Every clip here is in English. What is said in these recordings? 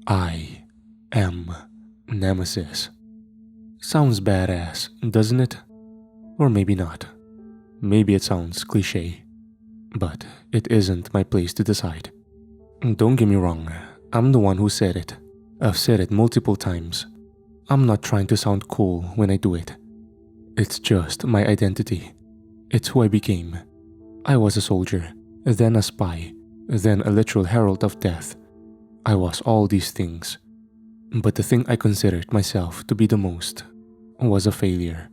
I am Nemesis. Sounds badass, doesn't it? Or maybe not. Maybe it sounds cliche. But it isn't my place to decide. Don't get me wrong, I'm the one who said it. I've said it multiple times. I'm not trying to sound cool when I do it. It's just my identity. It's who I became. I was a soldier, then a spy, then a literal herald of death. I was all these things. But the thing I considered myself to be the most was a failure.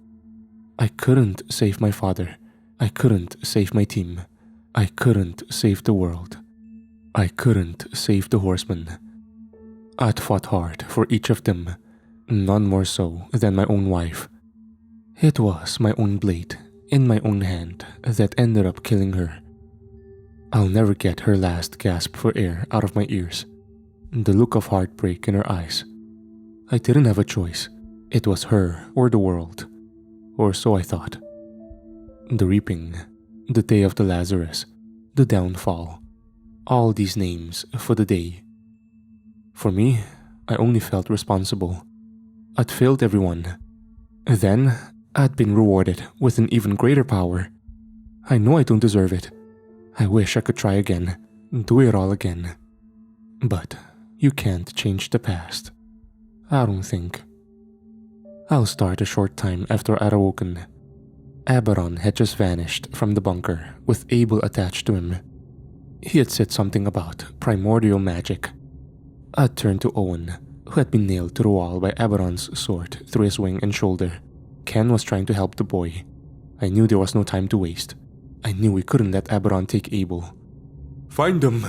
I couldn't save my father. I couldn't save my team. I couldn't save the world. I couldn't save the Horsemen. I'd fought hard for each of them, none more so than my own wife. It was my own blade in my own hand that ended up killing her. I'll never get her last gasp for air out of my ears, the look of heartbreak in her eyes. I didn't have a choice. It was her or the world, or so I thought. The reaping, the day of the Lazarus, the downfall, all these names for the day. For me, I only felt responsible. I'd failed everyone. Then, I'd been rewarded with an even greater power. I know I don't deserve it. I wish I could try again, do it all again. But you can't change the past. I don't think. I'll start a short time after I'd awoken. Aberon had just vanished from the bunker with Abel attached to him. He had said something about primordial magic. I turned to Owyn, who had been nailed to the wall by Aberon's sword through his wing and shoulder. Ken was trying to help the boy. I knew there was no time to waste. I knew we couldn't let Aberon take Abel. "Find them!"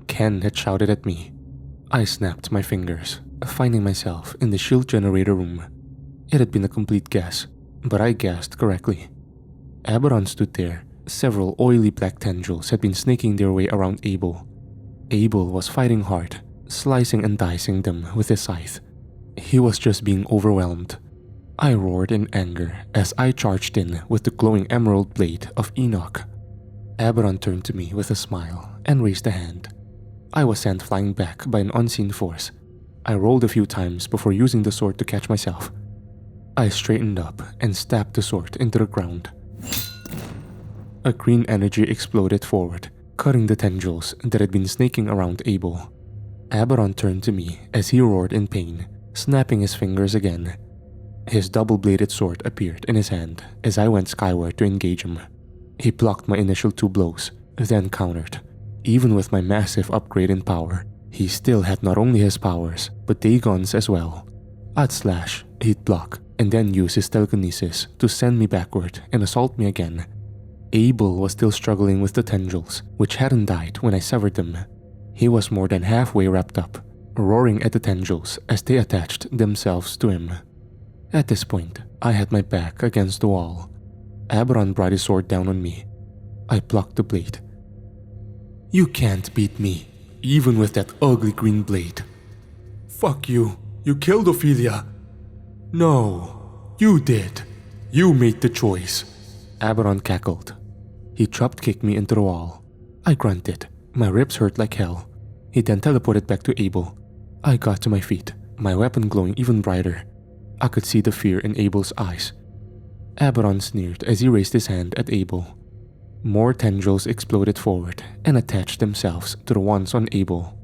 Ken had shouted at me. I snapped my fingers, finding myself in the shield generator room. It had been a complete guess, but I guessed correctly. Aberon stood there. Several oily black tendrils had been snaking their way around Abel. Abel was fighting hard, slicing and dicing them with his scythe. He was just being overwhelmed. I roared in anger as I charged in with the glowing emerald blade of Enoch. Aberon turned to me with a smile and raised a hand. I was sent flying back by an unseen force. I rolled a few times before using the sword to catch myself. I straightened up and stabbed the sword into the ground. A green energy exploded forward, cutting the tendrils that had been snaking around Abel. Aberon turned to me as he roared in pain, snapping his fingers again. His double-bladed sword appeared in his hand as I went skyward to engage him. He blocked my initial 2 blows, then countered. Even with my massive upgrade in power, he still had not only his powers, but Dagon's as well. I'd slash, he'd block, and then use his telekinesis to send me backward and assault me again. Abel was still struggling with the tendrils, which hadn't died when I severed them. He was more than halfway wrapped up, roaring at the tendrils as they attached themselves to him. At this point, I had my back against the wall. Aberon brought his sword down on me. I blocked the blade. "You can't beat me, even with that ugly green blade." "Fuck you. You killed Ophelia." "No, you did. You made the choice." Aberon cackled. He drop-kicked me into the wall. I grunted. My ribs hurt like hell. He then teleported back to Abel. I got to my feet, my weapon glowing even brighter. I could see the fear in Abel's eyes. Aberon sneered as he raised his hand at Abel. More tendrils exploded forward and attached themselves to the ones on Abel.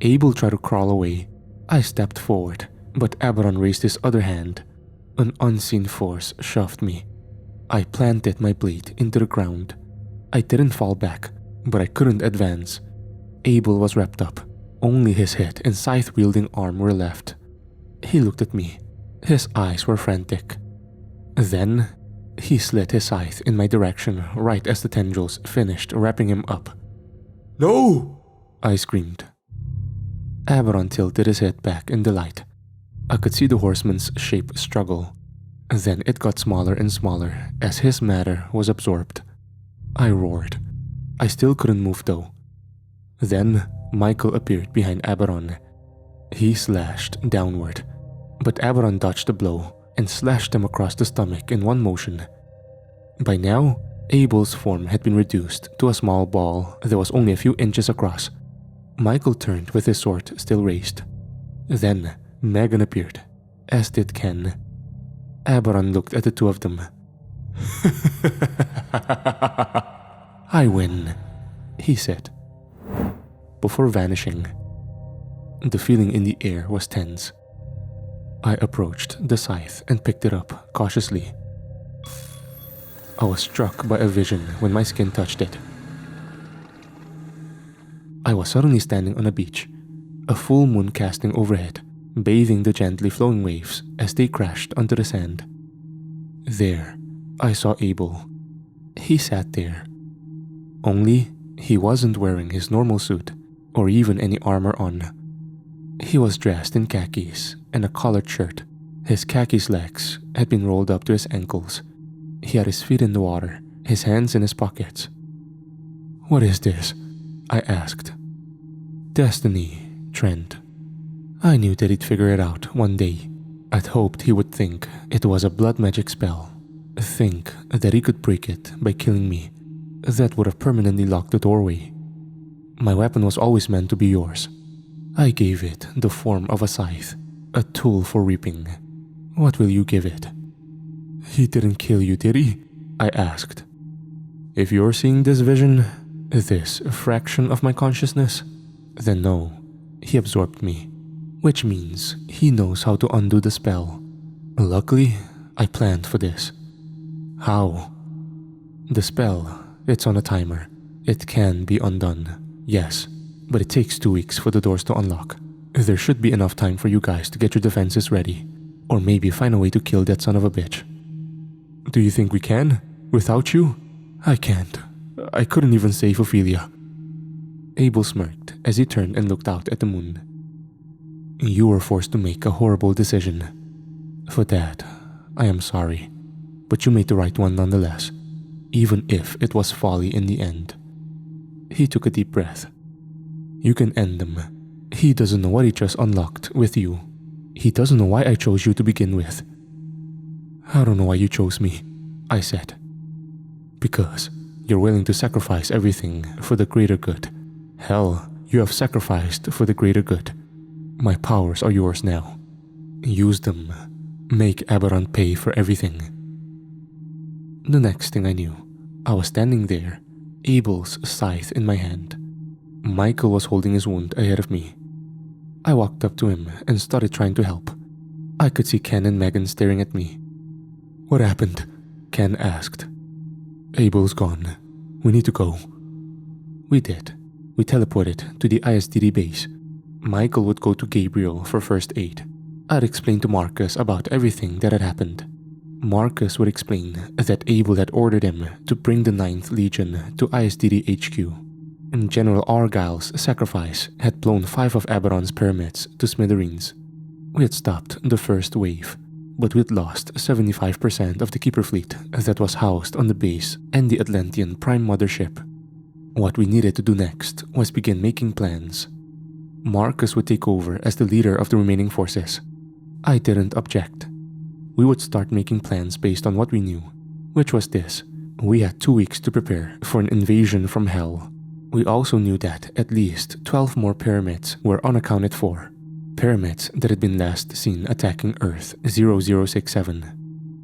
Abel tried to crawl away. I stepped forward, but Aberon raised his other hand. An unseen force shoved me. I planted my blade into the ground. I didn't fall back, but I couldn't advance. Abel was wrapped up. Only his head and scythe-wielding arm were left. He looked at me. His eyes were frantic. Then, he slid his scythe in my direction right as the tendrils finished wrapping him up. "No!" I screamed. Aberon tilted his head back in delight. I could see the horseman's shape struggle. Then it got smaller and smaller as his matter was absorbed. I roared. I still couldn't move though. Then Michael appeared behind Aberon. He slashed downward, but Aberon dodged the blow and slashed him across the stomach in one motion. By now, Abel's form had been reduced to a small ball that was only a few inches across. Michael turned with his sword still raised. Then Megan appeared, as did Ken. Aberon looked at the two of them. "I win," he said, before vanishing. The feeling in the air was tense. I approached the scythe and picked it up cautiously. I was struck by a vision when my skin touched it. I was suddenly standing on a beach, a full moon casting overhead, bathing the gently flowing waves as they crashed onto the sand. There, I saw Abel. He sat there. Only, he wasn't wearing his normal suit, or even any armor on. He was dressed in khakis and a collared shirt. His khaki slacks had been rolled up to his ankles. He had his feet in the water, his hands in his pockets. "What is this?" I asked. "Destiny, Trent. I knew that he'd figure it out one day. I'd hoped he would think it was a blood magic spell. Think that he could break it by killing me. That would have permanently locked the doorway. My weapon was always meant to be yours. I gave it the form of a scythe, a tool for reaping. What will you give it?" "He didn't kill you, did he?" I asked. "If you're seeing this vision, this fraction of my consciousness, then no, he absorbed me, which means he knows how to undo the spell. Luckily, I planned for this." "How?" "The spell, it's on a timer. It can be undone, yes, but it takes 2 weeks for the doors to unlock. There should be enough time for you guys to get your defenses ready, or maybe find a way to kill that son of a bitch." "Do you think we can? Without you?" "I can't. I couldn't even save Ophelia." Abel smirked as he turned and looked out at the moon. "You were forced to make a horrible decision. For that, I am sorry, but you made the right one nonetheless, even if it was folly in the end." He took a deep breath. "You can end them. He doesn't know what he just unlocked with you. He doesn't know why I chose you to begin with." "I don't know why you chose me," I said. "Because you're willing to sacrifice everything for the greater good. Hell, you have sacrificed for the greater good. My powers are yours now. Use them. Make Aberon pay for everything." The next thing I knew, I was standing there, Abel's scythe in my hand. Michael was holding his wound ahead of me. I walked up to him and started trying to help. I could see Ken and Megan staring at me. "What happened?" Ken asked. "Abel's gone. We need to go." We did. We teleported to the ISDD base. Michael would go to Gabriel for first aid. I'd explain to Marcus about everything that had happened. Marcus would explain that Abel had ordered him to bring the 9th Legion to ISDD HQ. And General Argyle's sacrifice had blown 5 of Aberon's pyramids to smithereens. We had stopped the first wave, but we'd lost 75% of the Keeper fleet that was housed on the base and the Atlantean Prime Mothership. What we needed to do next was begin making plans. Marcus would take over as the leader of the remaining forces. I didn't object. We would start making plans based on what we knew, which was this: we had 2 weeks to prepare for an invasion from hell. We also knew that at least 12 more pyramids were unaccounted for. Pyramids that had been last seen attacking Earth 0067.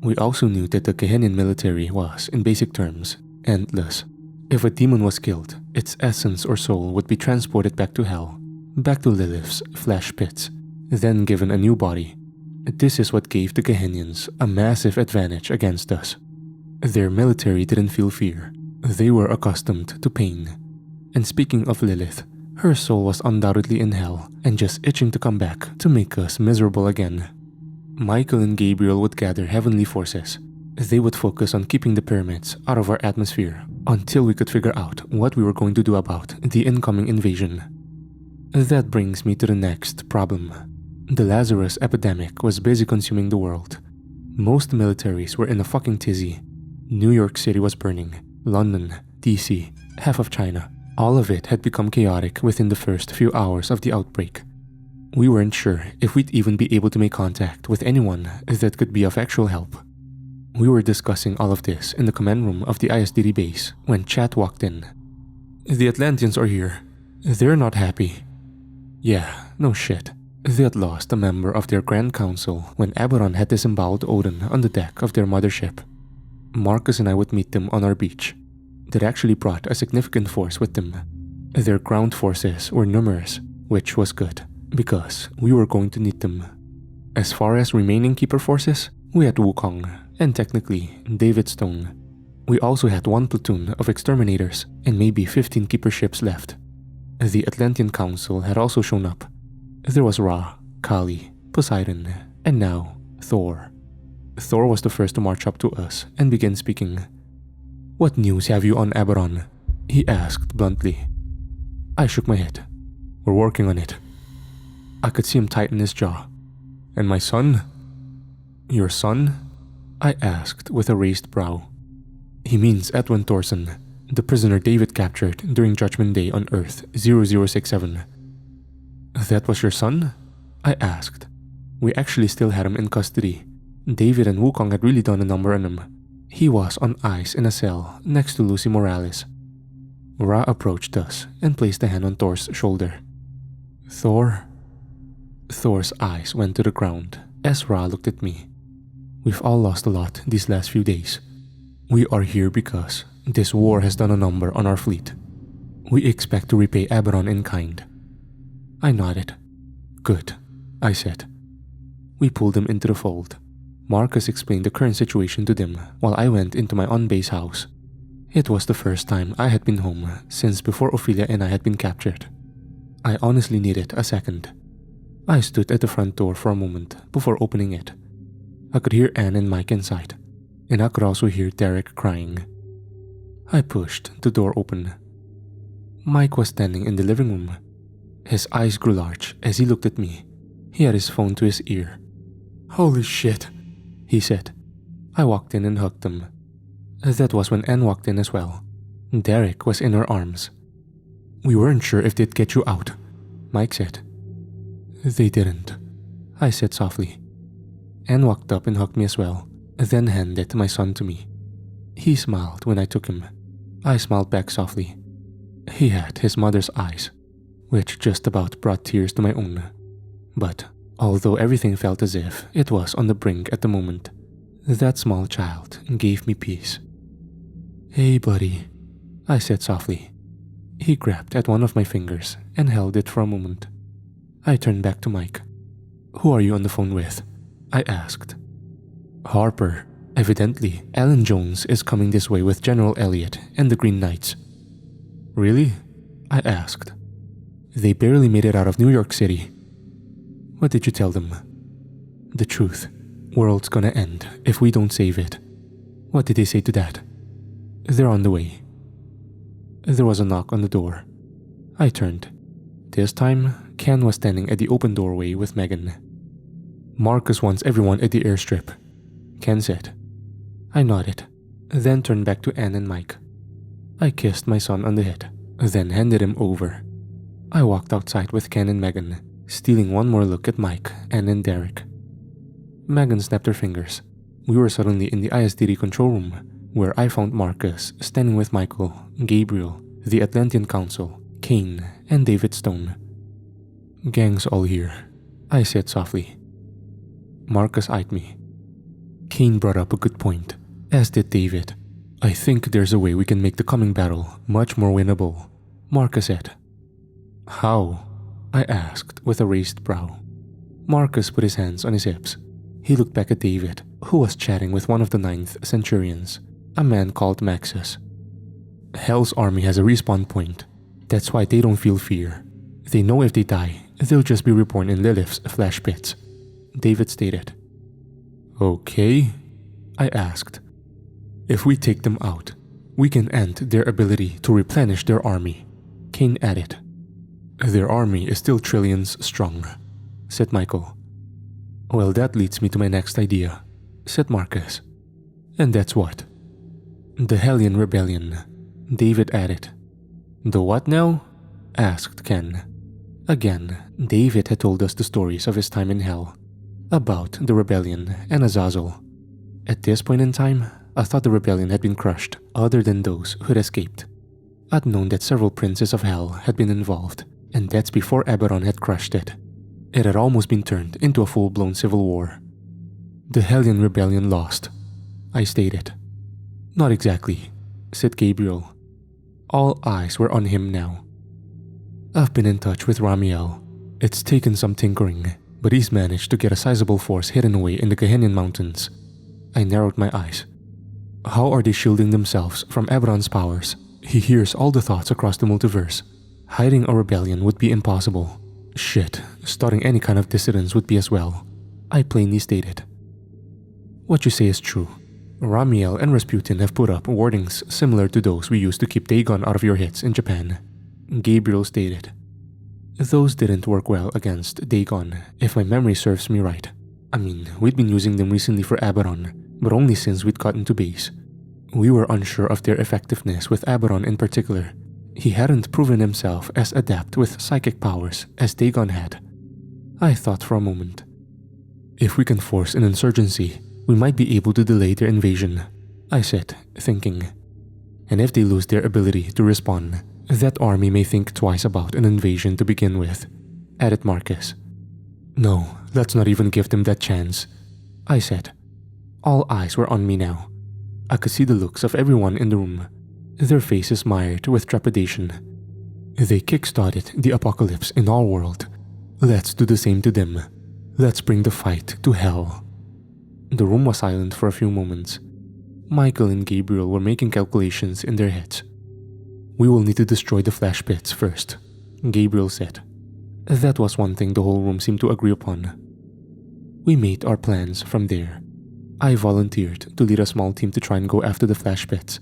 We also knew that the Gehennan military was, in basic terms, endless. If a demon was killed, its essence or soul would be transported back to hell, back to Lilith's flesh pits, then given a new body. This is what gave the Gehennans a massive advantage against us. Their military didn't feel fear. They were accustomed to pain. And speaking of Lilith, her soul was undoubtedly in hell and just itching to come back to make us miserable again. Michael and Gabriel would gather heavenly forces. They would focus on keeping the pyramids out of our atmosphere until we could figure out what we were going to do about the incoming invasion. That brings me to the next problem. The Lazarus epidemic was busy consuming the world. Most militaries were in a fucking tizzy. New York City was burning, London, DC, half of China. All of it had become chaotic within the first few hours of the outbreak. We weren't sure if we'd even be able to make contact with anyone that could be of actual help. We were discussing all of this in the command room of the ISDD base when Chat walked in. "The Atlanteans are here. They're not happy." "Yeah, no shit," They had lost a member of their Grand Council when Aberon had disemboweled Odin on the deck of their mothership. Marcus and I would meet them on our beach. They actually brought a significant force with them. Their ground forces were numerous, which was good, because we were going to need them. As far as remaining keeper forces, we had Wukong, and technically David Stone. We also had one platoon of exterminators and maybe 15 keeper ships left. The Atlantean Council had also shown up. There was Ra, Kali, Poseidon, and now Thor. Thor was the first to march up to us and begin speaking. "What news have you on Aberon?" he asked bluntly. I shook my head. "We're working on it." I could see him tighten his jaw. "And my son?" "Your son?" I asked with a raised brow. "He means Edwin Thorson, the prisoner David captured during Judgment Day on Earth 0067. "That was your son?" I asked. We actually still had him in custody. David and Wukong had really done a number on him. He was on ice in a cell next to Lucy Morales. Ra approached us and placed a hand on Thor's shoulder. "Thor?" Thor's eyes went to the ground as Ra looked at me. "We've all lost a lot these last few days. We are here because this war has done a number on our fleet. We expect to repay Aberon in kind." I nodded. "Good," I said. We pulled them into the fold. Marcus explained the current situation to them while I went into my on-base house. It was the first time I had been home since before Ophelia and I had been captured. I honestly needed a second. I stood at the front door for a moment before opening it. I could hear Anne and Mike inside, and I could also hear Derek crying. I pushed the door open. Mike was standing in the living room. His eyes grew large as he looked at me. He had his phone to his ear. "Holy shit," he said. I walked in and hugged him. That was when Anne walked in as well. Derek was in her arms. "We weren't sure if they'd get you out," Mike said. "They didn't," I said softly. Anne walked up and hugged me as well, then handed my son to me. He smiled when I took him. I smiled back softly. He had his mother's eyes, which just about brought tears to my own. But although everything felt as if it was on the brink at the moment, that small child gave me peace. "Hey, buddy," I said softly. He grabbed at one of my fingers and held it for a moment. I turned back to Mike. "Who are you on the phone with?" I asked. "Harper. Evidently, Alan Jones is coming this way with General Elliot and the Green Knights." "Really?" I asked. "They barely made it out of New York City." "What did you tell them?" "The truth. World's gonna end if we don't save it." "What did they say to that?" "They're on the way." There was a knock on the door. I turned. This time, Ken was standing at the open doorway with Megan. "Marcus wants everyone at the airstrip," Ken said. I nodded, then turned back to Anne and Mike. I kissed my son on the head, then handed him over. I walked outside with Ken and Megan, stealing one more look at Mike, Anne and Derek. Megan snapped her fingers. We were suddenly in the ISDD control room, where I found Marcus standing with Michael, Gabriel, the Atlantean Council, Kane, and David Stone. "Gang's all here," I said softly. Marcus eyed me. Kane brought up a good point, as did David. "I think there's a way we can make the coming battle much more winnable," Marcus said. "How?" I asked with a raised brow. Marcus put his hands on his hips. He looked back at David, who was chatting with one of the 9th Centurions, a man called Maxus. "Hell's army has a respawn point. That's why they don't feel fear. They know if they die, they'll just be reborn in Lilith's flesh pits," David stated. "Okay," I asked. "If we take them out, we can end their ability to replenish their army," Kane added. "Their army is still trillions strong," said Michael. "Well, that leads me to my next idea," said Marcus. "And that's what?" "The Hellion Rebellion," David added. "The what now?" asked Ken. Again, David had told us the stories of his time in Hell, about the rebellion and Azazel. At this point in time, I thought the rebellion had been crushed, other than those who had escaped. I'd known that several princes of Hell had been involved, and that's before Aberon had crushed it. It had almost been turned into a full-blown civil war. The Hellion Rebellion lost, I stated. Not exactly, said Gabriel. All eyes were on him now. I've been in touch with Ramiel. It's taken some tinkering, but he's managed to get a sizable force hidden away in the Gehenna mountains. I narrowed my eyes. How are they shielding themselves from Abaddon's powers? He hears all the thoughts across the multiverse. Hiding a rebellion would be impossible. Shit, starting any kind of dissidence would be as well, I plainly stated. What you say is true. Ramiel and Rasputin have put up wardings similar to those we used to keep Dagon out of your hits in Japan, Gabriel stated. Those didn't work well against Dagon, if my memory serves me right. I mean, we'd been using them recently for Abaddon, but only since we'd gotten to base. We were unsure of their effectiveness with Abaddon in particular. He hadn't proven himself as adept with psychic powers as Dagon had. I thought for a moment. If we can force an insurgency, we might be able to delay their invasion, I said, thinking. And if they lose their ability to respond, that army may think twice about an invasion to begin with, added Marcus. No, let's not even give them that chance, I said. All eyes were on me now. I could see the looks of everyone in the room, their faces mired with trepidation. They kick-started the apocalypse in our world. Let's do the same to them. Let's bring the fight to hell. The room was silent for a few moments. Michael and Gabriel were making calculations in their heads. We will need to destroy the flash pits first, Gabriel said. That was one thing the whole room seemed to agree upon. We made our plans from there. I volunteered to lead a small team to try and go after the flash pits.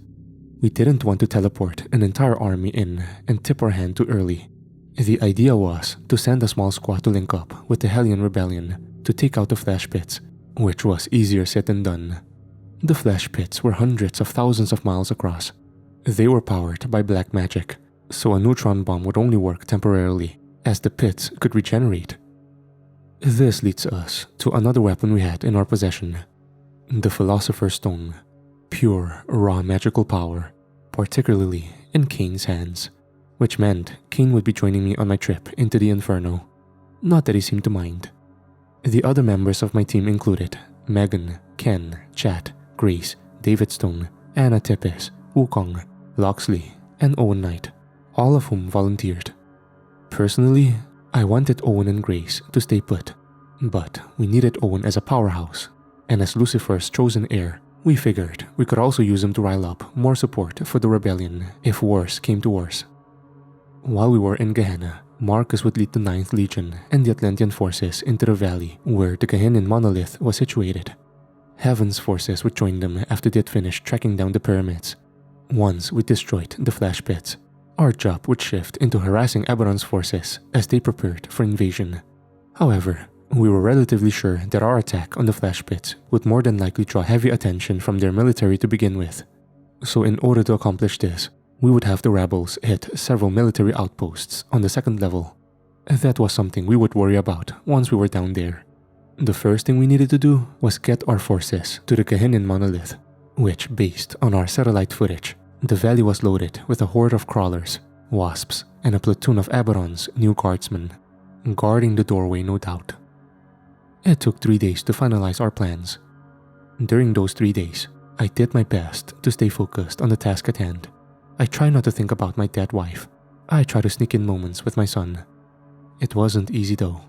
We didn't want to teleport an entire army in and tip our hand too early. The idea was to send a small squad to link up with the Hellion Rebellion to take out the flash pits, which was easier said than done. The flash pits were hundreds of thousands of miles across. They were powered by black magic, so a neutron bomb would only work temporarily, as the pits could regenerate. This leads us to another weapon we had in our possession, the Philosopher's Stone. Pure, raw magical power, particularly in Kane's hands, which meant Kane would be joining me on my trip into the Inferno. Not that he seemed to mind. The other members of my team included Megan, Ken, Chat, Grace, David Stone, Anna Tepes, Wukong, Loxley, and Owen Knight, all of whom volunteered. Personally, I wanted Owen and Grace to stay put, but we needed Owen as a powerhouse, and as Lucifer's chosen heir, we figured we could also use him to rile up more support for the rebellion if worse came to worse. While we were in Gehenna, Marcus would lead the 9th Legion and the Atlantean forces into the valley where the Gehenna monolith was situated. Heaven's forces would join them after they had finished tracking down the pyramids. Once we destroyed the flash pits, our job would shift into harassing Abaddon's forces as they prepared for invasion. However, we were relatively sure that our attack on the flash pits would more than likely draw heavy attention from their military to begin with. So in order to accomplish this, we would have the rebels hit several military outposts on the 2nd level. That was something we would worry about once we were down there. The first thing we needed to do was get our forces to the Gehenna monolith, which, based on our satellite footage, the valley was loaded with a horde of crawlers, wasps, and a platoon of Abaddon's new guardsmen, guarding the doorway no doubt. It took 3 days to finalize our plans. During those 3 days, I did my best to stay focused on the task at hand. I tried not to think about my dead wife. I tried to sneak in moments with my son. It wasn't easy though.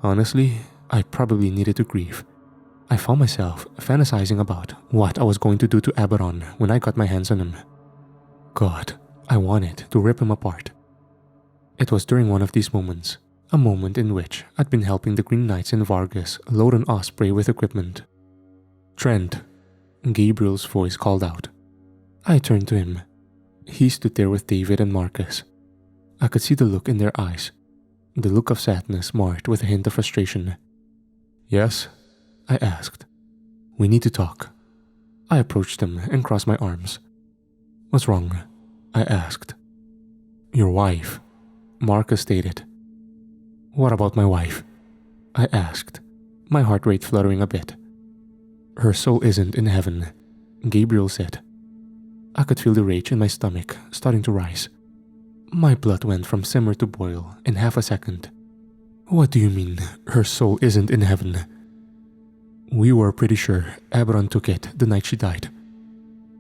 Honestly, I probably needed to grieve. I found myself fantasizing about what I was going to do to Abaddon when I got my hands on him. God, I wanted to rip him apart. It was during one of these moments, a moment in which I'd been helping the Green Knights in Vargas load an Osprey with equipment. Trent, Gabriel's voice called out. I turned to him. He stood there with David and Marcus. I could see the look in their eyes, the look of sadness marked with a hint of frustration. Yes? I asked. We need to talk. I approached them and crossed my arms. What's wrong? I asked. Your wife, Marcus stated. What about my wife? I asked, my heart rate fluttering a bit. Her soul isn't in heaven, Gabriel said. I could feel the rage in my stomach starting to rise. My blood went from simmer to boil in half a second. What do you mean, her soul isn't in heaven? We were pretty sure Aberon took it the night she died.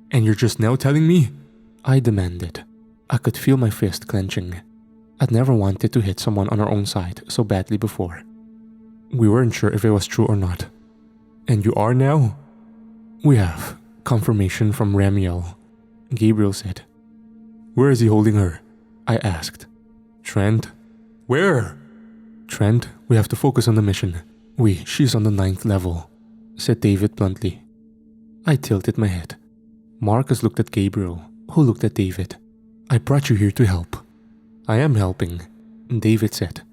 And you're just now telling me? I demanded. I could feel my fist clenching. I'd never wanted to hit someone on our own side so badly before. We weren't sure if it was true or not. And you are now? We have confirmation from Ramiel, Gabriel said. Where is he holding her? I asked. Trent? Where? Trent, we have to focus on the mission. She's on the 9th level, said David bluntly. I tilted my head. Marcus looked at Gabriel, who looked at David. I brought you here to help. I am helping, David said.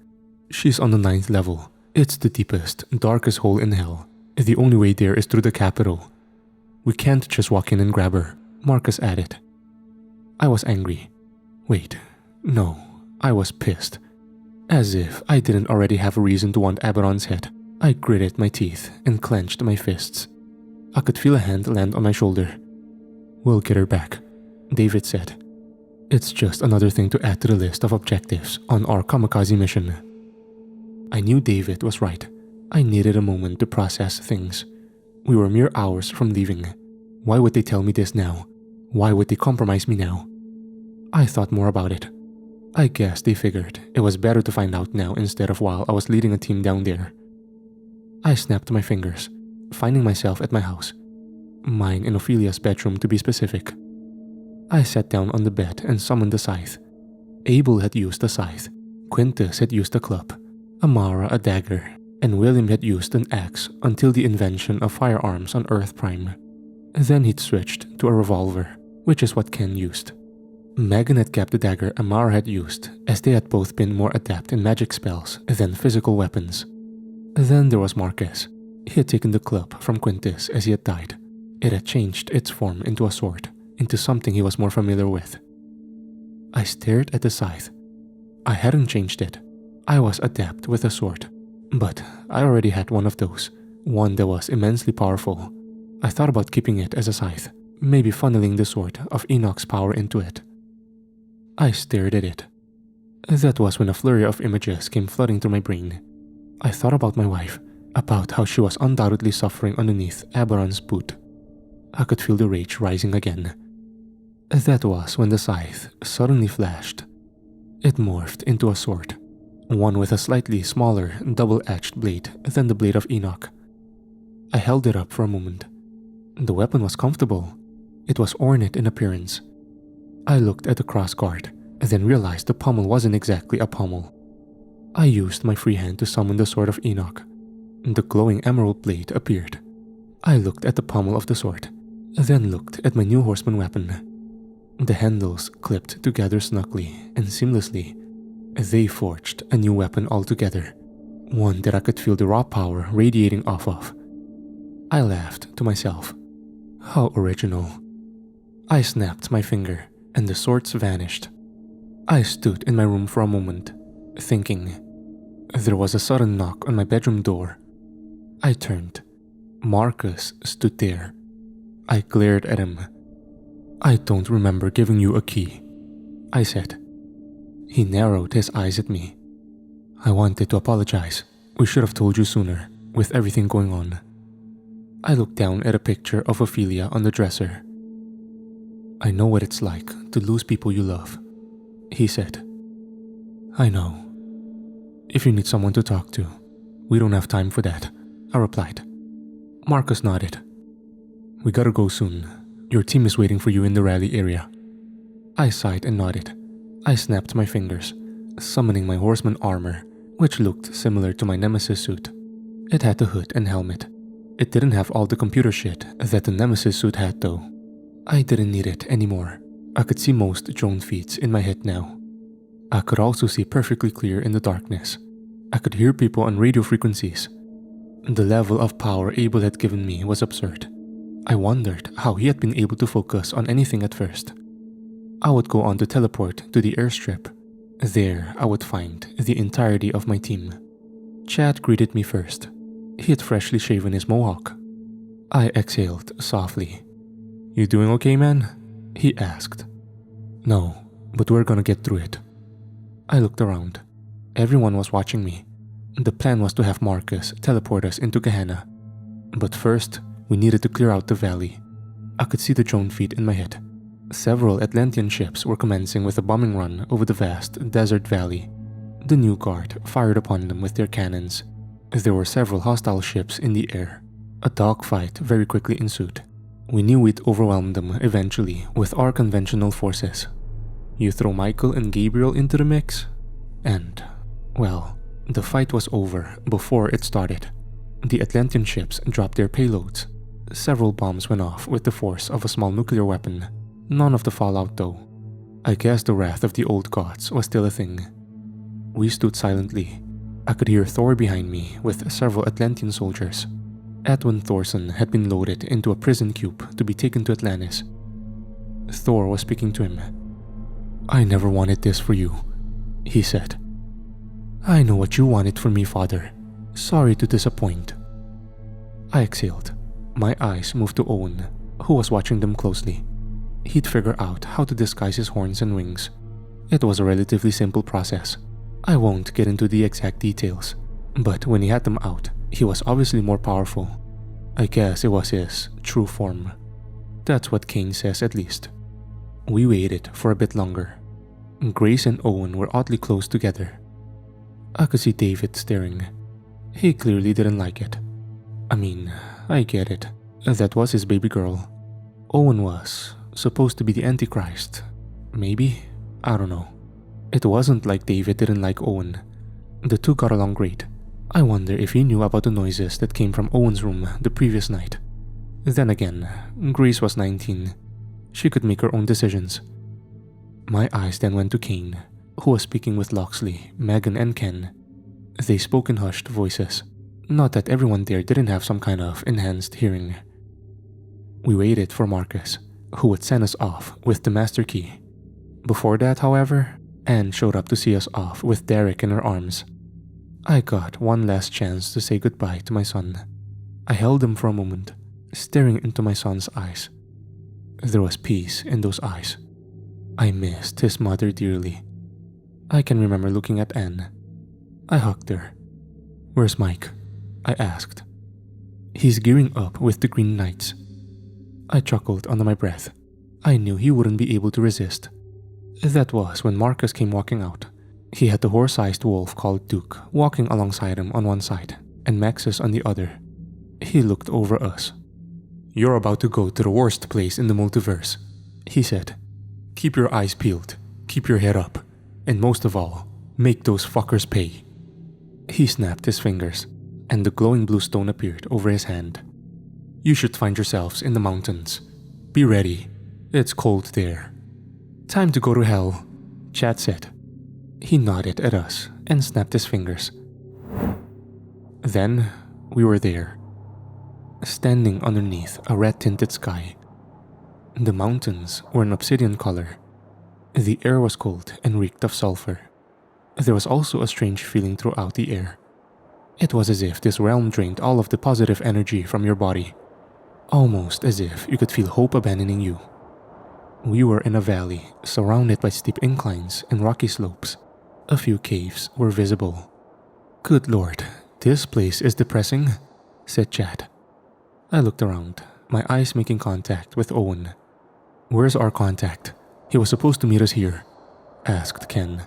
She's on the 9th level. It's the deepest, darkest hole in hell. The only way there is through the capital. We can't just walk in and grab her, Marcus added. I was angry. Wait, no, I was pissed. As if I didn't already have a reason to want Aberon's head, I gritted my teeth and clenched my fists. I could feel a hand land on my shoulder. We'll get her back, David said. It's just another thing to add to the list of objectives on our kamikaze mission. I knew David was right. I needed a moment to process things. We were mere hours from leaving. Why would they tell me this now? Why would they compromise me now? I thought more about it. I guess they figured it was better to find out now instead of while I was leading a team down there. I snapped my fingers, finding myself at my house. Mine in Ophelia's bedroom to be specific. I sat down on the bed and summoned the scythe. Abel had used the scythe, Quintus had used a club, Amara a dagger, and William had used an axe until the invention of firearms on Earth Prime. Then he'd switched to a revolver, which is what Ken used. Megan had kept the dagger Amara had used, as they had both been more adept in magic spells than physical weapons. Then there was Marcus. He had taken the club from Quintus as he had died. It had changed its form into a sword, into something he was more familiar with. I stared at the scythe. I hadn't changed it. I was adept with a sword, but I already had one of those, one that was immensely powerful. I thought about keeping it as a scythe, maybe funneling the sword of Enoch's power into it. I stared at it. That was when a flurry of images came flooding through my brain. I thought about my wife, about how she was undoubtedly suffering underneath Aberon's boot. I could feel the rage rising again. That was when the scythe suddenly flashed. It morphed into a sword, one with a slightly smaller, double-edged blade than the blade of Enoch. I held it up for a moment. The weapon was comfortable. It was ornate in appearance. I looked at the crossguard, then realized the pommel wasn't exactly a pommel. I used my free hand to summon the sword of Enoch. The glowing emerald blade appeared. I looked at the pommel of the sword, then looked at my new horseman weapon. The handles clipped together snugly and seamlessly. They forged a new weapon altogether, one that I could feel the raw power radiating off of. I laughed to myself. How original. I snapped my finger, and the swords vanished. I stood in my room for a moment, thinking. There was a sudden knock on my bedroom door. I turned. Marcus stood there. I glared at him. I don't remember giving you a key, I said. He narrowed his eyes at me. I wanted to apologize. We should have told you sooner, with everything going on. I looked down at a picture of Ophelia on the dresser. I know what it's like to lose people you love, he said. I know. If you need someone to talk to, we don't have time for that, I replied. Marcus nodded. We gotta go soon. Your team is waiting for you in the rally area. I sighed and nodded. I snapped my fingers, summoning my horseman armor, which looked similar to my nemesis suit. It had the hood and helmet. It didn't have all the computer shit that the nemesis suit had though. I didn't need it anymore. I could see most drone feeds in my head now. I could also see perfectly clear in the darkness. I could hear people on radio frequencies. The level of power Abel had given me was absurd. I wondered how he had been able to focus on anything at first. I would go on to teleport to the airstrip. There, I would find the entirety of my team. Chad greeted me first. He had freshly shaven his mohawk. I exhaled softly. You doing okay, man? He asked. No, but we're gonna get through it. I looked around. Everyone was watching me. The plan was to have Marcus teleport us into Gehenna. But first, we needed to clear out the valley. I could see the drone feed in my head. Several Atlantean ships were commencing with a bombing run over the vast desert valley. The new guard fired upon them with their cannons. There were several hostile ships in the air. A dogfight very quickly ensued. We knew we'd overwhelm them eventually with our conventional forces. You throw Michael and Gabriel into the mix, and, well, the fight was over before it started. The Atlantean ships dropped their payloads. Several bombs went off with the force of a small nuclear weapon. None of the fallout though. I guess the wrath of the old gods was still a thing. We stood silently. I could hear Thor behind me with several Atlantean soldiers. Edwin Thorson had been loaded into a prison cube to be taken to Atlantis. Thor was speaking to him. "I never wanted this for you," he said. "I know what you wanted for me, father. Sorry to disappoint." I exhaled. My eyes moved to Owyn, who was watching them closely. He'd figure out how to disguise his horns and wings. It was a relatively simple process. I won't get into the exact details, but when he had them out, he was obviously more powerful. I guess it was his true form. That's what Kane says at least. We waited for a bit longer. Grace and Owyn were oddly close together. I could see David staring. He clearly didn't like it. I mean, I get it. That was his baby girl. Owyn was supposed to be the Antichrist. Maybe? I don't know. It wasn't like David didn't like Owyn. The two got along great. I wonder if he knew about the noises that came from Owen's room the previous night. Then again, Grace was 19. She could make her own decisions. My eyes then went to Kane, who was speaking with Loxley, Megan, and Ken. They spoke in hushed voices. Not that everyone there didn't have some kind of enhanced hearing. We waited for Marcus, who would send us off with the master key. Before that, however, Anne showed up to see us off with Derek in her arms. I got one last chance to say goodbye to my son. I held him for a moment, staring into my son's eyes. There was peace in those eyes. I missed his mother dearly. I can remember looking at Anne. I hugged her. "Where's Mike?" I asked. "He's gearing up with the Green Knights." I chuckled under my breath. I knew he wouldn't be able to resist. That was when Marcus came walking out. He had the horse-sized wolf called Duke walking alongside him on one side, and Maxus on the other. He looked over us. "You're about to go to the worst place in the multiverse," he said. "Keep your eyes peeled, keep your head up, and most of all, make those fuckers pay." He snapped his fingers, and the glowing blue stone appeared over his hand. "You should find yourselves in the mountains. Be ready. It's cold there." "Time to go to hell," Chad said. He nodded at us and snapped his fingers. Then we were there, standing underneath a red-tinted sky. The mountains were an obsidian color. The air was cold and reeked of sulfur. There was also a strange feeling throughout the air. It was as if this realm drained all of the positive energy from your body. Almost as if you could feel hope abandoning you. We were in a valley surrounded by steep inclines and rocky slopes. A few caves were visible. "Good lord, this place is depressing," said Chad. I looked around, my eyes making contact with Owyn. "Where's our contact? He was supposed to meet us here," asked Ken.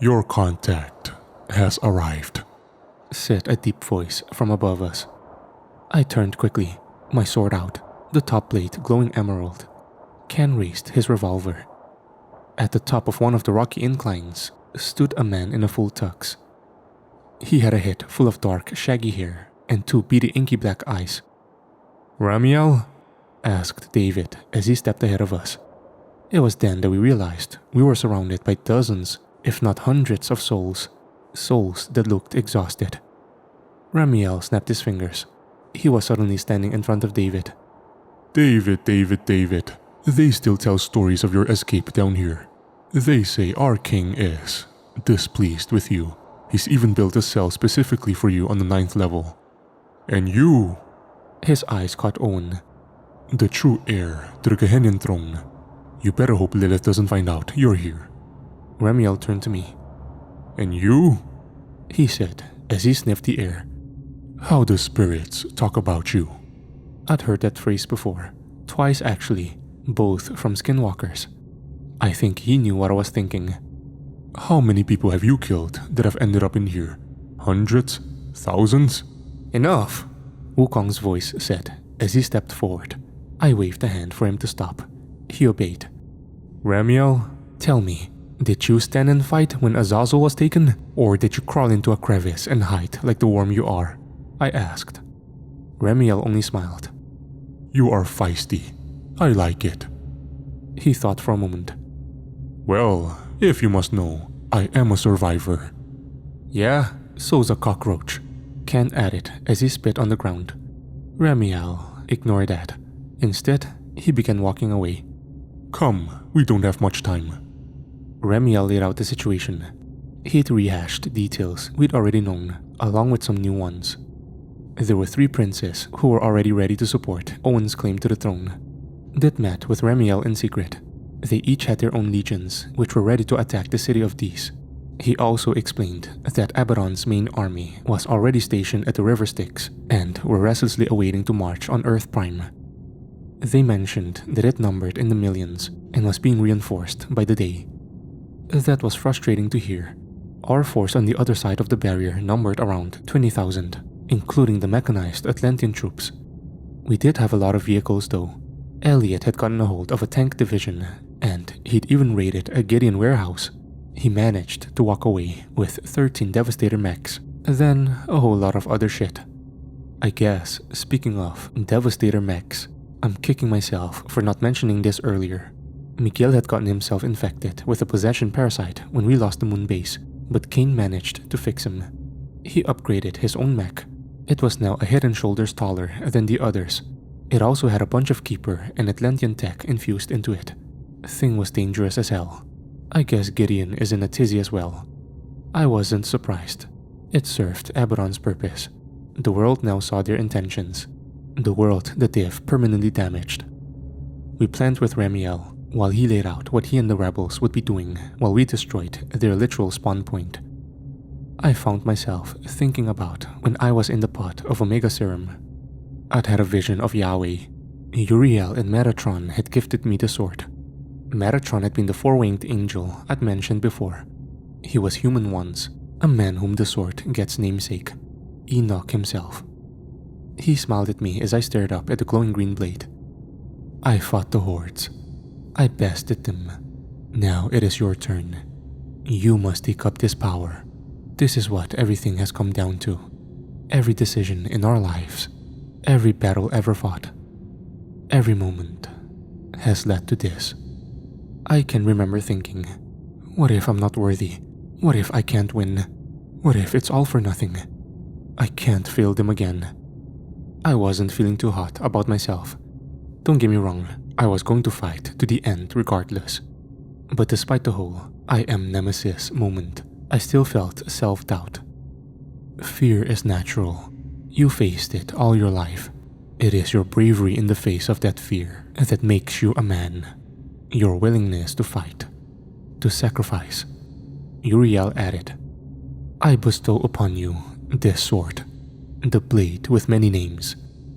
"Your contact has arrived," said a deep voice from above us. I turned quickly, my sword out, the top plate glowing emerald. Ken raised his revolver. At the top of one of the rocky inclines stood a man in a full tux. He had a head full of dark, shaggy hair and two beady inky black eyes. "Ramiel?" asked David as he stepped ahead of us. It was then that we realized we were surrounded by dozens, if not hundreds of souls that looked exhausted. Ramiel snapped his fingers. He was suddenly standing in front of David. David. They still tell stories of your escape down here. They say our king is displeased with you. He's even built a cell specifically for you on the 9th level. And you," his eyes caught Owyn, "the true heir to the Gehennan throne. You better hope Lilith doesn't find out you're here." Ramiel turned to me. "And you?" he said as he sniffed the air. "How do spirits talk about you?" I'd heard that phrase before, twice actually, both from skinwalkers. I think he knew what I was thinking. "How many people have you killed that have ended up in here? Hundreds? Thousands?" "Enough," Wukong's voice said as he stepped forward. I waved a hand for him to stop. He obeyed. "Ramiel, tell me, did you stand and fight when Azazel was taken, or did you crawl into a crevice and hide like the worm you are?" I asked. Ramiel only smiled. "You are feisty. I like it." He thought for a moment. "Well, if you must know, I am a survivor." "Yeah, so's a cockroach," Ken added as he spit on the ground. Ramiel ignored that. Instead, he began walking away. "Come, we don't have much time." Ramiel laid out the situation. He'd rehashed details we'd already known, along with some new ones. There were 3 princes who were already ready to support Owyn's claim to the throne. They'd met with Ramiel in secret. They each had their own legions, which were ready to attack the city of Dis. He also explained that Abaddon's main army was already stationed at the river Styx and were restlessly awaiting to march on Earth Prime. They mentioned that it numbered in the millions and was being reinforced by the day. That was frustrating to hear. Our force on the other side of the barrier numbered around 20,000, including the mechanized Atlantean troops. We did have a lot of vehicles though. Elliot had gotten a hold of a tank division, and he'd even raided a Gideon warehouse. He managed to walk away with 13 Devastator mechs, then a whole lot of other shit. I guess, speaking of Devastator mechs, I'm kicking myself for not mentioning this earlier. Miguel had gotten himself infected with a possession parasite when we lost the moon base, but Kane managed to fix him. He upgraded his own mech. It was now a head and shoulders taller than the others. It also had a bunch of Keeper and Atlantean tech infused into it. Thing was dangerous as hell. I guess Gideon is in a tizzy as well. I wasn't surprised. It served Abaddon's purpose. The world now saw their intentions. The world that they've permanently damaged. We planned with Ramiel while he laid out what he and the rebels would be doing while we destroyed their literal spawn point. I found myself thinking about when I was in the pot of Omega Serum. I'd had a vision of Yahweh. Uriel and Metatron had gifted me the sword. Metatron had been the 4-winged angel I'd mentioned before. He was human once, a man whom the sword gets namesake, Enoch himself. He smiled at me as I stared up at the glowing green blade. "I fought the hordes. I bested them. Now it is your turn. You must take up this power. This is what everything has come down to. Every decision in our lives, every battle ever fought, every moment has led to this." I can remember thinking, what if I'm not worthy? What if I can't win? What if it's all for nothing? I can't fail them again. I wasn't feeling too hot about myself. Don't get me wrong, I was going to fight to the end regardless. But despite the whole "I am Nemesis" moment, I still felt self-doubt. Fear is natural. You faced it all your life. It is your bravery in the face of that fear that makes you a man. Your willingness to fight, to sacrifice. Uriel added, "I bestow upon you this sword, the blade with many names,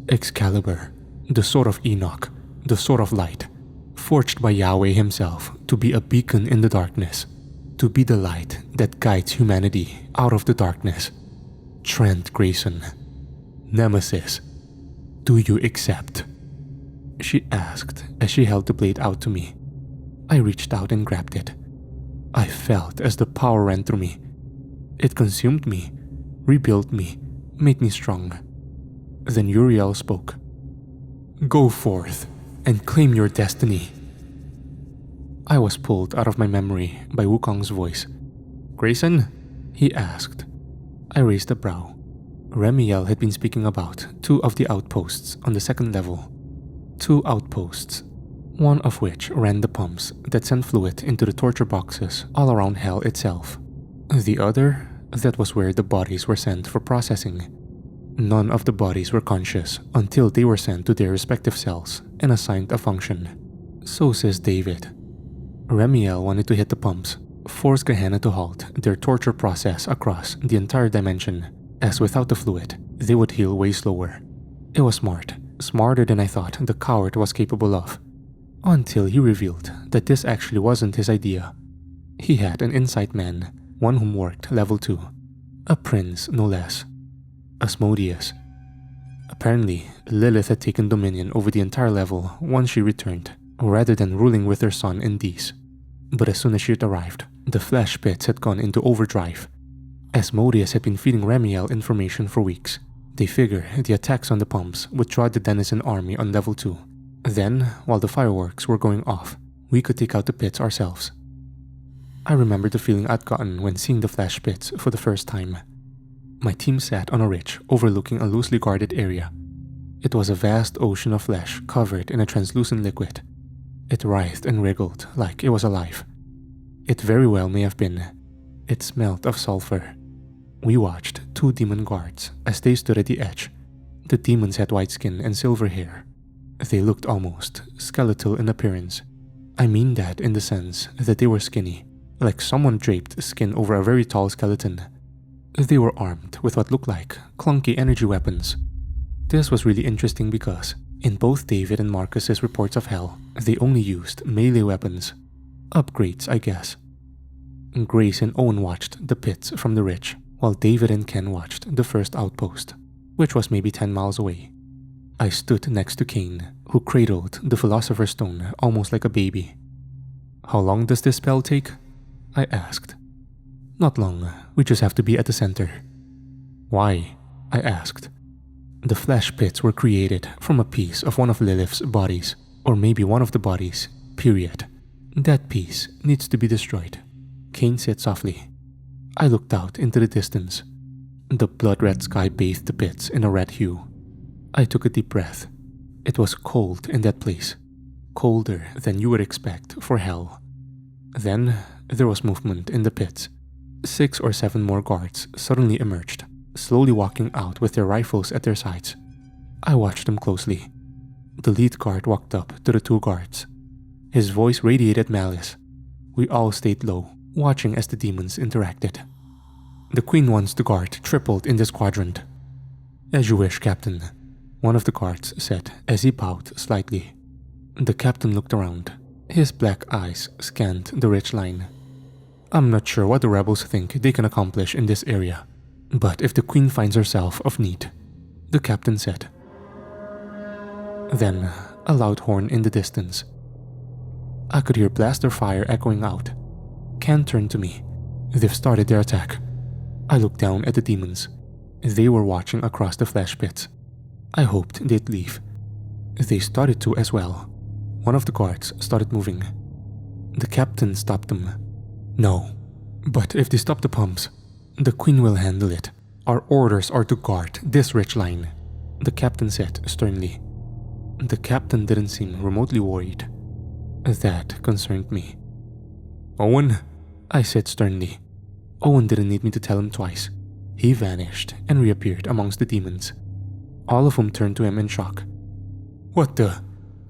Excalibur, the sword of Enoch, the sword of light, forged by Yahweh himself to be a beacon in the darkness, to be the light that guides humanity out of the darkness. Trent Grayson, Nemesis, do you accept?" She asked as she held the blade out to me. I reached out and grabbed it. I felt as the power ran through me. It consumed me, rebuilt me, made me strong. Then Uriel spoke. "Go forth and claim your destiny." I was pulled out of my memory by Wukong's voice. "Grayson?" he asked. I raised a brow. Ramiel had been speaking about 2 of the outposts on the 2nd level. 2 outposts, one of which ran the pumps that sent fluid into the torture boxes all around Hell itself. The other, that was where the bodies were sent for processing. None of the bodies were conscious until they were sent to their respective cells and assigned a function. So says David. Ramiel wanted to hit the pumps, forced Gehenna to halt their torture process across the entire dimension, as without the fluid, they would heal way slower. It was smart, smarter than I thought the coward was capable of, until he revealed that this actually wasn't his idea. He had an insight man, one whom worked level 2, a prince no less, Asmodeus. Apparently, Lilith had taken dominion over the entire level once she returned, rather than ruling with her son in these. But as soon as she had arrived, the flesh pits had gone into overdrive. Asmodeus had been feeding Remiel information for weeks. They figured the attacks on the pumps would draw the denizen army on level 2. Then, while the fireworks were going off, we could take out the pits ourselves. I remember the feeling I'd gotten when seeing the flesh pits for the first time. My team sat on a ridge overlooking a loosely guarded area. It was a vast ocean of flesh covered in a translucent liquid. It writhed and wriggled like it was alive. It very well may have been. It smelled of sulfur. We watched 2 demon guards as they stood at the edge. The demons had white skin and silver hair. They looked almost skeletal in appearance. I mean that in the sense that they were skinny, like someone draped skin over a very tall skeleton. They were armed with what looked like clunky energy weapons. This was really interesting because in both David and Marcus's reports of hell, they only used melee weapons. Upgrades, I guess. Grace and Owyn watched the pits from the ridge, while David and Ken watched the first outpost, which was maybe 10 miles away. I stood next to Cain, who cradled the Philosopher's Stone almost like a baby. "How long does this spell take?" I asked. "Not long, we just have to be at the center." "Why?" I asked. "The flesh pits were created from a piece of one of Lilith's bodies, or maybe one of the bodies, period. That piece needs to be destroyed," Cain said softly. I looked out into the distance. The blood-red sky bathed the pits in a red hue. I took a deep breath. It was cold in that place, colder than you would expect for hell. Then there was movement in the pits. 6 or 7 more guards suddenly emerged, slowly walking out with their rifles at their sides. I watched them closely. The lead guard walked up to the 2 guards. His voice radiated malice. We all stayed low, watching as the demons interacted. "The Queen wants the guard tripled in this quadrant." "As you wish, Captain," one of the guards said as he bowed slightly. The captain looked around. His black eyes scanned the ridge line. "I'm not sure what the rebels think they can accomplish in this area, but if the Queen finds herself of need," the captain said. Then, a loud horn in the distance. I could hear blaster fire echoing out. Ken turned to me. "They've started their attack." I looked down at the demons. They were watching across the flesh pits. I hoped they'd leave. They started to as well. One of the guards started moving. The captain stopped them. "No, but if they stop the pumps, the Queen will handle it. Our orders are to guard this ridge line," the captain said sternly. The captain didn't seem remotely worried. That concerned me. "Owyn?" I said sternly. Owyn didn't need me to tell him twice. He vanished and reappeared amongst the demons. All of whom turned to him in shock. "What the?"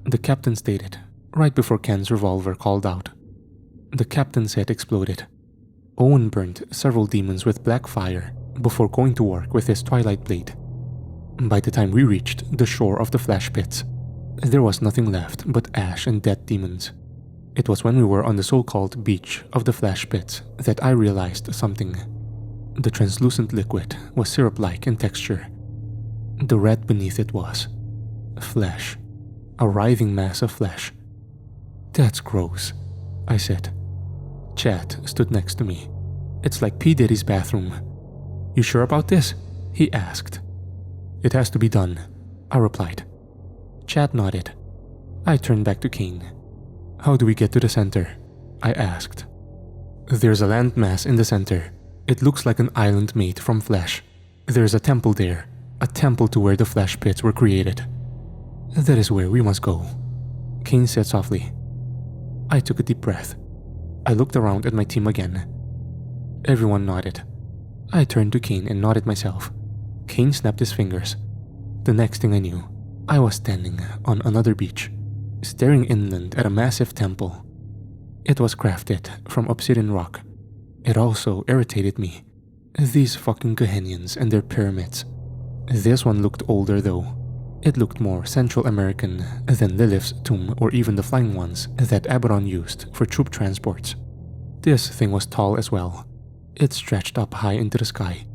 the captain stated, right before Ken's revolver called out. The captain's head exploded. Owyn burned several demons with black fire before going to work with his twilight blade. By the time we reached the shore of the flesh pits, there was nothing left but ash and dead demons. It was when we were on the so-called beach of the flesh pits that I realized something. The translucent liquid was syrup-like in texture. The red beneath it was flesh, a writhing mass of flesh. "That's gross," I said. Chad stood next to me. "It's like P. Diddy's bathroom." "You sure about this?" he asked. "It has to be done," I replied. Chad nodded. I turned back to Cain. "How do we get to the center?" I asked. "There's a landmass in the center. It looks like an island made from flesh. There's a temple there, a temple to where the flesh pits were created. That is where we must go," Cain said softly. I took a deep breath. I looked around at my team again. Everyone nodded. I turned to Cain and nodded myself. Cain snapped his fingers. The next thing I knew, I was standing on another beach, staring inland at a massive temple. It was crafted from obsidian rock It also irritated me. These fucking Gehennians and their pyramids. This one looked older though. It looked more Central American than Lilith's tomb or even the flying ones that Abaddon used for troop transports. This thing was tall as well. It stretched up high into the sky.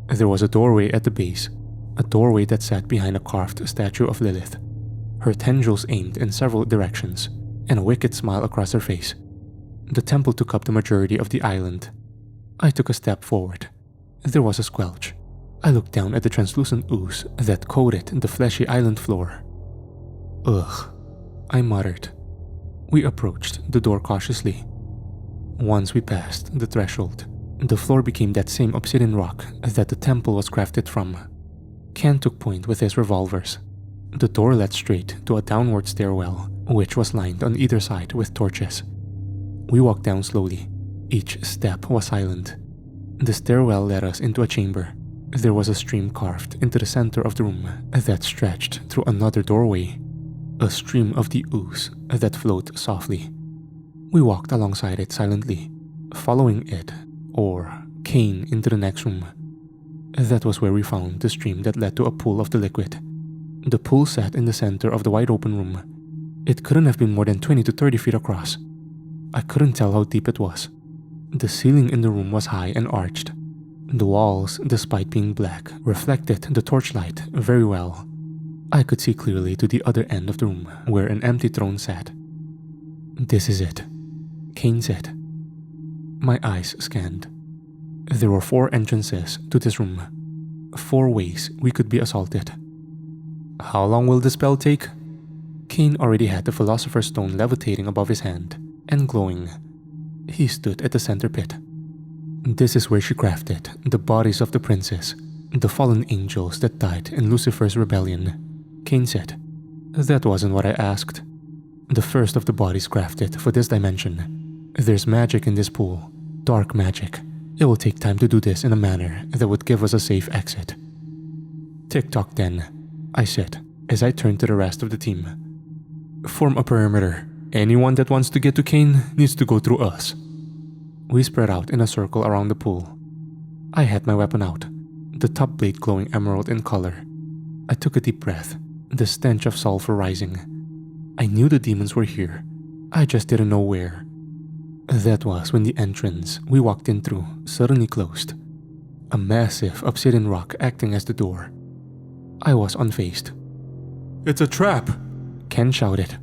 There was a doorway at the base, a doorway that sat behind a carved statue of Lilith. Her tendrils aimed in several directions, and a wicked smile across her face. The temple took up the majority of the island. I took a step forward. There was a squelch. I looked down at the translucent ooze that coated the fleshy island floor. Ugh, I muttered. We approached the door cautiously. Once we passed the threshold, the floor became that same obsidian rock that the temple was crafted from. Ken took point with his revolvers. The door led straight to a downward stairwell, which was lined on either side with torches. We walked down slowly. Each step was silent. The stairwell led us into a chamber. There was a stream carved into the center of the room that stretched through another doorway. A stream of the ooze that flowed softly. We walked alongside it silently, following it, or Kane, into the next room. That was where we found the stream that led to a pool of the liquid. The pool sat in the center of the wide open room. It couldn't have been more than 20 to 30 feet across. I couldn't tell how deep it was. The ceiling in the room was high and arched. The walls, despite being black, reflected the torchlight very well. I could see clearly to the other end of the room where an empty throne sat. "This is it," Kane said. My eyes scanned. There were 4 entrances to this room. 4 ways we could be assaulted. "How long will the spell take?" Kane already had the Philosopher's Stone levitating above his hand and glowing. He stood at the center pit. "This is where she crafted the bodies of the princes, the fallen angels that died in Lucifer's rebellion," Kane said. "That wasn't what I asked. The first of the bodies crafted for this dimension. There's magic in this pool, dark magic. It will take time to do this in a manner that would give us a safe exit." "Tick-tock then," I said as I turned to the rest of the team. "Form a perimeter. Anyone that wants to get to Kane needs to go through us." We spread out in a circle around the pool. I had my weapon out, the top blade glowing emerald in color. I took a deep breath, the stench of sulfur rising. I knew the demons were here. I just didn't know where. That was when the entrance we walked in through suddenly closed. A massive obsidian rock acting as the door. I was unfazed. "It's a trap!" Ken shouted.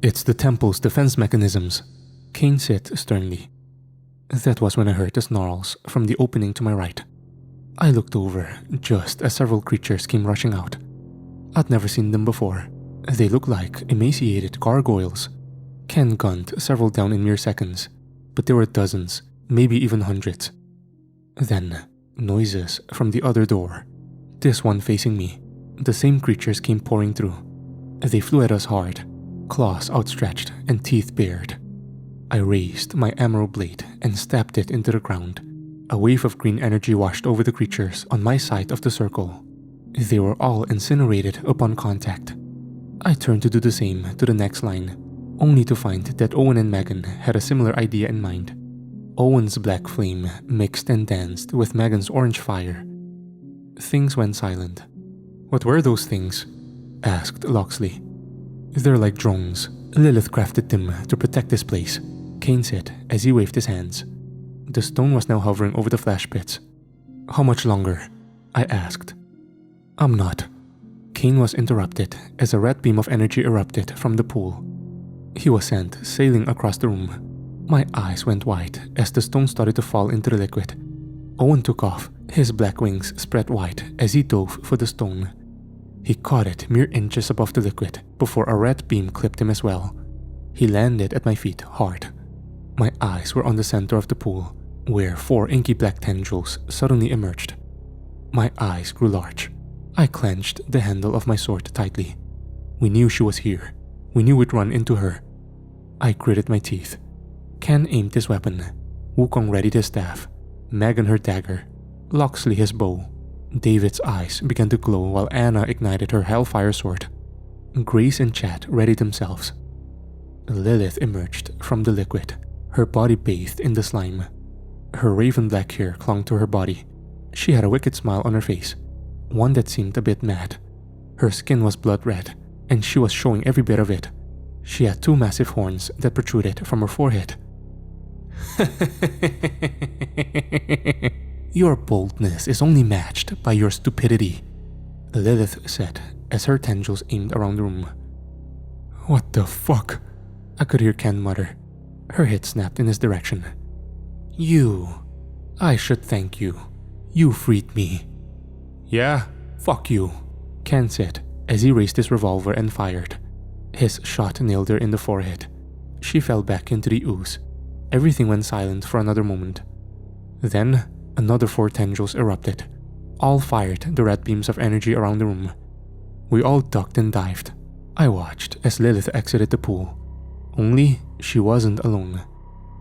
"It's the temple's defense mechanisms," Kane said sternly. That was when I heard the snarls from the opening to my right. I looked over just as several creatures came rushing out. I'd never seen them before. They looked like emaciated gargoyles. Ken gunned several down in mere seconds, but there were dozens, maybe even hundreds. Then, noises from the other door. This one facing me. The same creatures came pouring through. They flew at us hard, claws outstretched and teeth bared. I raised my emerald blade and stabbed it into the ground. A wave of green energy washed over the creatures on my side of the circle. They were all incinerated upon contact. I turned to do the same to the next line, only to find that Owyn and Megan had a similar idea in mind. Owyn's black flame mixed and danced with Megan's orange fire. Things went silent. "What were those things?" asked Loxley. "They're like drones. Lilith crafted them to protect this place," Kane said as he waved his hands. The stone was now hovering over the flash pits. "How much longer?" I asked. "I'm not." Kane was interrupted as a red beam of energy erupted from the pool. He was sent sailing across the room. My eyes went wide as the stone started to fall into the liquid. Owyn took off, his black wings spread wide as he dove for the stone. He caught it mere inches above the liquid before a red beam clipped him as well. He landed at my feet hard. My eyes were on the center of the pool, where 4 inky black tendrils suddenly emerged. My eyes grew large. I clenched the handle of my sword tightly. We knew she was here. We knew we'd run into her. I gritted my teeth. Ken aimed his weapon. Wukong readied his staff. Megan her dagger. Loxley his bow. David's eyes began to glow while Anna ignited her hellfire sword. Grace and Chad readied themselves. Lilith emerged from the liquid, her body bathed in the slime. Her raven black hair clung to her body. She had a wicked smile on her face, one that seemed a bit mad. Her skin was blood red, and she was showing every bit of it. She had 2 massive horns that protruded from her forehead. Your boldness is only matched by your stupidity, Lilith said as her tendrils aimed around the room. What the fuck? I could hear Ken mutter. Her head snapped in his direction. You. I should thank you. You freed me. Yeah, fuck you, Ken said as he raised his revolver and fired. His shot nailed her in the forehead. She fell back into the ooze. Everything went silent for another moment. Then, another 4 tendrils erupted. All fired the red beams of energy around the room. We all ducked and dived. I watched as Lilith exited the pool. Only, she wasn't alone.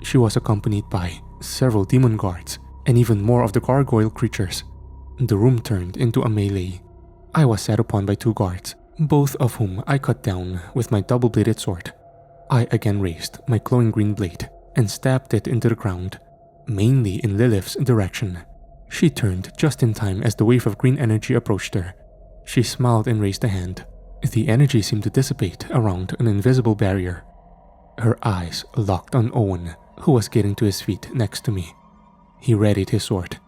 She was accompanied by several demon guards and even more of the gargoyle creatures. The room turned into a melee. I was set upon by 2 guards, both of whom I cut down with my double-bladed sword. I again raised my glowing green blade and stabbed it into the ground, mainly in Lilith's direction. She turned just in time as the wave of green energy approached her. She smiled and raised a hand. The energy seemed to dissipate around an invisible barrier. Her eyes locked on Owyn, who was getting to his feet next to me. He readied his sword.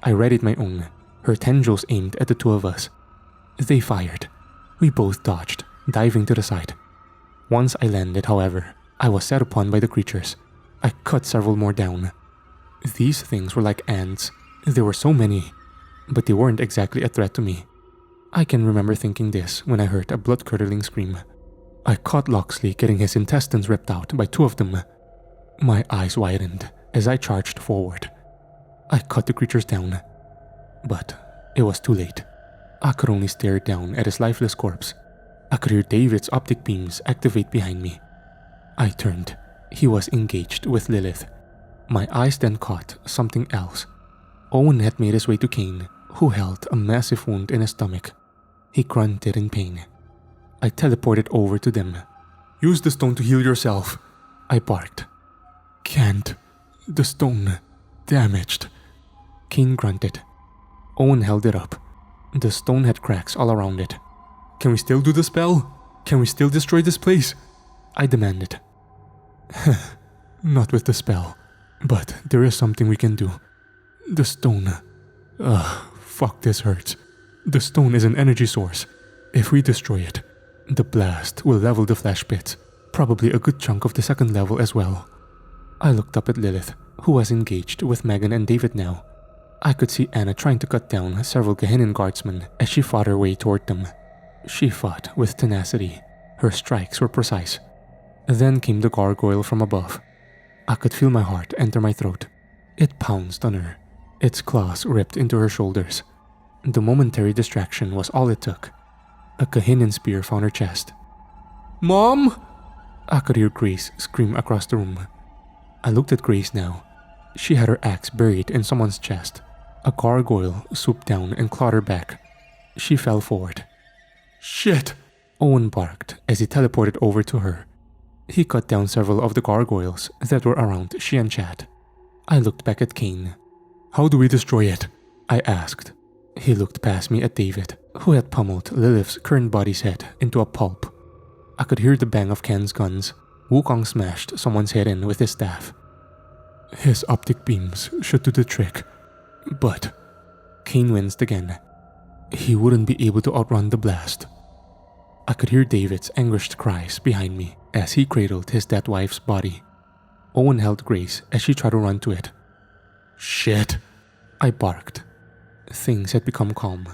I readied my own. Her tendrils aimed at the 2 of us. They fired. We both dodged, diving to the side. Once I landed, however, I was set upon by the creatures. I cut several more down. These things were like ants. There were so many, but they weren't exactly a threat to me. I can remember thinking this when I heard a blood-curdling scream. I caught Loxley getting his intestines ripped out by 2 of them. My eyes widened as I charged forward. I cut the creatures down, but it was too late. I could only stare down at his lifeless corpse. I could hear David's optic beams activate behind me. I turned. He was engaged with Lilith. My eyes then caught something else. Owyn had made his way to Cain, who held a massive wound in his stomach. He grunted in pain. I teleported over to them. Use the stone to heal yourself, I barked. Can't. The stone. Damaged. Cain grunted. Owyn held it up. The stone had cracks all around it. Can we still do the spell? Can we still destroy this place? I demanded. Not with the spell, but there is something we can do. The stone. Fuck, this hurts. The stone is an energy source. If we destroy it, the blast will level the flesh pit, probably a good chunk of the 2nd level as well. I looked up at Lilith, who was engaged with Megan and David now. I could see Anna trying to cut down several Gehennan guardsmen as she fought her way toward them. She fought with tenacity. Her strikes were precise. Then came the gargoyle from above. I could feel my heart enter my throat. It pounced on her. Its claws ripped into her shoulders. The momentary distraction was all it took. A Gehennan spear found her chest. Mom! I could hear Grace scream across the room. I looked at Grace now. She had her axe buried in someone's chest. A gargoyle swooped down and clawed her back. She fell forward. Shit! Owyn barked as he teleported over to her. He cut down several of the gargoyles that were around she and Chad. I looked back at Cain. How do we destroy it? I asked. He looked past me at David, who had pummeled Lilith's current body's head into a pulp. I could hear the bang of Ken's guns. Wukong smashed someone's head in with his staff. His optic beams should do the trick, but... Cain winced again. He wouldn't be able to outrun the blast. I could hear David's anguished cries behind me as he cradled his dead wife's body. Owyn held Grace as she tried to run to it. Shit! I barked. Things had become calm.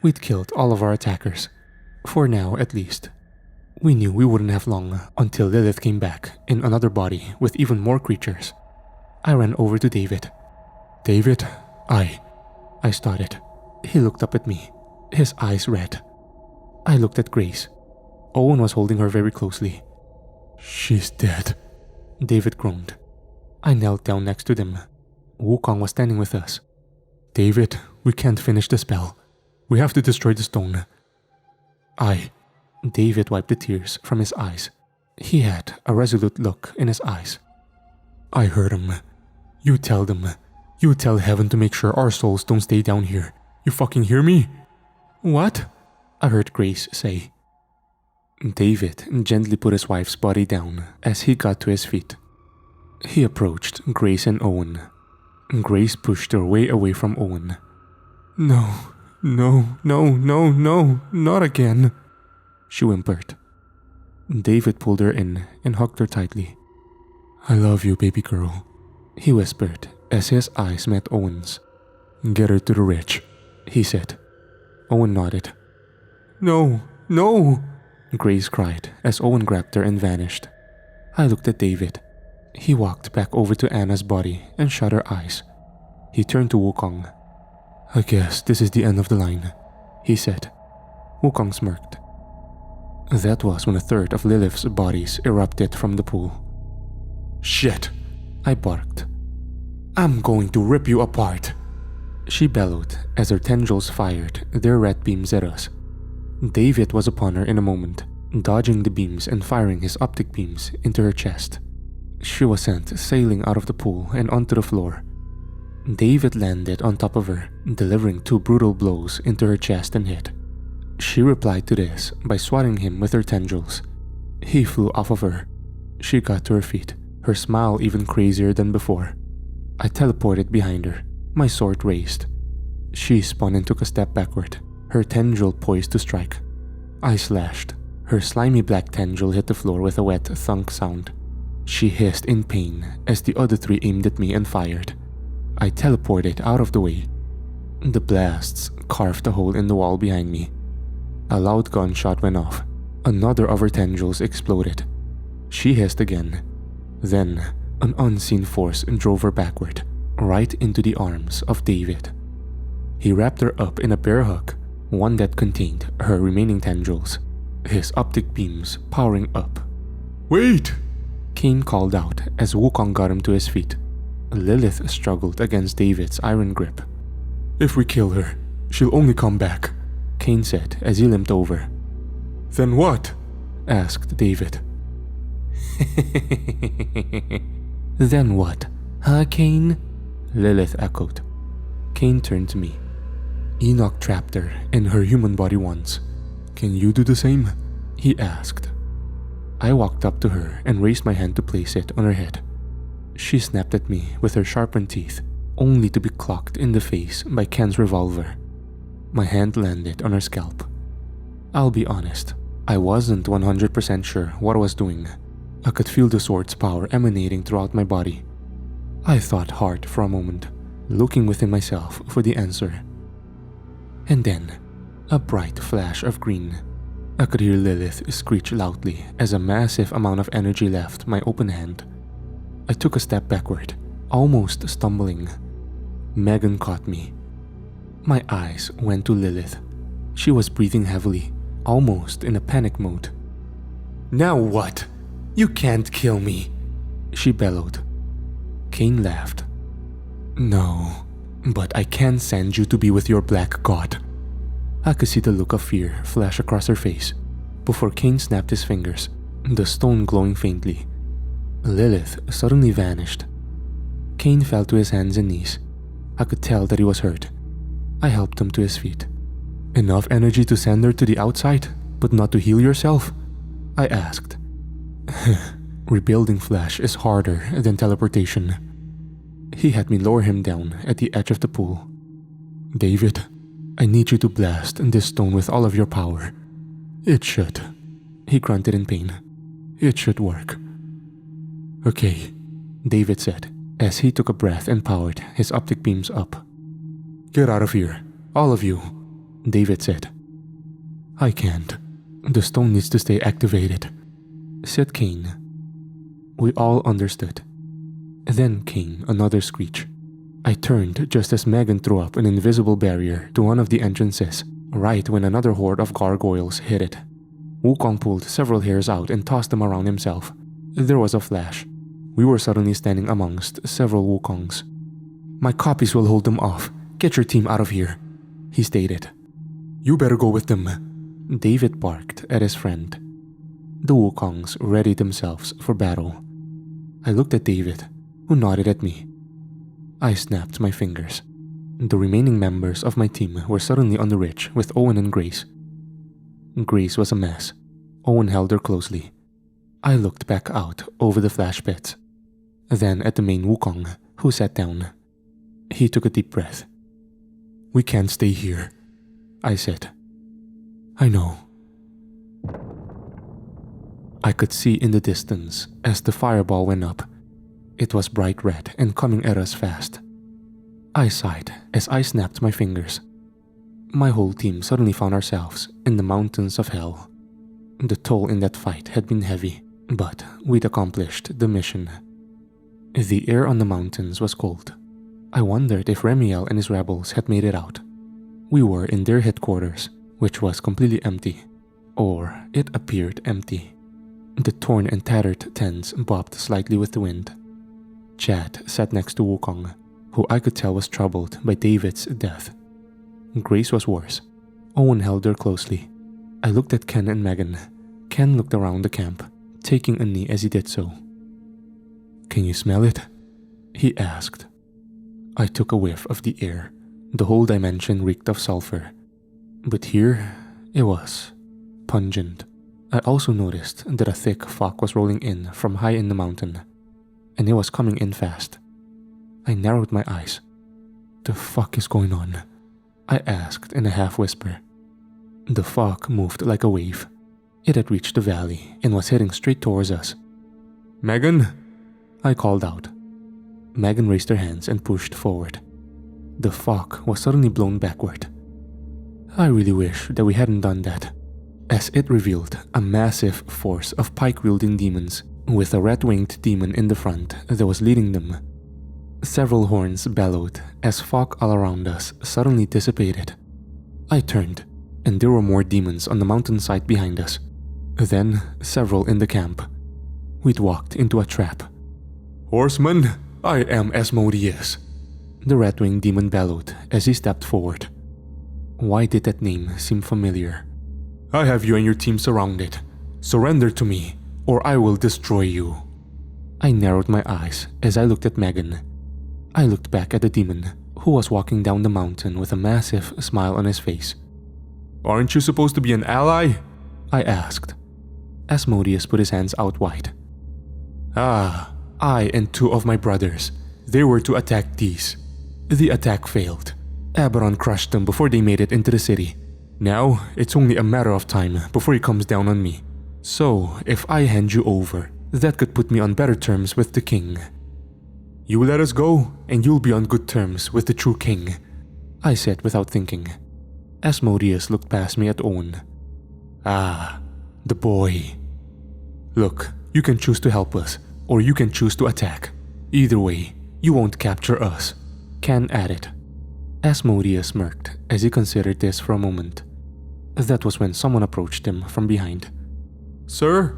We'd killed all of our attackers. For now, at least. We knew we wouldn't have long until Lilith came back in another body with even more creatures. I ran over to David. David, I started. He looked up at me, his eyes red. I looked at Grace. Owyn was holding her very closely. She's dead, David groaned. I knelt down next to them. Wukong was standing with us. David, we can't finish the spell. We have to destroy the stone. David wiped the tears from his eyes. He had a resolute look in his eyes. I heard him. You tell them. You tell heaven to make sure our souls don't stay down here. You fucking hear me? What? I heard Grace say. David gently put his wife's body down as he got to his feet. He approached Grace and Owyn. Grace pushed her way away from Owyn. No, no, no, no, no, not again, she whimpered. David pulled her in and hugged her tightly. I love you, baby girl, he whispered as his eyes met Owyn's. Get her to the ridge, he said. Owyn nodded. No, no, Grace cried as Owyn grabbed her and vanished. I looked at David. He walked back over to Anna's body and shut her eyes. He turned to Wukong. I guess this is the end of the line, he said. Wukong smirked. That was when a third of Lilith's bodies erupted from the pool. Shit, I barked. I'm going to rip you apart, she bellowed as her tendrils fired their red beams at us. David was upon her in a moment, dodging the beams and firing his optic beams into her chest. She was sent sailing out of the pool and onto the floor. David landed on top of her, delivering 2 brutal blows into her chest and head. She replied to this by swatting him with her tendrils. He flew off of her. She got to her feet, her smile even crazier than before. I teleported behind her, my sword raised. She spun and took a step backward, her tendril poised to strike. I slashed. Her slimy black tendril hit the floor with a wet thunk sound. She hissed in pain as the other 3 aimed at me and fired. I teleported out of the way. The blasts carved a hole in the wall behind me. A loud gunshot went off. Another of her tendrils exploded. She hissed again. Then, an unseen force drove her backward, right into the arms of David. He wrapped her up in a bear hug, one that contained her remaining tendrils, his optic beams powering up. Wait! Cain called out as Wukong got him to his feet. Lilith struggled against David's iron grip. If we kill her, she'll only come back, Cain said as he limped over. Then what? Asked David. Then what, huh, Cain? Lilith echoed. Cain turned to me. Enoch trapped her in her human body once. Can you do the same? He asked. I walked up to her and raised my hand to place it on her head. She snapped at me with her sharpened teeth, only to be clocked in the face by Ken's revolver. My hand landed on her scalp. I'll be honest, I wasn't 100% sure what I was doing. I could feel the sword's power emanating throughout my body. I thought hard for a moment, looking within myself for the answer. And then, a bright flash of green. I could hear Lilith screech loudly as a massive amount of energy left my open hand. I took a step backward, almost stumbling. Megan caught me. My eyes went to Lilith. She was breathing heavily, almost in a panic mode. Now what? You can't kill me, she bellowed. Cain laughed. No, but I can send you to be with your black god. I could see the look of fear flash across her face before Cain snapped his fingers, the stone glowing faintly. Lilith suddenly vanished. Cain fell to his hands and knees. I could tell that he was hurt. I helped him to his feet. Enough energy to send her to the outside, but not to heal yourself? I asked. Rebuilding flesh is harder than teleportation. He had me lower him down at the edge of the pool. David, I need you to blast this stone with all of your power. It should. He grunted in pain. It should work. Okay, David said, as he took a breath and powered his optic beams up. Get out of here, all of you, David said. I can't. The stone needs to stay activated, said Cain. We all understood. Then came another screech. I turned just as Megan threw up an invisible barrier to one of the entrances, right when another horde of gargoyles hit it. Wukong pulled several hairs out and tossed them around himself. There was a flash. We were suddenly standing amongst several Wukongs. My copies will hold them off. Get your team out of here, he stated. You better go with them, David barked at his friend. The Wukongs readied themselves for battle. I looked at David, who nodded at me. I snapped my fingers. The remaining members of my team were suddenly on the ridge with Owyn and Grace. Grace was a mess. Owyn held her closely. I looked back out over the flash pits, then at the main Wukong, who sat down. He took a deep breath. "We can't stay here," I said. "I know." I could see in the distance as the fireball went up. It was bright red and coming at us fast. I sighed as I snapped my fingers. My whole team suddenly found ourselves in the mountains of hell. The toll in that fight had been heavy, but we'd accomplished the mission. The air on the mountains was cold. I wondered if Remiel and his rebels had made it out. We were in their headquarters, which was completely empty. Or it appeared empty. The torn and tattered tents bobbed slightly with the wind. Chad sat next to Wukong, who I could tell was troubled by David's death. Grace was worse. Owyn held her closely. I looked at Ken and Megan. Ken looked around the camp, taking a knee as he did so. "Can you smell it?" he asked. I took a whiff of the air. The whole dimension reeked of sulfur. But here, it was pungent. I also noticed that a thick fog was rolling in from high in the mountain, and it was coming in fast. I narrowed my eyes. "The fuck is going on?" I asked in a half-whisper. The fog moved like a wave. It had reached the valley and was heading straight towards us. "Megan!" I called out. Megan raised her hands and pushed forward. The fog was suddenly blown backward. I really wish that we hadn't done that, as it revealed a massive force of pike-wielding demons, with a rat-winged demon in the front that was leading them. Several horns bellowed as fog all around us suddenly dissipated. I turned, and there were more demons on the mountainside behind us. Then several in the camp. We'd walked into a trap. "Horsemen, I am Asmodeus," the rat-winged demon bellowed as he stepped forward. Why did that name seem familiar? "I have you and your team surrounded. Surrender to me, or I will destroy you." I narrowed my eyes as I looked at Megan. I looked back at the demon, who was walking down the mountain with a massive smile on his face. "Aren't you supposed to be an ally?" I asked. Asmodeus put his hands out wide. "Ah, I and 2 of my brothers. They were to attack these. The attack failed. Aberon crushed them before they made it into the city. Now, it's only a matter of time before he comes down on me. So, if I hand you over, that could put me on better terms with the king. You let us go, and you'll be on good terms with the true king," I said without thinking. Asmodeus looked past me at Owyn. "Ah, the boy. Look, you can choose to help us, or you can choose to attack. Either way, you won't capture us," Ken added. Asmodeus smirked as he considered this for a moment. That was when someone approached him from behind. "Sir?"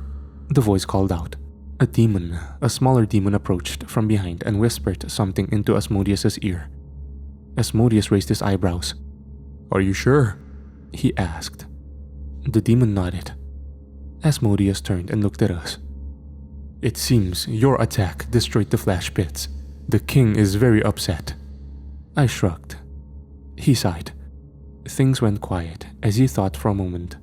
the voice called out. A smaller demon approached from behind and whispered something into Asmodeus's ear. Asmodeus raised his eyebrows. "Are you sure?" he asked. The demon nodded. Asmodeus turned and looked at us. "It seems your attack destroyed the flash pits. The king is very upset." I shrugged. He sighed. Things went quiet as he thought for a moment.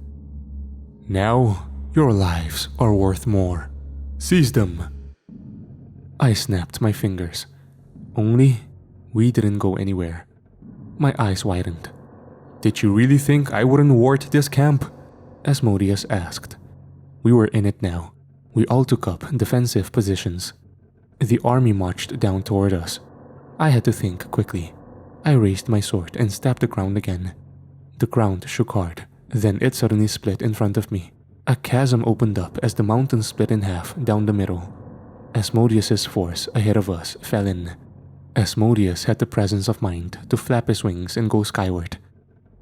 "Now, your lives are worth more. Seize them." I snapped my fingers. Only, we didn't go anywhere. My eyes widened. "Did you really think I wouldn't ward this camp?" Asmodeus asked. We were in it now. We all took up defensive positions. The army marched down toward us. I had to think quickly. I raised my sword and stabbed the ground again. The ground shook hard, then it suddenly split in front of me. A chasm opened up as the mountain split in half down the middle. Asmodeus's force ahead of us fell in. Asmodeus had the presence of mind to flap his wings and go skyward.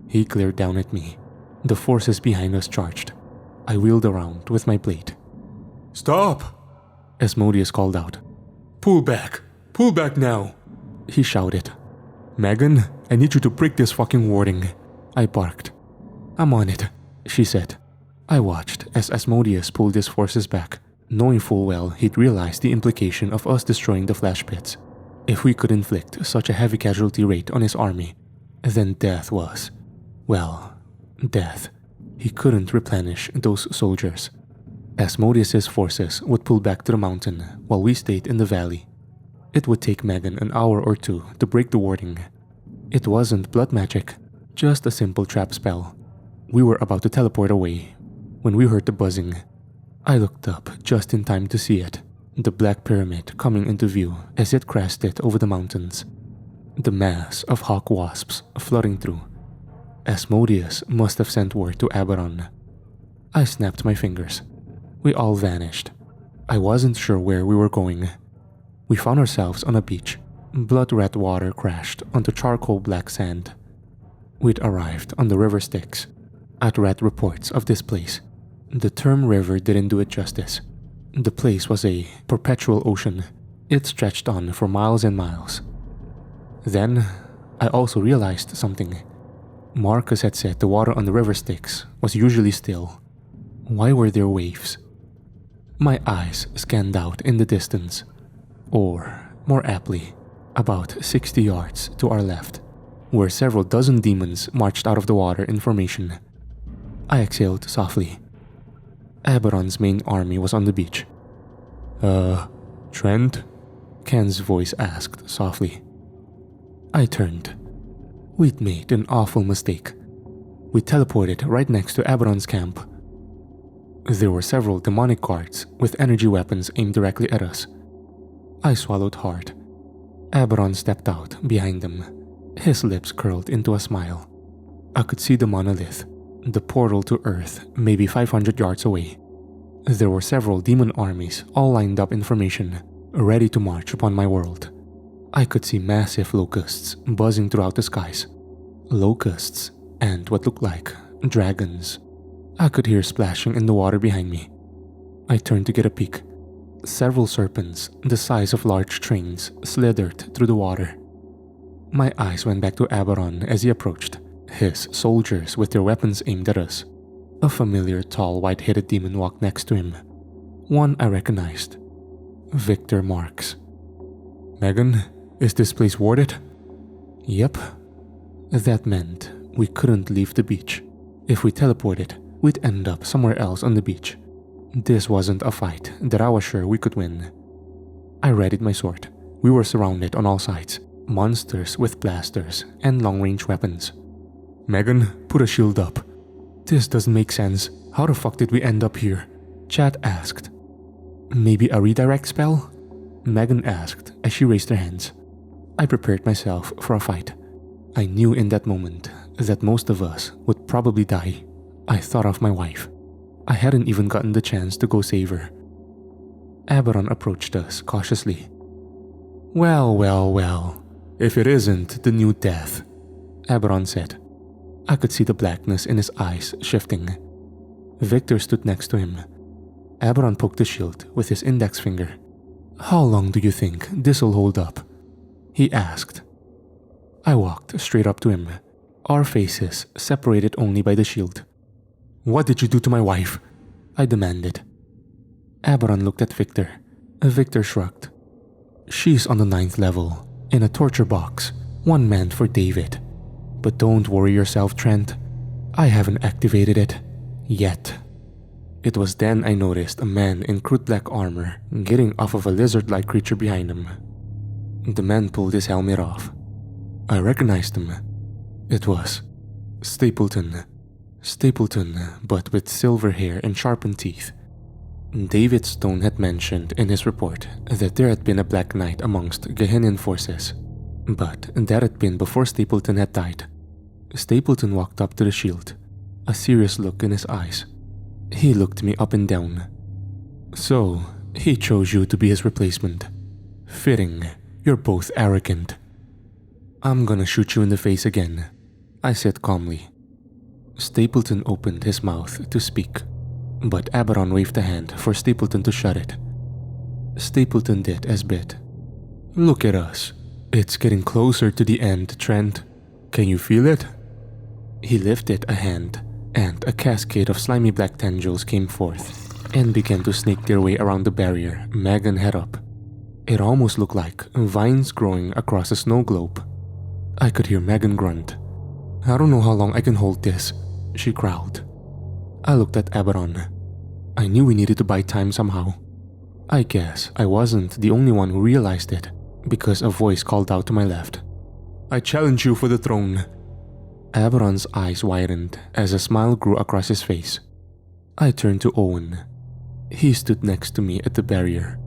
He glared down at me. The forces behind us charged. I wheeled around with my blade. "Stop!" Asmodeus called out. Pull back now!" he shouted. "Megan, I need you to break this fucking warding," I barked. "I'm on it," she said. I watched as Asmodeus pulled his forces back, knowing full well he'd realized the implication of us destroying the flash pits. If we could inflict such a heavy casualty rate on his army, then death was, well, death. He couldn't replenish those soldiers. Asmodeus's forces would pull back to the mountain while we stayed in the valley. It would take Megan an hour or two to break the warding. It wasn't blood magic, just a simple trap spell. We were about to teleport away when we heard the buzzing. I looked up just in time to see it, the black pyramid coming into view as it crested over the mountains. The mass of hawk wasps flooding through. Asmodeus must have sent word to Aberon. I snapped my fingers. We all vanished. I wasn't sure where we were going. We found ourselves on a beach. Blood-red water crashed onto charcoal black sand. We'd arrived on the river Styx. I'd read reports of this place. The term river didn't do it justice. The place was a perpetual ocean. It stretched on for miles and miles. Then, I also realized something. Marcus had said the water on the river Styx was usually still. Why were there waves? My eyes scanned out in the distance. Or, more aptly, about 60 yards to our left, where several dozen demons marched out of the water in formation. I exhaled softly. Aberon's main army was on the beach. Trent? Ken's voice asked softly. I turned. We'd made an awful mistake. We teleported right next to Aberon's camp. There were several demonic guards with energy weapons aimed directly at us. I swallowed hard. Aberon stepped out behind them. His lips curled into a smile. I could see the monolith, the portal to Earth, maybe 500 yards away. There were several demon armies all lined up in formation, ready to march upon my world. I could see massive locusts buzzing throughout the skies. Locusts and what looked like dragons. I could hear splashing in the water behind me. I turned to get a peek. Several serpents, the size of large trains, slithered through the water. My eyes went back to Aberon as he approached, his soldiers with their weapons aimed at us. A familiar tall white-headed demon walked next to him. One I recognized. Victor Marks. Megan, is this place warded? Yep. That meant we couldn't leave the beach. If we teleported, we'd end up somewhere else on the beach. This wasn't a fight that I was sure we could win. I readied my sword. We were surrounded on all sides. Monsters with blasters and long-range weapons. Megan, put a shield up. This doesn't make sense. How the fuck did we end up here? Chad asked. Maybe a redirect spell? Megan asked as she raised her hands. I prepared myself for a fight. I knew in that moment that most of us would probably die. I thought of my wife. I hadn't even gotten the chance to go save her. Aberon approached us cautiously. Well. If it isn't the new death, Aberon said. I could see the blackness in his eyes shifting. Victor stood next to him. Aberon poked the shield with his index finger. How long do you think this'll hold up? He asked. I walked straight up to him, our faces separated only by the shield. What did you do to my wife? I demanded. Aberon looked at Victor. Victor shrugged. She's on the 9th level, in a torture box, one meant for David. But don't worry yourself, Trent. I haven't activated it. Yet. It was then I noticed a man in crude black armor getting off of a lizard-like creature behind him. The man pulled his helmet off. I recognized him. It was Stapleton. Stapleton, but with silver hair and sharpened teeth. David Stone had mentioned in his report that there had been a Black Knight amongst Gehennan forces, but that had been before Stapleton had died. Stapleton walked up to the shield, a serious look in his eyes. He looked me up and down. So, he chose you to be his replacement. Fitting, you're both arrogant. I'm gonna shoot you in the face again, I said calmly. Stapleton opened his mouth to speak, but Aberon waved a hand for Stapleton to shut it. Stapleton did as bid. Look at us. It's getting closer to the end, Trent. Can you feel it? He lifted a hand, and a cascade of slimy black tendrils came forth and began to snake their way around the barrier Megan had up. It almost looked like vines growing across a snow globe. I could hear Megan grunt. "I don't know how long I can hold this," she growled. I looked at Aberon. I knew we needed to buy time somehow. I guess I wasn't the only one who realized it, because a voice called out to my left. "I challenge you for the throne." Aberon's eyes widened as a smile grew across his face. I turned to Owyn. He stood next to me at the barrier.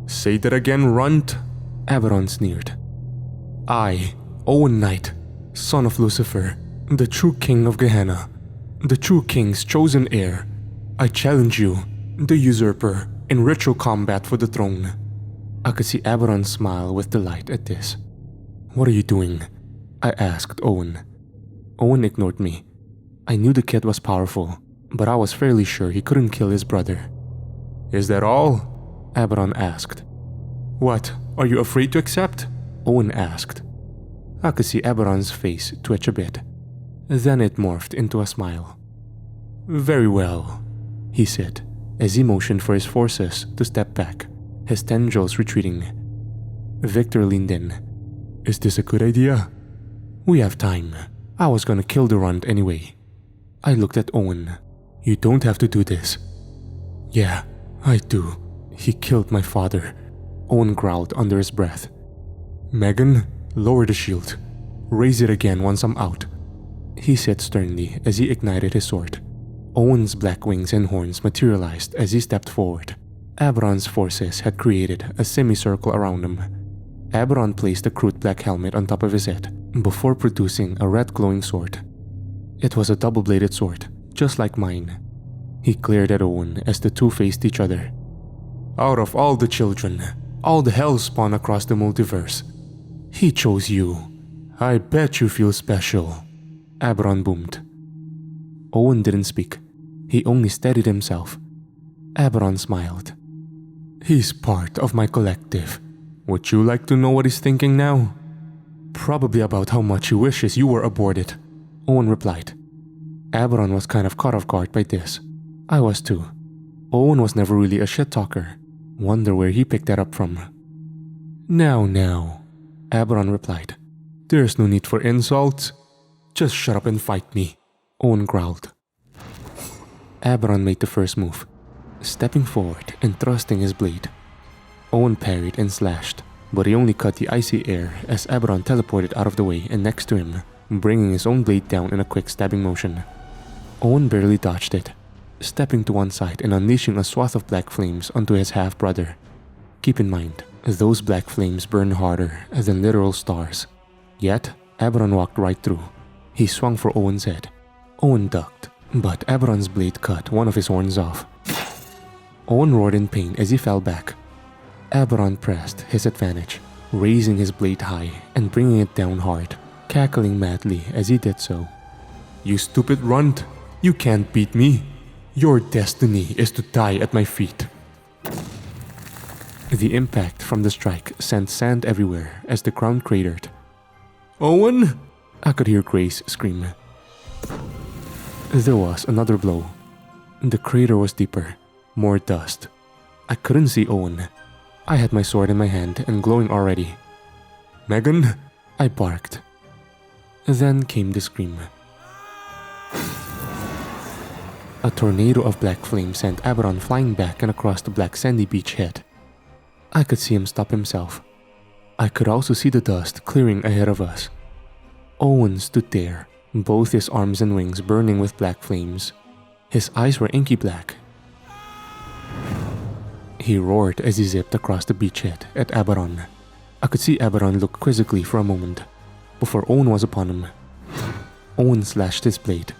"Say that again, runt," Aberon sneered. "I, Owyn Knight, son of Lucifer, the true king of Gehenna, the true king's chosen heir, I challenge you, the usurper, in ritual combat for the throne." I could see Aberon smile with delight at this. "What are you doing?" I asked Owyn. Owyn ignored me. I knew the kid was powerful, but I was fairly sure he couldn't kill his brother. "Is that all?" Aberon asked. "What, are you afraid to accept?" Owyn asked. I could see Aberon's face twitch a bit. Then it morphed into a smile. "Very well," he said, as he motioned for his forces to step back, his tendrils retreating. Victor leaned in. "Is this a good idea?" "We have time. I was gonna kill the runt anyway." I looked at Owyn. "You don't have to do this." "Yeah, I do. He killed my father," Owyn growled under his breath. "Megan, lower the shield. Raise it again once I'm out," he said sternly as he ignited his sword. Owyn's black wings and horns materialized as he stepped forward. Aberon's forces had created a semicircle around him. Aberon placed a crude black helmet on top of his head before producing a red glowing sword. It was a double-bladed sword, just like mine. He glared at Owyn as the two faced each other. "Out of all the children, all the hell spawn across the multiverse, he chose you. I bet you feel special," Aberon boomed. Owyn didn't speak. He only steadied himself. Aberon smiled. "He's part of my collective. Would you like to know what he's thinking now?" "Probably about how much he wishes you were aborted," Owyn replied. Aberon was kind of caught off guard by this. I was too. Owyn was never really a shit talker. Wonder where he picked that up from. Now, Aberon replied. "There's no need for insults. Just shut up and fight me," Owyn growled. Aberon made the first move, stepping forward and thrusting his blade. Owyn parried and slashed, but he only cut the icy air as Aberon teleported out of the way and next to him, bringing his own blade down in a quick stabbing motion. Owyn barely dodged it, stepping to one side and unleashing a swath of black flames onto his half-brother. Keep in mind, those black flames burn harder than literal stars. Yet, Aberon walked right through. He swung for Owyn's head. Owyn ducked, but Aberon's blade cut one of his horns off. Owyn roared in pain as he fell back. Aberon pressed his advantage, raising his blade high and bringing it down hard, cackling madly as he did so. "You stupid runt! You can't beat me! Your destiny is to die at my feet!" The impact from the strike sent sand everywhere as the ground cratered. "Owyn!" I could hear Grace scream. There was another blow. The crater was deeper, more dust. I couldn't see Owyn. I had my sword in my hand and glowing already. "Megan!" I barked. Then came the scream. A tornado of black flame sent Aberon flying back and across the black sandy beach head. I could see him stop himself. I could also see the dust clearing ahead of us. Owyn stood there, both his arms and wings burning with black flames. His eyes were inky black. He roared as he zipped across the beachhead at Aberon. I could see Aberon look quizzically for a moment, before Owyn was upon him. Owyn slashed his blade.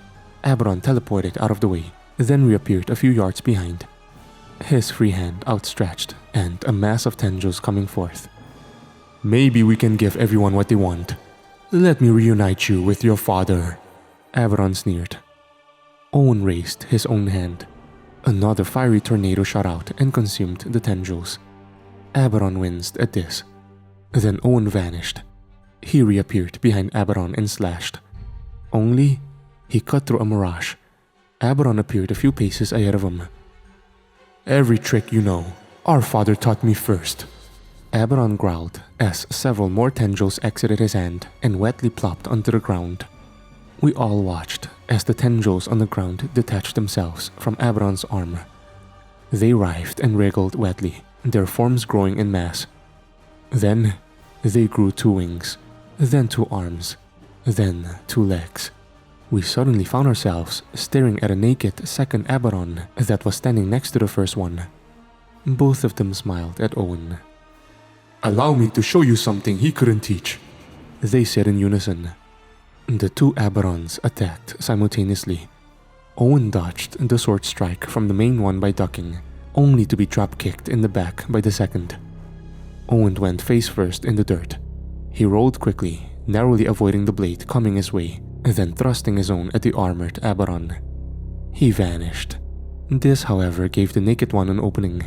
Aberon teleported out of the way, then reappeared a few yards behind. His free hand outstretched, and a mass of tendrils coming forth. "Maybe we can give everyone what they want. Let me reunite you with your father," Aberon sneered. Owyn raised his own hand. Another fiery tornado shot out and consumed the tendrils. Aberon winced at this. Then Owyn vanished. He reappeared behind Aberon and slashed. Only, he cut through a mirage. Aberon appeared a few paces ahead of him. "Every trick you know, our father taught me first." Aberon growled as several more tendrils exited his hand and wetly plopped onto the ground. We all watched as the tendrils on the ground detached themselves from Aberon's arm. They writhed and wriggled wetly, their forms growing in mass. Then, they grew 2 wings, then 2 arms, then 2 legs. We suddenly found ourselves staring at a naked second Aberon that was standing next to the first one. Both of them smiled at Owyn. "Allow me to show you something he couldn't teach," they said in unison. The 2 Aberons attacked simultaneously. Owyn dodged the sword strike from the main one by ducking, only to be drop-kicked in the back by the second. Owyn went face first in the dirt. He rolled quickly, narrowly avoiding the blade coming his way, then thrusting his own at the armored Aberon. He vanished. This, however, gave the naked one an opening.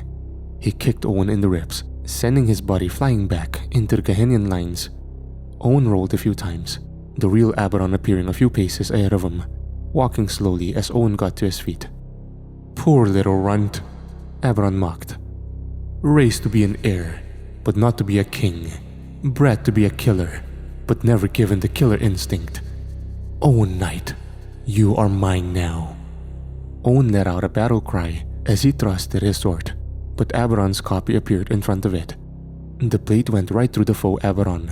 He kicked Owyn in the ribs, sending his body flying back into the Gehennian lines. Owyn rolled a few times, the real Aberon appearing a few paces ahead of him, walking slowly as Owyn got to his feet. "Poor little runt," Aberon mocked. "Raised to be an heir, but not to be a king. Bred to be a killer, but never given the killer instinct. Owyn Knight, you are mine now." Owyn let out a battle cry as he thrusted his sword, but Aberon's copy appeared in front of it. The blade went right through the foe Aberon.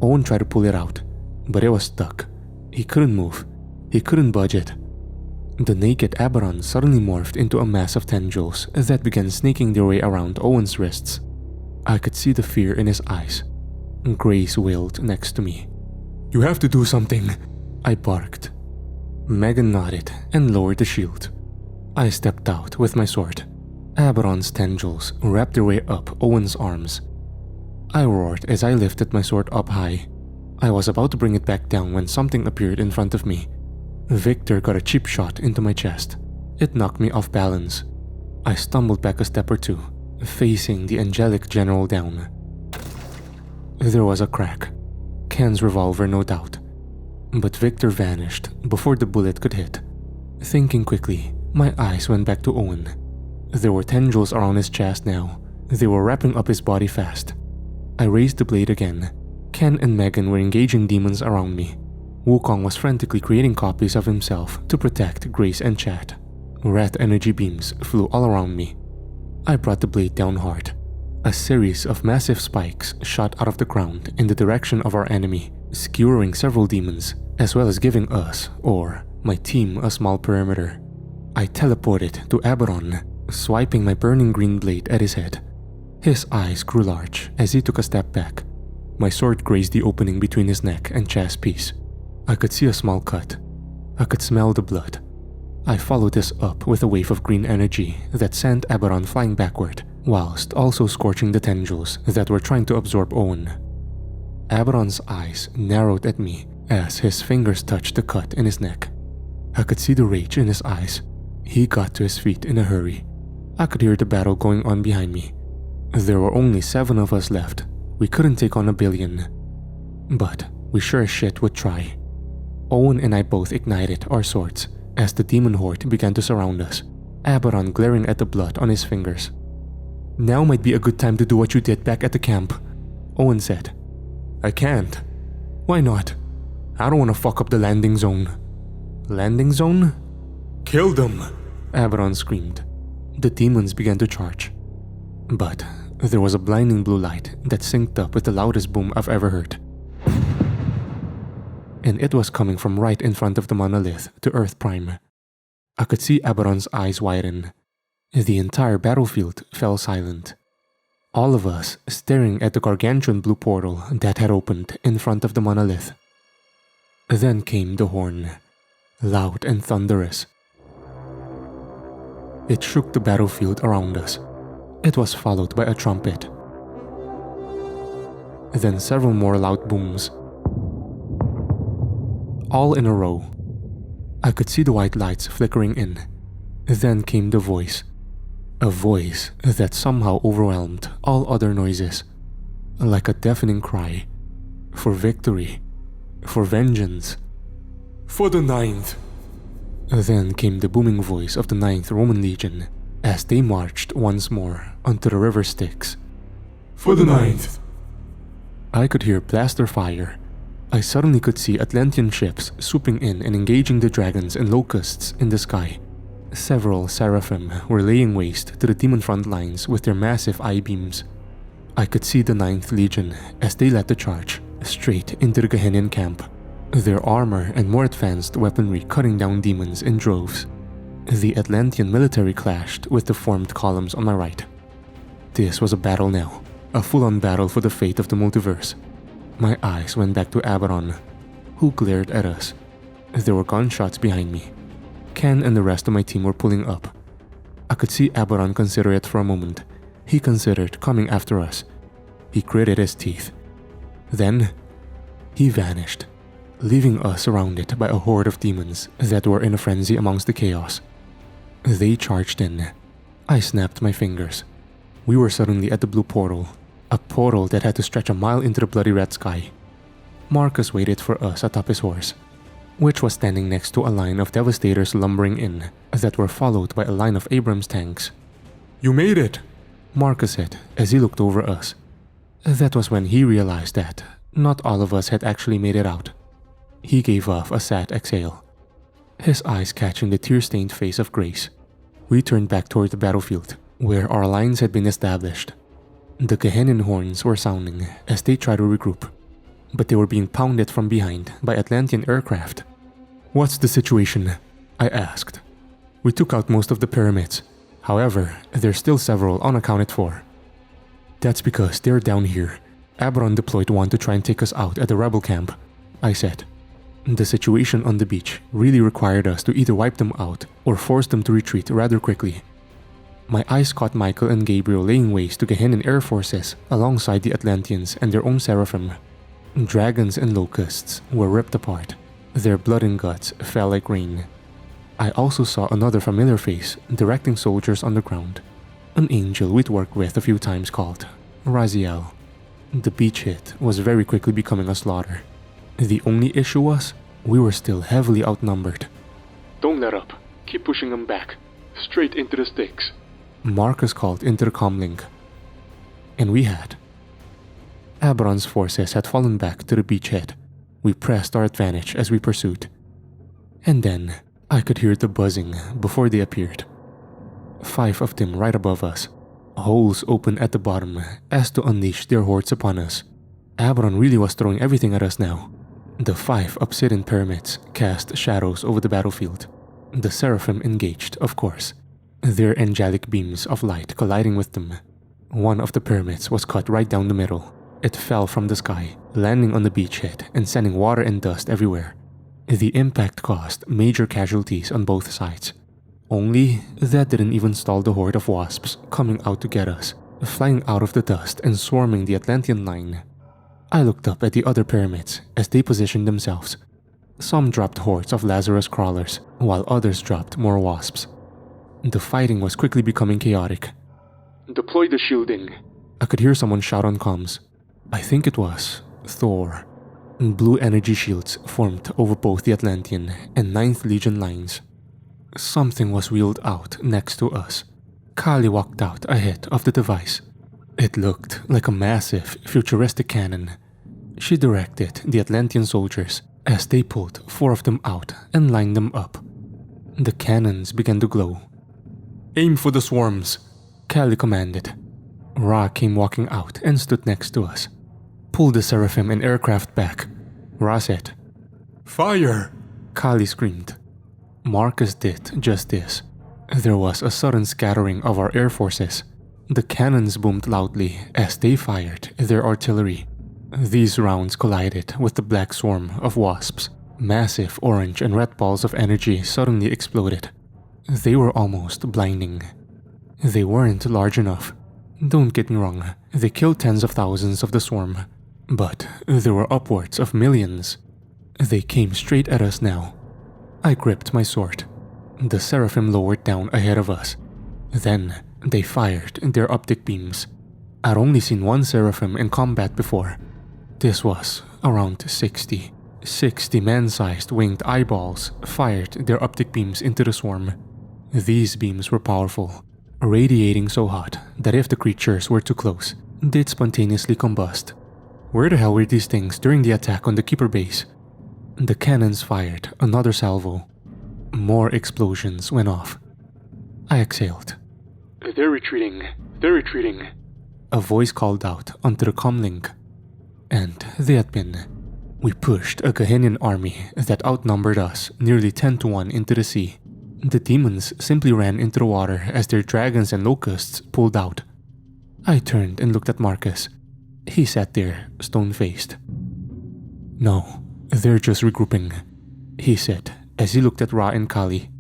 Owyn tried to pull it out, but it was stuck. He couldn't move. He couldn't budge it. The naked Aberon suddenly morphed into a mass of tendrils that began snaking their way around Owyn's wrists. I could see the fear in his eyes. Grace wailed next to me. "You have to do something," I barked. Megan nodded and lowered the shield. I stepped out with my sword. Aberon's tendrils wrapped their way up Owyn's arms. I roared as I lifted my sword up high. I was about to bring it back down when something appeared in front of me. Victor got a cheap shot into my chest. It knocked me off balance. I stumbled back a step or two, facing the angelic general down. There was a crack. Ken's revolver, no doubt. But Victor vanished before the bullet could hit. Thinking quickly, my eyes went back to Owyn. There were tendrils around his chest now. They were wrapping up his body fast. I raised the blade again. Ken and Megan were engaging demons around me. Wukong was frantically creating copies of himself to protect Grace and Chat. Red energy beams flew all around me. I brought the blade down hard. A series of massive spikes shot out of the ground in the direction of our enemy, skewering several demons, as well as giving us, or my team, a small perimeter. I teleported to Aberon, swiping my burning green blade at his head. His eyes grew large as he took a step back. My sword grazed the opening between his neck and chest piece. I could see a small cut. I could smell the blood. I followed this up with a wave of green energy that sent Aberon flying backward, whilst also scorching the tendrils that were trying to absorb Owyn. Aberon's eyes narrowed at me as his fingers touched the cut in his neck. I could see the rage in his eyes. He got to his feet in a hurry. I could hear the battle going on behind me. There were only 7 of us left. We couldn't take on 1 billion. But we sure as shit would try. Owyn and I both ignited our swords as the demon horde began to surround us, Aberon glaring at the blood on his fingers. "Now might be a good time to do what you did back at the camp," Owyn said. "I can't." "Why not?" "I don't want to fuck up the landing zone." "Landing zone?" "Kill them!" Aberon screamed. The demons began to charge. But there was a blinding blue light that synced up with the loudest boom I've ever heard. And it was coming from right in front of the monolith to Earth Prime. I could see Aberon's eyes widen. The entire battlefield fell silent. All of us staring at the gargantuan blue portal that had opened in front of the monolith. Then came the horn, loud and thunderous. It shook the battlefield around us. It was followed by a trumpet. Then several more loud booms. All in a row. I could see the white lights flickering in. Then came the voice. A voice that somehow overwhelmed all other noises. Like a deafening cry. For victory. For vengeance. "For the 9th. Then came the booming voice of the 9th Roman Legion as they marched once more onto the river Styx. For the ninth. I could hear blaster fire. I suddenly could see Atlantean ships swooping in and engaging the dragons and locusts in the sky. Several seraphim were laying waste to the demon front lines with their massive eye-beams. I could see the 9th Legion as they led the charge straight into the Gehennan camp, their armor and more advanced weaponry cutting down demons in droves. The Atlantean military clashed with the formed columns on my right. This was a battle now, a full-on battle for the fate of the multiverse. My eyes went back to Abaddon, who glared at us. There were gunshots behind me. Ken and the rest of my team were pulling up. I could see Abaddon consider it for a moment. He considered coming after us. He gritted his teeth. Then, he vanished, leaving us surrounded by a horde of demons that were in a frenzy amongst the chaos. They charged in. I snapped my fingers. We were suddenly at the blue portal, a portal that had to stretch a mile into the bloody red sky. Marcus waited for us atop his horse, which was standing next to a line of Devastators lumbering in that were followed by a line of Abrams tanks. You made it, Marcus said as he looked over us. That was when he realized that not all of us had actually made it out. He gave off a sad exhale, his eyes catching the tear-stained face of Grace. We turned back toward the battlefield, where our lines had been established. The Gehennan horns were sounding as they tried to regroup, but they were being pounded from behind by Atlantean aircraft. "What's the situation?" I asked. "We took out most of the pyramids. However, there's still several unaccounted for." "That's because they're down here. Abaddon deployed one to try and take us out at the rebel camp," I said. The situation on the beach really required us to either wipe them out or force them to retreat rather quickly. My eyes caught Michael and Gabriel laying waste to Gehennan air forces alongside the Atlanteans and their own seraphim. Dragons and locusts were ripped apart. Their blood and guts fell like rain. I also saw another familiar face directing soldiers on the ground. An angel we'd worked with a few times called Raziel. The beach hit was very quickly becoming a slaughter. The only issue was, we were still heavily outnumbered. "Don't let up. Keep pushing them back. Straight into the Styx," Marcus called into the comlink. And we had. Abaddon's forces had fallen back to the beachhead. We pressed our advantage as we pursued. And then, I could hear the buzzing before they appeared. 5 of them right above us. Holes opened at the bottom as to unleash their hordes upon us. Abaddon really was throwing everything at us now. The 5 obsidian pyramids cast shadows over the battlefield. The seraphim engaged, of course, their angelic beams of light colliding with them. One of the pyramids was cut right down the middle. It fell from the sky, landing on the beachhead and sending water and dust everywhere. The impact caused major casualties on both sides. Only that didn't even stall the horde of wasps coming out to get us, flying out of the dust and swarming the Atlantean line. I looked up at the other pyramids as they positioned themselves. Some dropped hordes of Lazarus crawlers, while others dropped more wasps. The fighting was quickly becoming chaotic. "Deploy the shielding," I could hear someone shout on comms. I think it was Thor. Blue energy shields formed over both the Atlantean and 9th Legion lines. Something was wheeled out next to us. Kali walked out ahead of the device. It looked like a massive, futuristic cannon. She directed the Atlantean soldiers as they pulled 4 of them out and lined them up. The cannons began to glow. "Aim for the swarms," Kali commanded. Ra came walking out and stood next to us. "Pull the seraphim and aircraft back," Ra said. "Fire!" Kali screamed. Marcus did just this. There was a sudden scattering of our air forces. The cannons boomed loudly as they fired their artillery. These rounds collided with the black swarm of wasps. Massive orange and red balls of energy suddenly exploded. They were almost blinding. They weren't large enough. Don't get me wrong, they killed tens of thousands of the swarm. But there were upwards of millions. They came straight at us now. I gripped my sword. The seraphim lowered down ahead of us. Then, they fired their optic beams. I'd only seen one seraphim in combat before. This was around 60. 60 man-sized winged eyeballs fired their optic beams into the swarm. These beams were powerful, radiating so hot that if the creatures were too close, they'd spontaneously combust. Where the hell were these things during the attack on the Keeper base? The cannons fired another salvo. More explosions went off. I exhaled. They're retreating. They're retreating. A voice called out onto the comlink. And they had been. We pushed a Gehennan army that outnumbered us nearly 10 to 1 into the sea. The demons simply ran into the water as their dragons and locusts pulled out. I turned and looked at Marcus. He sat there, stone-faced. No, they're just regrouping, he said as he looked at Ra and Kali.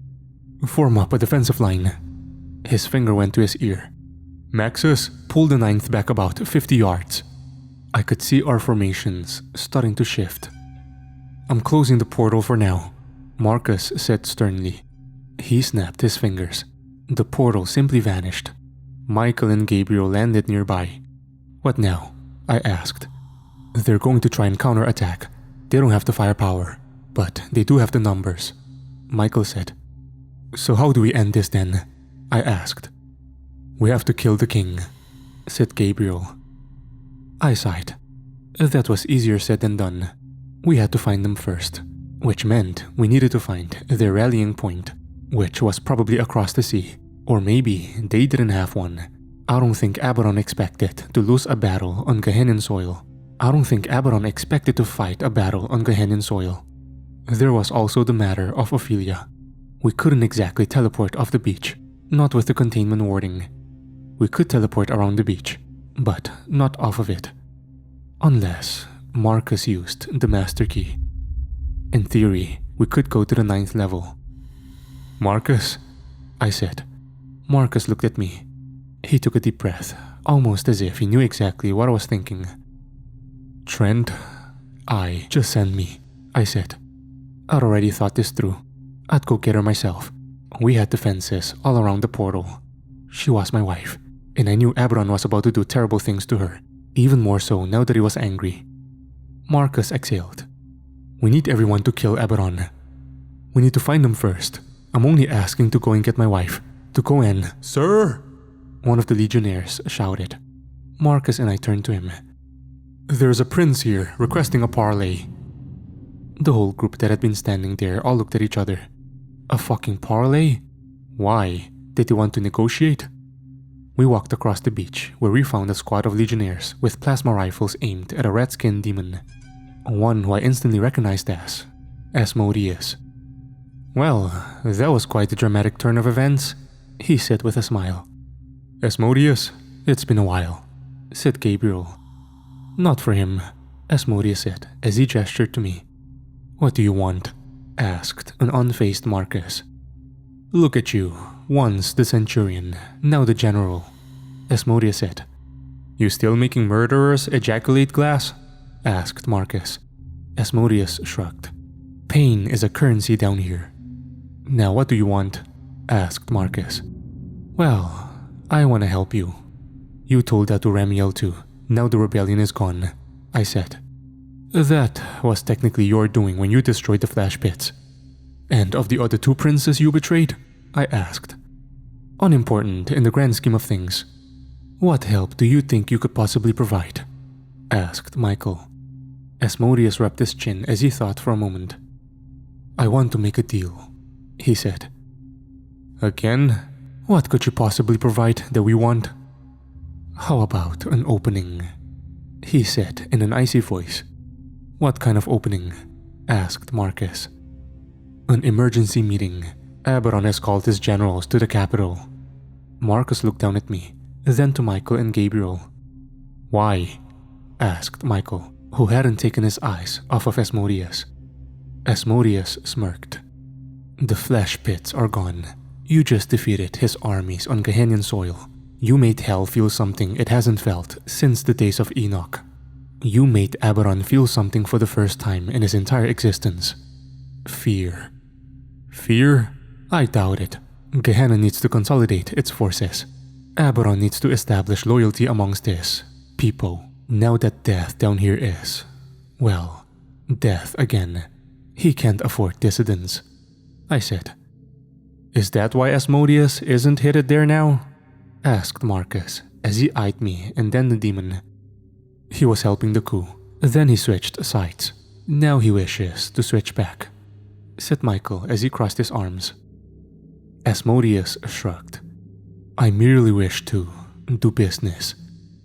Form up a defensive line. His finger went to his ear. Maxus, pull the 9th back about 50 yards. I could see our formations starting to shift. I'm closing the portal for now, Marcus said sternly. He snapped his fingers. The portal simply vanished. Michael and Gabriel landed nearby. What now? I asked. They're going to try and counterattack. They don't have the firepower, but they do have the numbers, Michael said. So how do we end this then? I asked. We have to kill the king, said Gabriel. I sighed. That was easier said than done. We had to find them first, which meant we needed to find their rallying point, which was probably across the sea, or maybe they didn't have one. I don't think Abaddon expected to lose a battle on Gehennan soil. I don't think Abaddon expected to fight a battle on Gehennan soil. There was also the matter of Ophelia. We couldn't exactly teleport off the beach, not with the containment warding. We could teleport around the beach, but not off of it. Unless Marcus used the master key. In theory, we could go to the 9th level. Marcus, I said. Marcus looked at me. He took a deep breath, almost as if he knew exactly what I was thinking. Trent, just send me, I said. I'd already thought this through. I'd go get her myself. We had defenses all around the portal. She was my wife, and I knew Abaddon was about to do terrible things to her, even more so now that he was angry. Marcus exhaled. We need everyone to kill Abaddon. We need to find them first. I'm only asking to go and get my wife. To go and... Sir! One of the legionnaires shouted. Marcus and I turned to him. There's a prince here requesting a parlay. The whole group that had been standing there all looked at each other. A fucking parlay? Why? Did they want to negotiate? We walked across the beach where we found a squad of legionnaires with plasma rifles aimed at a red-skinned demon. One who I instantly recognized as Asmodeus. Well, that was quite a dramatic turn of events, he said with a smile. Asmodeus, it's been a while, said Gabriel. Not for him, Asmodeus said as he gestured to me. What do you want? Asked an unfazed Marcus. Look at you, once the centurion, now the general, Asmodeus said. You still making murderers ejaculate glass? Asked Marcus. Asmodeus shrugged. Pain is a currency down here. Now what do you want? Asked Marcus. Well, I want to help you. You told that to Ramiel too. Now the rebellion is gone, I said. That was technically your doing when you destroyed the flash pits. And of the other 2 princes you betrayed? I asked. Unimportant in the grand scheme of things. What help do you think you could possibly provide? Asked Michael. Asmodeus rubbed his chin as he thought for a moment. I want to make a deal, he said. Again? What could you possibly provide that we want? How about an opening? He said in an icy voice. What kind of opening? Asked Marcus. An emergency meeting. Abaddon has called his generals to the capital. Marcus looked down at me, then to Michael and Gabriel. Why? Asked Michael, who hadn't taken his eyes off of Asmodeus. Asmodeus smirked. The flesh pits are gone. You just defeated his armies on Gehennan soil. You made hell feel something it hasn't felt since the days of Enoch. You made Abaddon feel something for the first time in his entire existence. Fear. Fear? I doubt it. Gehenna needs to consolidate its forces. Abaddon needs to establish loyalty amongst his people. Now that death down here is, well, death again. He can't afford dissidents. I said. Is that why Asmodeus isn't headed there now? Asked Marcus as he eyed me and then the demon. He was helping the coup. Then he switched sides. Now he wishes to switch back, said Michael as he crossed his arms. Asmodeus shrugged. I merely wish to do business.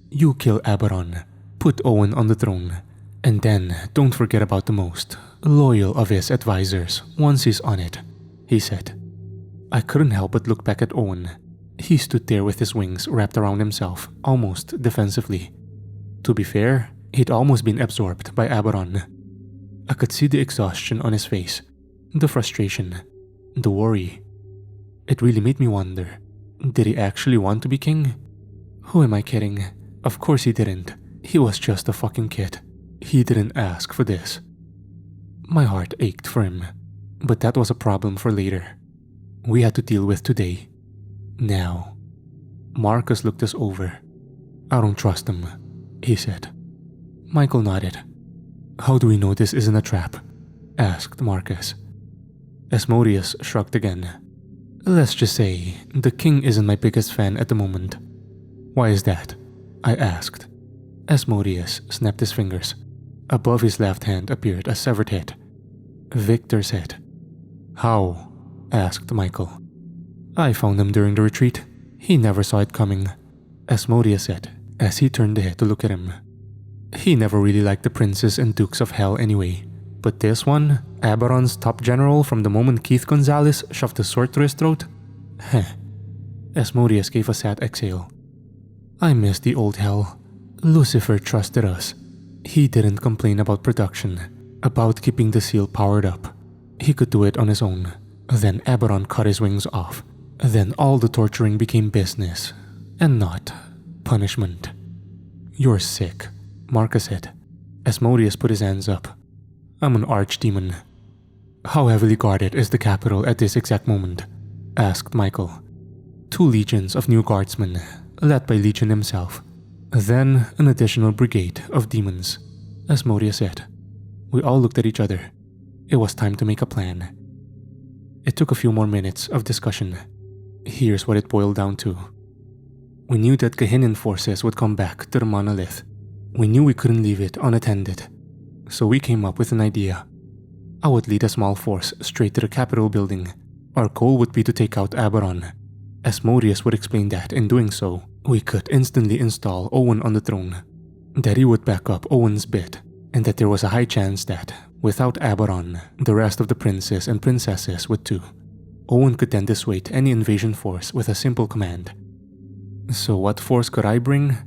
You kill Aberon, put Owyn on the throne, and then don't forget about the most loyal of his advisors once he's on it, he said. I couldn't help but look back at Owyn. He stood there with his wings wrapped around himself, almost defensively. To be fair, he'd almost been absorbed by Aberon. I could see the exhaustion on his face, the frustration, the worry. It really made me wonder, did he actually want to be king? Who am I kidding? Of course he didn't. He was just a fucking kid. He didn't ask for this. My heart ached for him, but that was a problem for later. We had to deal with today. Now. Marcus looked us over. I don't trust him, he said. Michael nodded. How do we know this isn't a trap? Asked Marcus. Asmodeus shrugged again. Let's just say the king isn't my biggest fan at the moment. Why is that? I asked. Asmodeus snapped his fingers. Above his left hand appeared a severed head. Victor's head. How? Asked Michael. I found him during the retreat. He never saw it coming, Asmodeus said as he turned the head to look at him. He never really liked the princes and dukes of hell anyway. But this one, Aberon's top general from the moment Keith Gonzalez shoved a sword through his throat? Heh. Asmodeus gave a sad exhale. I miss the old hell. Lucifer trusted us. He didn't complain about production, about keeping the seal powered up. He could do it on his own. Then Aberon cut his wings off. Then all the torturing became business, and not punishment. You're sick, Marcus said. Asmodeus put his hands up. I'm an archdemon. How heavily guarded is the capital at this exact moment? Asked Michael. 2 legions of new guardsmen, led by Legion himself. Then an additional brigade of demons, Asmodeus said. We all looked at each other. It was time to make a plan. It took a few more minutes of discussion. Here's what it boiled down to. We knew that Gehennan forces would come back to the monolith. We knew we couldn't leave it unattended. So we came up with an idea. I would lead a small force straight to the Capitol building. Our goal would be to take out Aberon. Asmodeus would explain that in doing so, we could instantly install Owyn on the throne. That he would back up Owyn's bid, and that there was a high chance that, without Aberon, the rest of the princes and princesses would too. Owyn could then dissuade any invasion force with a simple command. So what force could I bring?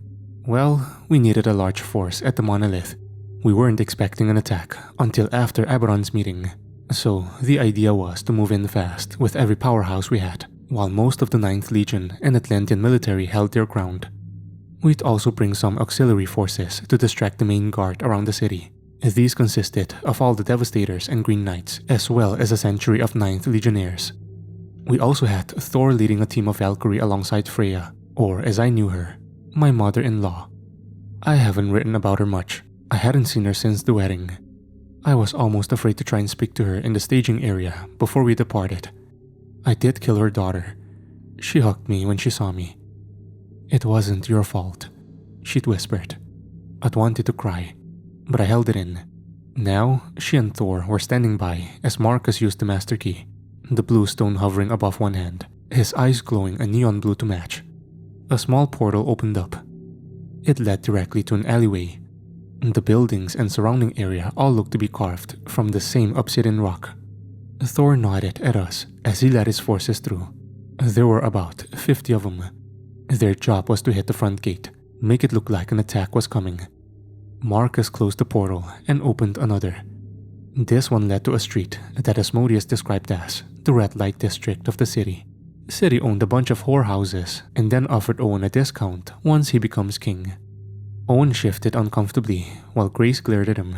Well, we needed a large force at the monolith. We weren't expecting an attack until after Aberon's meeting. So the idea was to move in fast with every powerhouse we had, while most of the 9th Legion and Atlantean military held their ground. We'd also bring some auxiliary forces to distract the main guard around the city. These consisted of all the Devastators and Green Knights, as well as a century of 9th Legionnaires. We also had Thor leading a team of Valkyrie alongside Freya, or as I knew her, my mother-in-law. I haven't written about her much. I hadn't seen her since the wedding. I was almost afraid to try and speak to her in the staging area before we departed. I did kill her daughter. She hugged me when she saw me. It wasn't your fault, she'd whispered. I'd wanted to cry, but I held it in. Now, she and Thor were standing by as Marcus used the master key, the blue stone hovering above one hand, his eyes glowing a neon blue to match. A small portal opened up. It led directly to an alleyway. The buildings and surrounding area all looked to be carved from the same obsidian rock. Thor nodded at us as he led his forces through. There were about 50 of them. Their job was to hit the front gate, make it look like an attack was coming. Marcus closed the portal and opened another. This one led to a street that Asmodeus described as the red light district of the city. City owned a bunch of whorehouses and then offered Owyn a discount once he becomes king. Owyn shifted uncomfortably while Grace glared at him.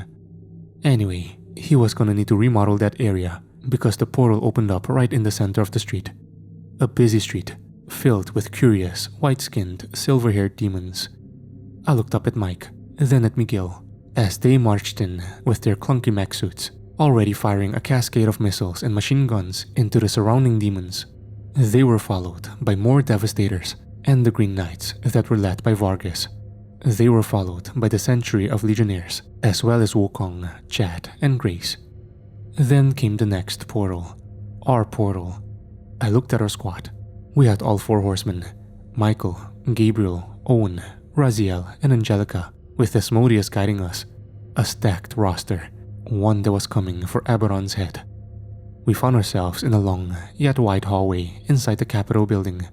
Anyway, he was gonna need to remodel that area because the portal opened up right in the center of the street. A busy street filled with curious, white-skinned, silver-haired demons. I looked up at Mike, then at Miguel, as they marched in with their clunky mech suits, already firing a cascade of missiles and machine guns into the surrounding demons. They were followed by more Devastators and the Green Knights that were led by Vargas. They were followed by the century of legionnaires, as well as Wukong, Chat, and Grace. Then came the next portal. Our portal. I looked at our squad. We had all 4 horsemen, Michael, Gabriel, Owen, Raziel, and Angelica, with Asmodeus guiding us. A stacked roster, one that was coming for Aberon's head. We found ourselves in a long, yet wide hallway inside the Capitol building.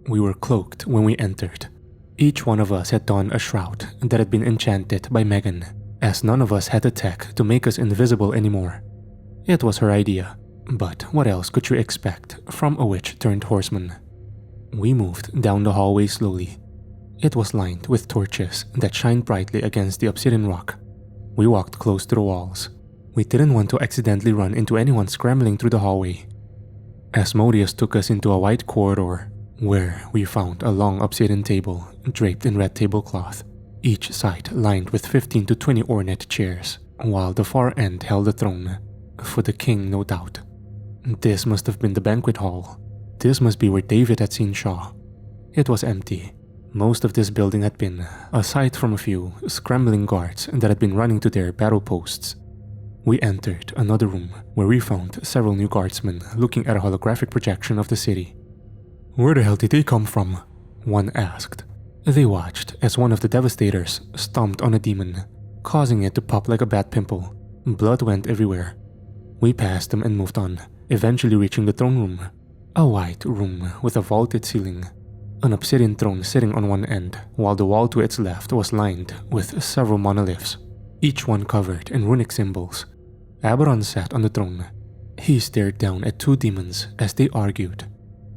We were cloaked when we entered. Each one of us had donned a shroud that had been enchanted by Megan, as none of us had the tech to make us invisible anymore. It was her idea, but what else could you expect from a witch-turned-horseman? We moved down the hallway slowly. It was lined with torches that shined brightly against the obsidian rock. We walked close to the walls. We didn't want to accidentally run into anyone scrambling through the hallway. Asmodeus took us into a wide corridor, where we found a long obsidian table draped in red tablecloth, each side lined with 15 to 20 ornate chairs, while the far end held a throne. For the king, no doubt. This must have been the banquet hall. This must be where David had seen Shaw. It was empty. Most of this building had been, aside from a few scrambling guards that had been running to their battle posts. We entered another room where we found several new guardsmen looking at a holographic projection of the city. Where the hell did they come from? One asked. They watched as one of the Devastators stomped on a demon, causing it to pop like a bat pimple. Blood went everywhere. We passed them and moved on, eventually reaching the throne room. A wide room with a vaulted ceiling. An obsidian throne sitting on one end, while the wall to its left was lined with several monoliths, each one covered in runic symbols. Aberon sat on the throne. He stared down at 2 demons as they argued.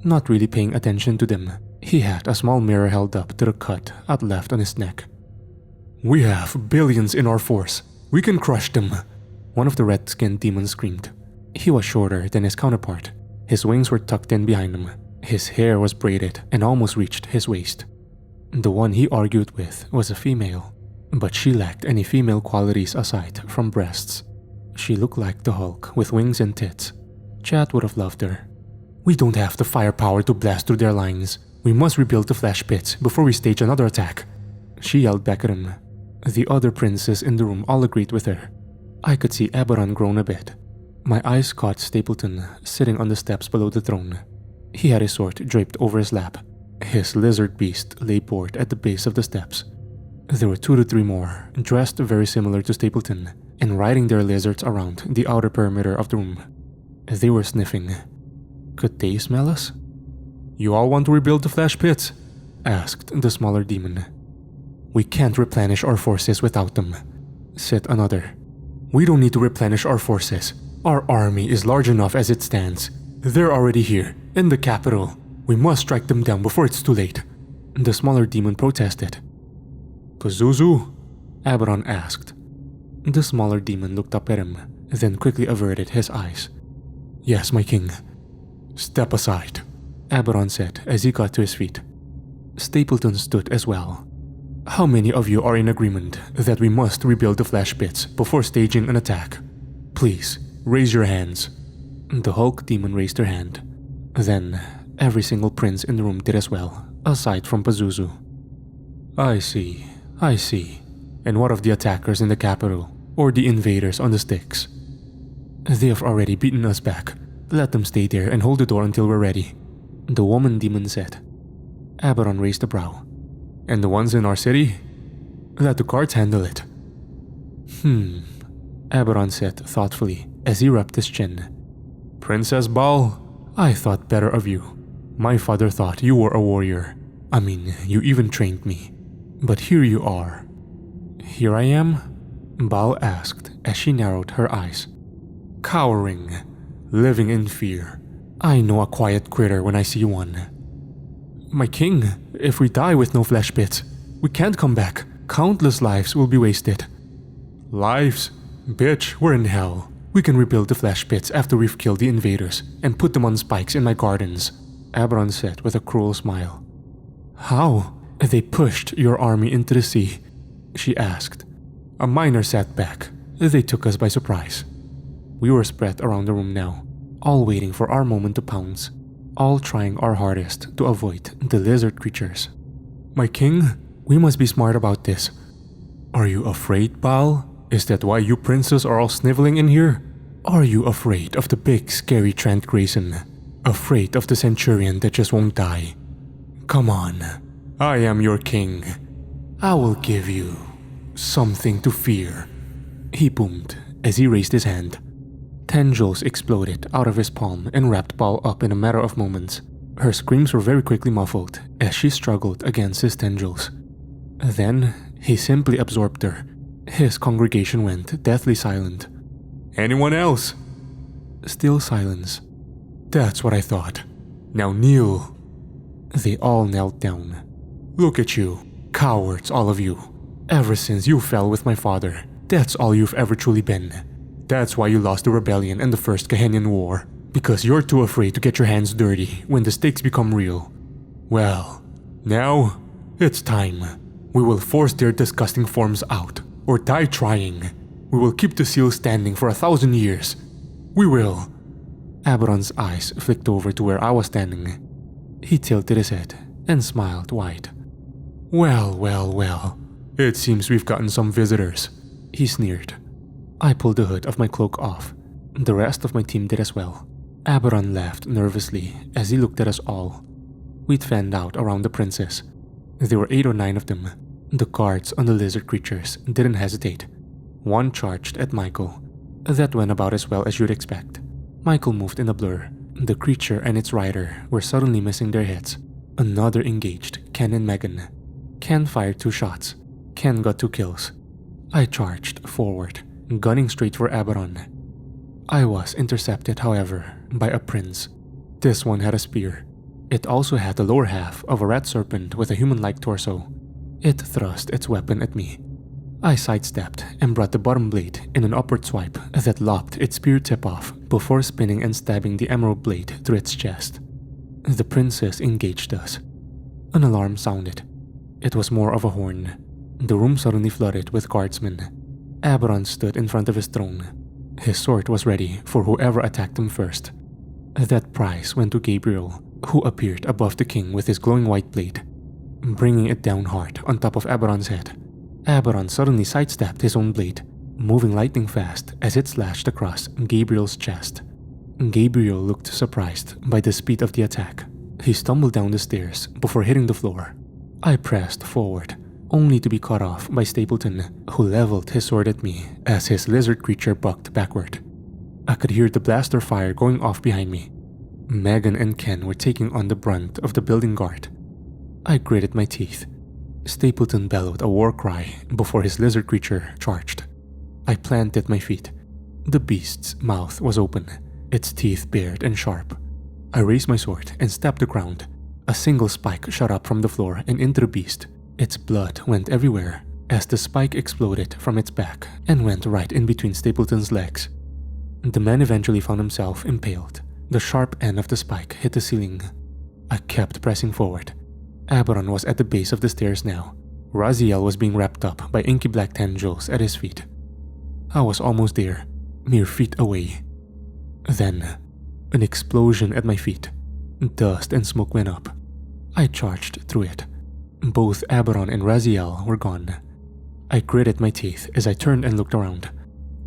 Not really paying attention to them, he had a small mirror held up to the cut out left on his neck. We have billions in our force. We can crush them. One of the red-skinned demons screamed. He was shorter than his counterpart. His wings were tucked in behind him. His hair was braided and almost reached his waist. The one he argued with was a female, but she lacked any female qualities aside from breasts. She looked like the Hulk with wings and tits. Chad would have loved her. We don't have the firepower to blast through their lines. We must rebuild the flash pits before we stage another attack. She yelled back at him. The other princes in the room all agreed with her. I could see Aberon groan a bit. My eyes caught Stapleton sitting on the steps below the throne. He had his sword draped over his lap. His lizard beast lay bored at the base of the steps. There were 2 to 3 more, dressed very similar to Stapleton, and riding their lizards around the outer perimeter of the room. They were sniffing. Could they smell us? You all want to rebuild the flash pits? Asked the smaller demon. We can't replenish our forces without them, said another. We don't need to replenish our forces. Our army is large enough as it stands. They're already here, in the capital. We must strike them down before it's too late. The smaller demon protested. Pazuzu? Aberon asked. The smaller demon looked up at him, then quickly averted his eyes. Yes, my king. Step aside, Aberon said as he got to his feet. Stapleton stood as well. How many of you are in agreement that we must rebuild the flash pits before staging an attack? Please, raise your hands. The Hulk demon raised her hand. Then, every single prince in the room did as well, aside from Pazuzu. I see. And what of the attackers in the capital, or the invaders on the Styx? They have already beaten us back. Let them stay there and hold the door until we're ready, the woman demon said. Aberon raised a brow. And the ones in our city? Let the guards handle it. Aberon said thoughtfully as he rubbed his chin. Princess Baal, I thought better of you. My father thought you were a warrior. I mean, you even trained me. But here you are. Here I am? Baal asked as she narrowed her eyes. Cowering, living in fear. I know a quiet critter when I see one. My king, if we die with no flesh pits, we can't come back. Countless lives will be wasted. Lives? Bitch, we're in hell. We can rebuild the flesh pits after we've killed the invaders and put them on spikes in my gardens, Aberon said with a cruel smile. How? They pushed your army into the sea, she asked. A minor setback. They took us by surprise. We were spread around the room now, all waiting for our moment to pounce. all trying our hardest to avoid the lizard creatures. "My king, we must be smart about this." "Are you afraid, pal? Is that why you princes are all sniveling in here? Are you afraid of the big scary Trent Grayson? Afraid of the centurion that just won't die? Come on, I am your king. I will give you something to fear." He boomed as he raised his hand. Tendrils exploded out of his palm and wrapped Pal up in a matter of moments. Her screams were very quickly muffled as she struggled against his tendrils. Then he simply absorbed her. His congregation went deathly silent. "Anyone else?" Still silence. "That's what I thought. Now kneel." They all knelt down. "Look at you, cowards all of you. Ever since you fell with my father, that's all you've ever truly been. That's why you lost the rebellion and the First Gehennan War, because you're too afraid to get your hands dirty when the stakes become real. Well, now it's time. We will force their disgusting forms out, or die trying. We will keep the seal standing for 1,000 years. We will." Aberon's eyes flicked over to where I was standing. He tilted his head and smiled wide. Well, well, well. It seems we've gotten some visitors," he sneered. I pulled the hood of my cloak off. The rest of my team did as well. Aberon laughed nervously as he looked at us all. We'd fanned out around the princess. There were 8 or 9 of them. The guards on the lizard creatures didn't hesitate. One charged at Michael. That went about as well as you'd expect. Michael moved in a blur. The creature and its rider were suddenly missing their heads. Another engaged Ken and Megan. Ken fired 2 shots. Ken got 2 kills. I charged forward, gunning straight for Aberon. I was intercepted, however, by a prince. This one had a spear. It also had the lower half of a rat serpent with a human-like torso. It thrust its weapon at me. I sidestepped and brought the bottom blade in an upward swipe that lopped its spear tip off before spinning and stabbing the emerald blade through its chest. The princess engaged us. An alarm sounded. It was more of a horn. The room suddenly flooded with guardsmen. Aberon stood in front of his throne. His sword was ready for whoever attacked him first. That prize went to Gabriel, who appeared above the king with his glowing white blade, bringing it down hard on top of Aberon's head. Aberon suddenly sidestepped his own blade, moving lightning fast as it slashed across Gabriel's chest. Gabriel looked surprised by the speed of the attack. He stumbled down the stairs before hitting the floor. I pressed forward, only to be cut off by Stapleton, who leveled his sword at me as his lizard creature bucked backward. I could hear the blaster fire going off behind me. Megan and Ken were taking on the brunt of the building guard. I gritted my teeth. Stapleton bellowed a war cry before his lizard creature charged. I planted my feet. The beast's mouth was open, its teeth bared and sharp. I raised my sword and stabbed the ground. A single spike shot up from the floor and into the beast. Its blood went everywhere as the spike exploded from its back and went right in between Stapleton's legs. The man eventually found himself impaled. The sharp end of the spike hit the ceiling. I kept pressing forward. Aberon was at the base of the stairs now. Raziel was being wrapped up by inky black tendrils at his feet. I was almost there, mere feet away. Then, an explosion at my feet. Dust and smoke went up. I charged through it. Both Aberon and Raziel were gone. I gritted my teeth as I turned and looked around.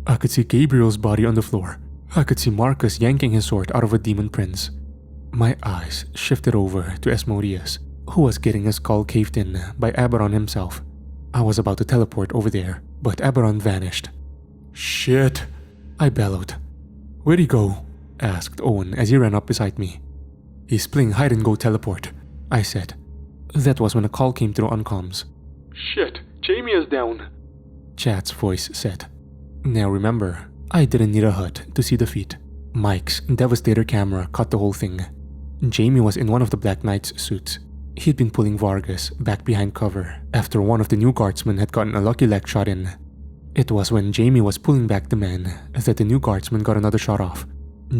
I could see Gabriel's body on the floor. I could see Marcus yanking his sword out of a demon prince. My eyes shifted over to Asmodeus, who was getting his skull caved in by Aberon himself. I was about to teleport over there, but Aberon vanished. "Shit!" I bellowed. "Where'd he go?" asked Owyn as he ran up beside me. "He's playing hide-and-go teleport," I said. That was when a call came through on comms. "Shit, Jamie is down," Chat's voice said. Now remember, I didn't need a HUD to see the feat. Mike's Devastator camera caught the whole thing. Jamie was in one of the Black Knight's suits. He'd been pulling Vargas back behind cover after one of the new guardsmen had gotten a lucky leg shot in. It was when Jamie was pulling back the man that the new guardsman got another shot off.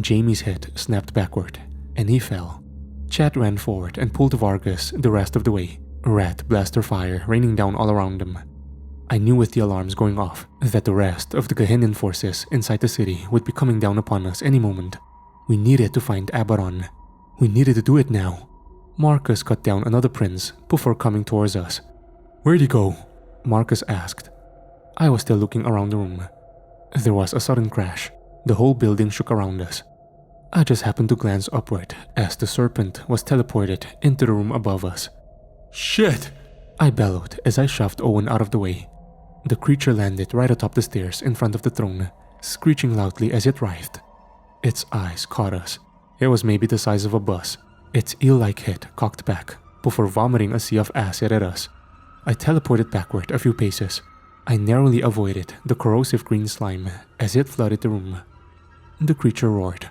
Jamie's head snapped backward, and he fell. Chat ran forward and pulled Vargas the rest of the way, rat blaster fire raining down all around them. I knew with the alarms going off that the rest of the Gehennan forces inside the city would be coming down upon us any moment. We needed to find Aberon. We needed to do it now. Marcus cut down another prince before coming towards us. Where'd he go? Marcus asked. I was still looking around the room. There was a sudden crash. The whole building shook around us. I just happened to glance upward as the serpent was teleported into the room above us. Shit! I bellowed as I shoved Owyn out of the way. The creature landed right atop the stairs in front of the throne, screeching loudly as it writhed. Its eyes caught us. It was maybe the size of a bus. Its eel-like head cocked back before vomiting a sea of acid at us. I teleported backward a few paces. I narrowly avoided the corrosive green slime as it flooded the room. The creature roared.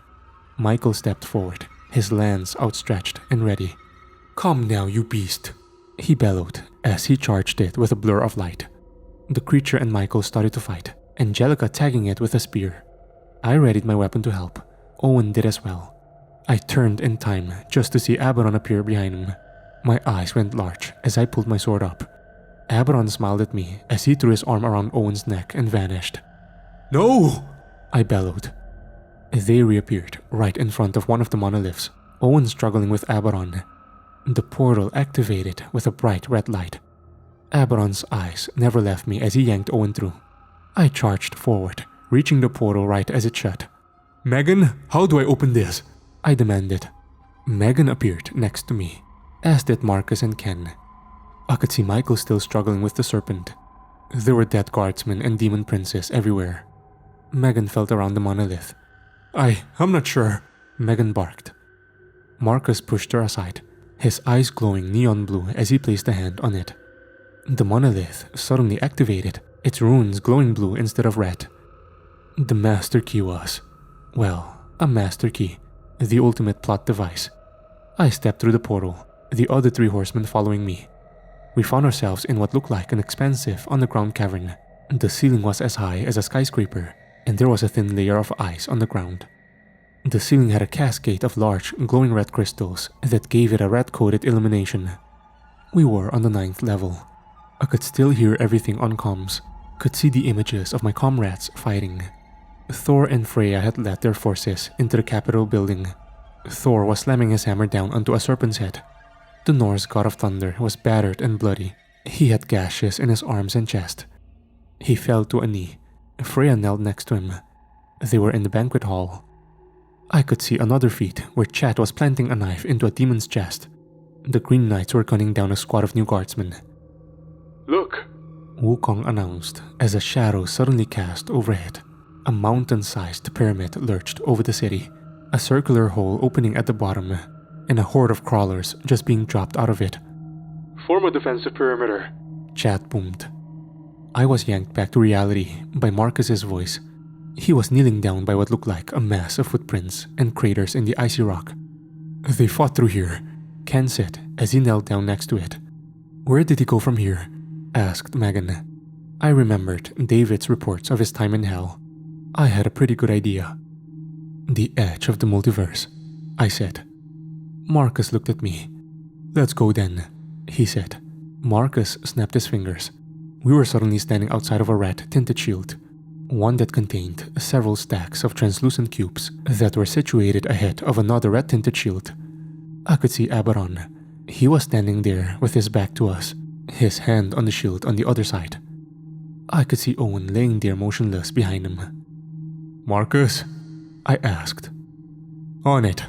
Michael stepped forward, his lance outstretched and ready. Come now, you beast, he bellowed as he charged it with a blur of light. The creature and Michael started to fight, Angelica tagging it with a spear. I readied my weapon to help. Owyn did as well. I turned in time just to see Abaddon appear behind him. My eyes went large as I pulled my sword up. Abaddon smiled at me as he threw his arm around Owyn's neck and vanished. No! I bellowed. They reappeared right in front of one of the monoliths, Owyn struggling with Abaddon. The portal activated with a bright red light. Abaddon's eyes never left me as he yanked Owyn through. I charged forward, reaching the portal right as it shut. Megan, how do I open this? I demanded. Megan appeared next to me, as did Marcus and Ken. I could see Michael still struggling with the serpent. There were dead guardsmen and demon princes everywhere. Megan felt around the monolith. I'm not sure, Megan barked. Marcus pushed her aside, his eyes glowing neon blue as he placed a hand on it. The monolith suddenly activated, its runes glowing blue instead of red. The master key was, well, a master key, the ultimate plot device. I stepped through the portal, the other 3 horsemen following me. We found ourselves in what looked like an expansive underground cavern. The ceiling was as high as a skyscraper, and there was a thin layer of ice on the ground. The ceiling had a cascade of large, glowing red crystals that gave it a red-coated illumination. We were on the 9th level. I could still hear everything on comms, could see the images of my comrades fighting. Thor and Freya had led their forces into the Capitol building. Thor was slamming his hammer down onto a serpent's head. The Norse god of thunder was battered and bloody. He had gashes in his arms and chest. He fell to a knee. Freya knelt next to him. They were in the banquet hall. I could see another feat where Chat was planting a knife into a demon's chest. The Green Knights were gunning down a squad of new guardsmen. Look, Wukong announced as a shadow suddenly cast overhead. A mountain-sized pyramid lurched over the city, a circular hole opening at the bottom, and a horde of crawlers just being dropped out of it. Form a defensive perimeter, Chat boomed. I was yanked back to reality by Marcus's voice. He was kneeling down by what looked like a mass of footprints and craters in the icy rock. They fought through here, Ken said as he knelt down next to it. Where did he go from here? Asked Megan. I remembered David's reports of his time in hell. I had a pretty good idea. The edge of the multiverse, I said. Marcus looked at me. Let's go then, he said. Marcus snapped his fingers. We were suddenly standing outside of a red-tinted shield, one that contained several stacks of translucent cubes that were situated ahead of another red-tinted shield. I could see Abaddon. He was standing there with his back to us, his hand on the shield on the other side. I could see Owyn laying there motionless behind him. Marcus? I asked. On it,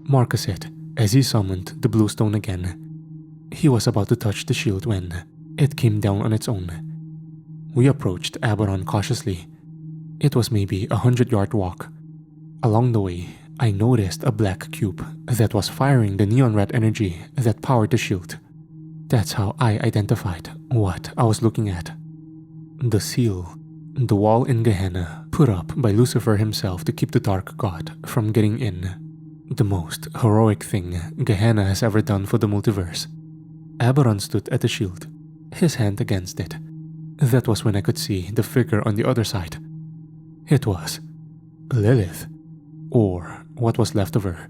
Marcus said as he summoned the blue stone again. He was about to touch the shield when it came down on its own. We approached Abaddon cautiously. It was maybe 100-yard walk. Along the way, I noticed a black cube that was firing the neon red energy that powered the shield. That's how I identified what I was looking at. The seal, the wall in Gehenna put up by Lucifer himself to keep the dark god from getting in. The most heroic thing Gehenna has ever done for the multiverse. Abaddon stood at the shield, his hand against it. That was when I could see the figure on the other side. It was Lilith, or what was left of her.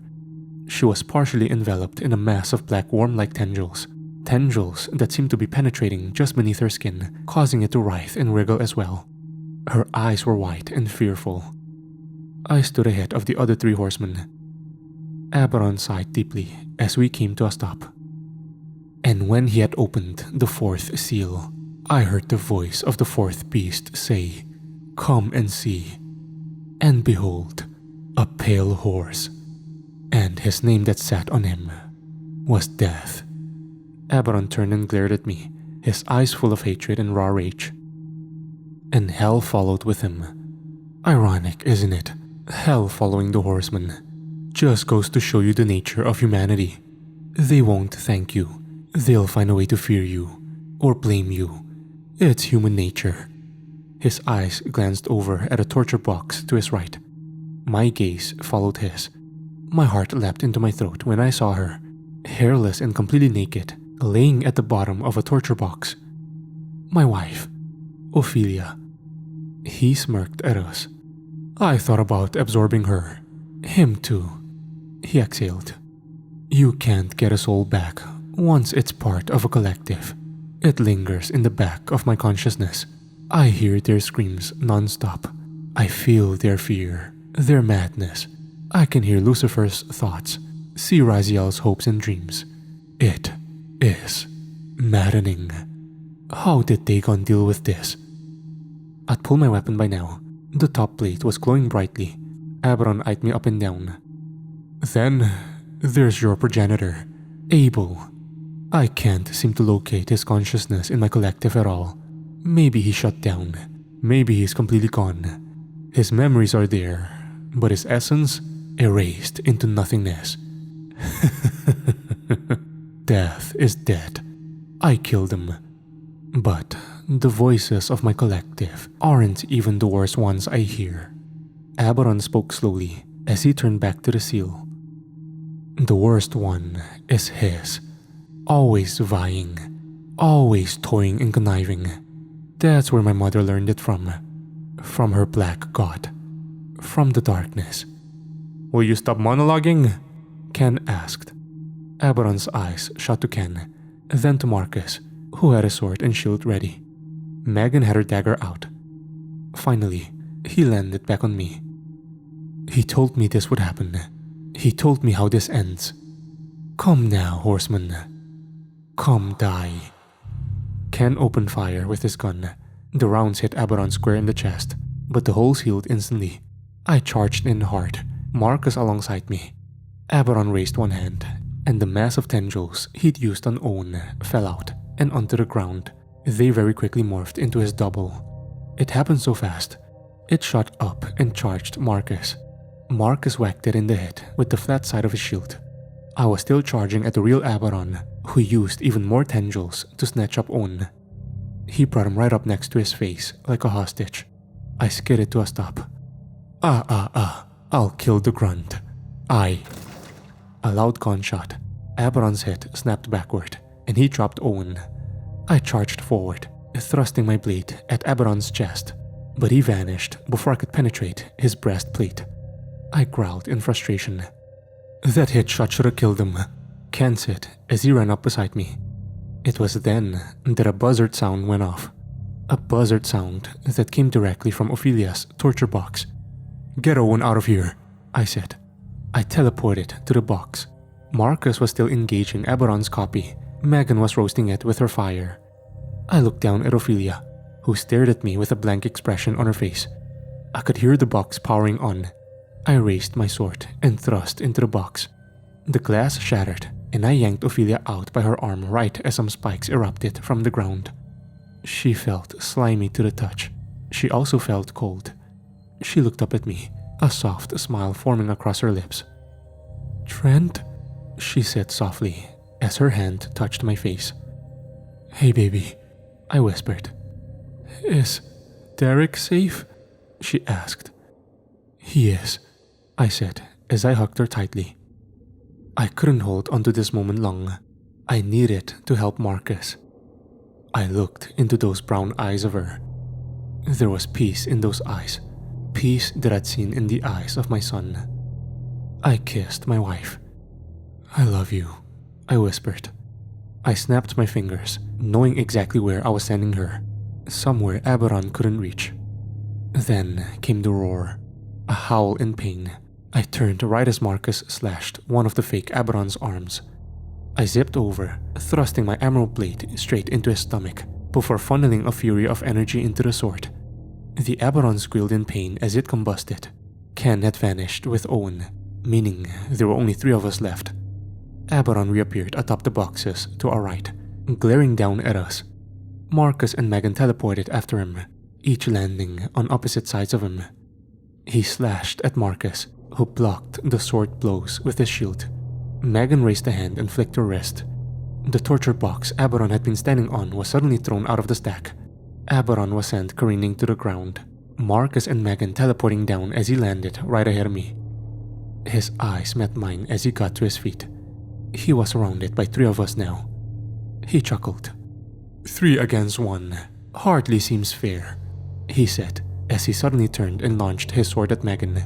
She was partially enveloped in a mass of black worm-like tendrils that seemed to be penetrating just beneath her skin, causing it to writhe and wriggle as well. Her eyes were white and fearful. I stood ahead of the other 3 horsemen. Aberon sighed deeply as we came to a stop. And when he had opened the fourth seal, I heard the voice of the fourth beast say, "Come and see." And behold, a pale horse, and his name that sat on him was Death. Aberon turned and glared at me, his eyes full of hatred and raw rage. And hell followed with him. Ironic, isn't it? Hell following the Horsemen. Just goes to show you the nature of humanity. They won't thank you. They'll find a way to fear you, or blame you. It's human nature. His eyes glanced over at a torture box to his right. My gaze followed his. My heart leapt into my throat when I saw her, hairless and completely naked, laying at the bottom of a torture box. My wife, Ophelia. He smirked at us. I thought about absorbing her. Him too. He exhaled. You can't get a soul back once it's part of a collective. It lingers in the back of my consciousness. I hear their screams non-stop. I feel their fear, their madness. I can hear Lucifer's thoughts, see Raziel's hopes and dreams. It is maddening. How did Dagon deal with this? I'd pulled my weapon by now. The top plate was glowing brightly. Aberon eyed me up and down. Then there's your progenitor, Abel. I can't seem to locate his consciousness in my collective at all. Maybe he shut down. Maybe he's completely gone. His memories are there, but his essence erased into nothingness. Death is dead. I killed him. But the voices of my collective aren't even the worst ones I hear. Aberon spoke slowly as he turned back to the seal. The worst one is his. Always vying. Always toying and conniving. That's where my mother learned it from. From her black god. From the darkness. Will you stop monologuing? Ken asked. Aberon's eyes shot to Ken, then to Marcus, who had a sword and shield ready. Megan had her dagger out. Finally, he landed back on me. He told me this would happen. He told me how this ends. Come now, Horseman. Come die. Ken opened fire with his gun. The rounds hit Aberon square in the chest, but the holes healed instantly. I charged in hard, Marcus alongside me. Aberon raised one hand, and the mass of tendrils he'd used on Owyn fell out and onto the ground. They very quickly morphed into his double. It happened so fast. It shot up and charged Marcus. Marcus whacked it in the head with the flat side of his shield. I was still charging at the real Aberon, who used even more tendrils to snatch up Owyn. He brought him right up next to his face like a hostage. I skidded to a stop. I'll kill the grunt. A loud gunshot. Aberon's head snapped backward, and he dropped Owyn. I charged forward, thrusting my blade at Aberon's chest, but he vanished before I could penetrate his breastplate. I growled in frustration. That hit shot should have killed him, Ken said as he ran up beside me. It was then that a buzzard sound went off. A buzzard sound that came directly from Ophelia's torture box. Get Owyn out of here, I said. I teleported to the box. Marcus was still engaging Aberon's copy. Megan was roasting it with her fire. I looked down at Ophelia, who stared at me with a blank expression on her face. I could hear the box powering on. I raised my sword and thrust into the box. The glass shattered, and I yanked Ophelia out by her arm right as some spikes erupted from the ground. She felt slimy to the touch. She also felt cold. She looked up at me, a soft smile forming across her lips. Trent, she said softly as her hand touched my face. Hey baby, I whispered. Is Derek safe? She asked. He is, I said as I hugged her tightly. I couldn't hold onto this moment long. I needed to help Marcus. I looked into those brown eyes of her. There was peace in those eyes, peace that I'd seen in the eyes of my son. I kissed my wife. I love you, I whispered. I snapped my fingers, knowing exactly where I was sending her, somewhere Aberon couldn't reach. Then came the roar, a howl in pain, I turned right as Marcus slashed one of the fake Aberon's arms. I zipped over, thrusting my emerald blade straight into his stomach before funneling a fury of energy into the sword. The Aberon squealed in pain as it combusted. Ken had vanished with Owyn, meaning there were only 3 of us left. Aberon reappeared atop the boxes to our right, glaring down at us. Marcus and Megan teleported after him, each landing on opposite sides of him. He slashed at Marcus, who blocked the sword blows with his shield. Megan raised a hand and flicked her wrist. The torture box Aberon had been standing on was suddenly thrown out of the stack. Aberon was sent careening to the ground, Marcus and Megan teleporting down as he landed right ahead of me. His eyes met mine as he got to his feet. He was surrounded by 3 of us now. He chuckled. 3 against 1 hardly seems fair, he said as he suddenly turned and launched his sword at Megan.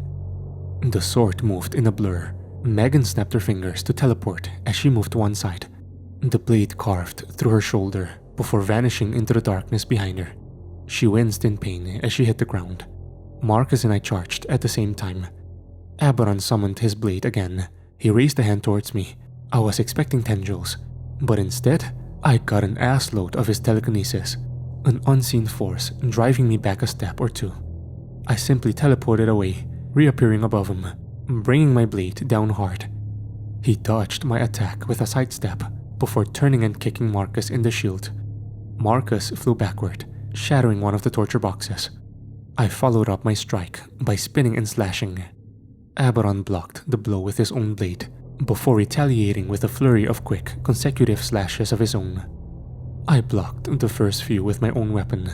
The sword moved in a blur. Megan snapped her fingers to teleport as she moved to one side. The blade carved through her shoulder before vanishing into the darkness behind her. She winced in pain as she hit the ground. Marcus and I charged at the same time. Aberon summoned his blade again. He raised a hand towards me. I was expecting tendrils, but instead, I got an assload of his telekinesis, an unseen force driving me back a step or 2. I simply teleported away, reappearing above him, bringing my blade down hard. He dodged my attack with a sidestep before turning and kicking Marcus in the shield. Marcus flew backward, shattering one of the torture boxes. I followed up my strike by spinning and slashing. Aberon blocked the blow with his own blade before retaliating with a flurry of quick, consecutive slashes of his own. I blocked the first few with my own weapon,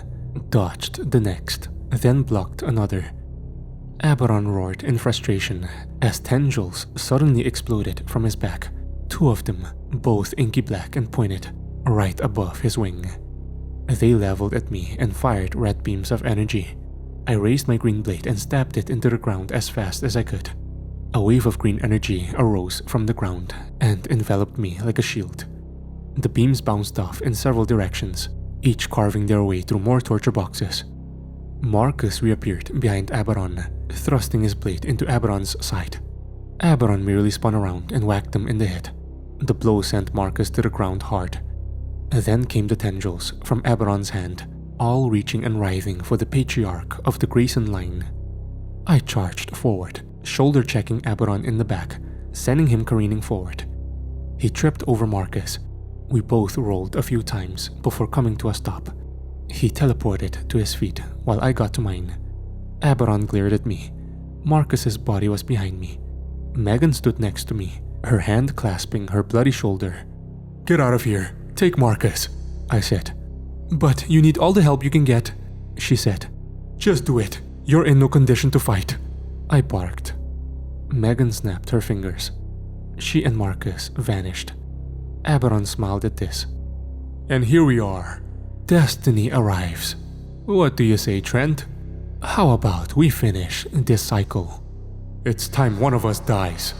dodged the next, then blocked another. Aberon roared in frustration as tendrils suddenly exploded from his back, 2 of them, both inky black and pointed, right above his wing. They leveled at me and fired red beams of energy. I raised my green blade and stabbed it into the ground as fast as I could. A wave of green energy arose from the ground and enveloped me like a shield. The beams bounced off in several directions, each carving their way through more torture boxes. Marcus reappeared behind Aberon, thrusting his blade into Aberon's side. Aberon merely spun around and whacked him in the head. The blow sent Marcus to the ground hard. Then came the tendrils from Aberon's hand, all reaching and writhing for the patriarch of the Grayson line. I charged forward, shoulder-checking Aberon in the back, sending him careening forward. He tripped over Marcus. We both rolled a few times before coming to a stop. He teleported to his feet while I got to mine. Aberon glared at me. Marcus's body was behind me. Megan stood next to me, her hand clasping her bloody shoulder. "Get out of here. Take Marcus," I said. "But you need all the help you can get," she said. "Just do it. You're in no condition to fight," I barked. Megan snapped her fingers. She and Marcus vanished. Aberon smiled at this. "And here we are. Destiny arrives. What do you say, Trent? How about we finish this cycle? It's time one of us dies,"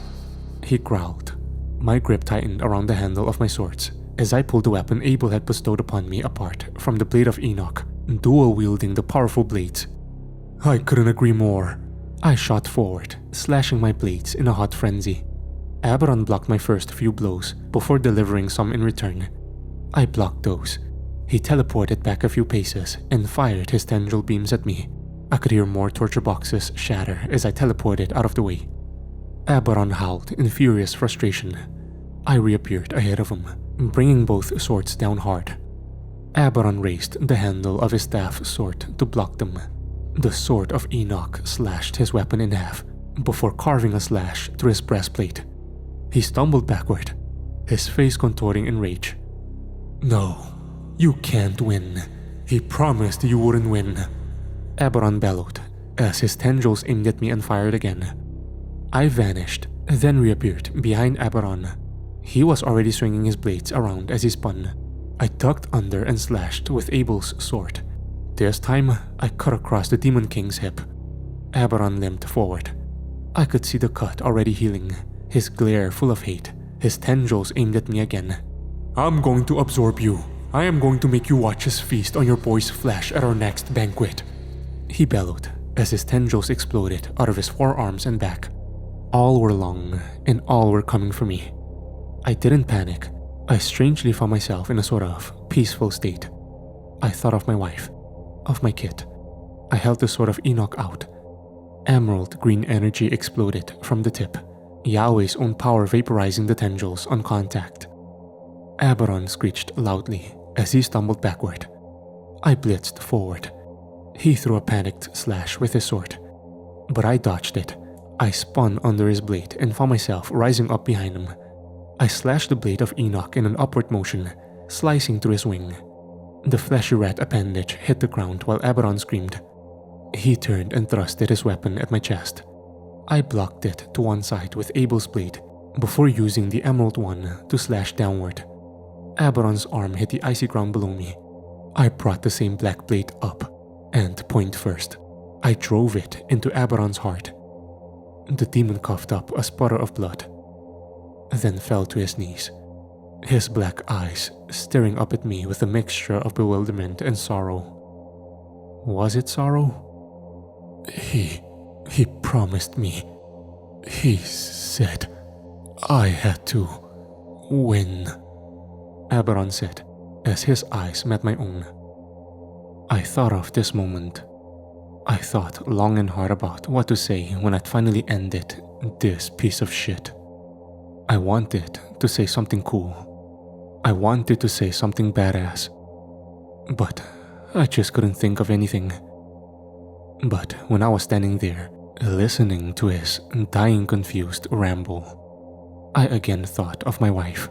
he growled. My grip tightened around the handle of my swords as I pulled the weapon Abel had bestowed upon me apart from the Blade of Enoch, dual-wielding the powerful blades. "I couldn't agree more." I shot forward, slashing my blades in a hot frenzy. Aberon blocked my first few blows before delivering some in return. I blocked those. He teleported back a few paces and fired his tendril beams at me. I could hear more torture boxes shatter as I teleported out of the way. Aberon howled in furious frustration. I reappeared ahead of him, bringing both swords down hard. Aberon raised the handle of his staff sword to block them. The sword of Enoch slashed his weapon in half before carving a slash through his breastplate. He stumbled backward, his face contorting in rage. "No, you can't win. He promised you wouldn't win," Aberon bellowed as his tendrils aimed at me and fired again. I vanished, then reappeared behind Aberon. He was already swinging his blades around as he spun. I ducked under and slashed with Abel's sword. This time, I cut across the Demon King's hip. Aberon limped forward. I could see the cut already healing, his glare full of hate, his tendrils aimed at me again. "I'm going to absorb you. I am going to make you watch us feast on your boy's flesh at our next banquet," he bellowed as his tendrils exploded out of his forearms and back. All were long, and all were coming for me. I didn't panic. I strangely found myself in a sort of peaceful state. I thought of my wife, of my kid. I held the sword of Enoch out. Emerald green energy exploded from the tip, Yahweh's own power vaporizing the tendrils on contact. Aberon screeched loudly as he stumbled backward. I blitzed forward. He threw a panicked slash with his sword, but I dodged it. I spun under his blade and found myself rising up behind him. I slashed the blade of Enoch in an upward motion, slicing through his wing. The fleshy rat appendage hit the ground while Aberon screamed. He turned and thrusted his weapon at my chest. I blocked it to one side with Abel's blade before using the emerald one to slash downward. Aberon's arm hit the icy ground below me. I brought the same black blade up, and point first, I drove it into Aberon's heart. The demon coughed up a sputter of blood, then fell to his knees, his black eyes staring up at me with a mixture of bewilderment and sorrow. Was it sorrow? He promised me. He said I had to win, Aberon said as his eyes met my own. I thought of this moment. I thought long and hard about what to say when I'd finally ended this piece of shit. I wanted to say something cool. I wanted to say something badass. But I just couldn't think of anything. But when I was standing there, listening to his dying confused ramble, I again thought of my wife.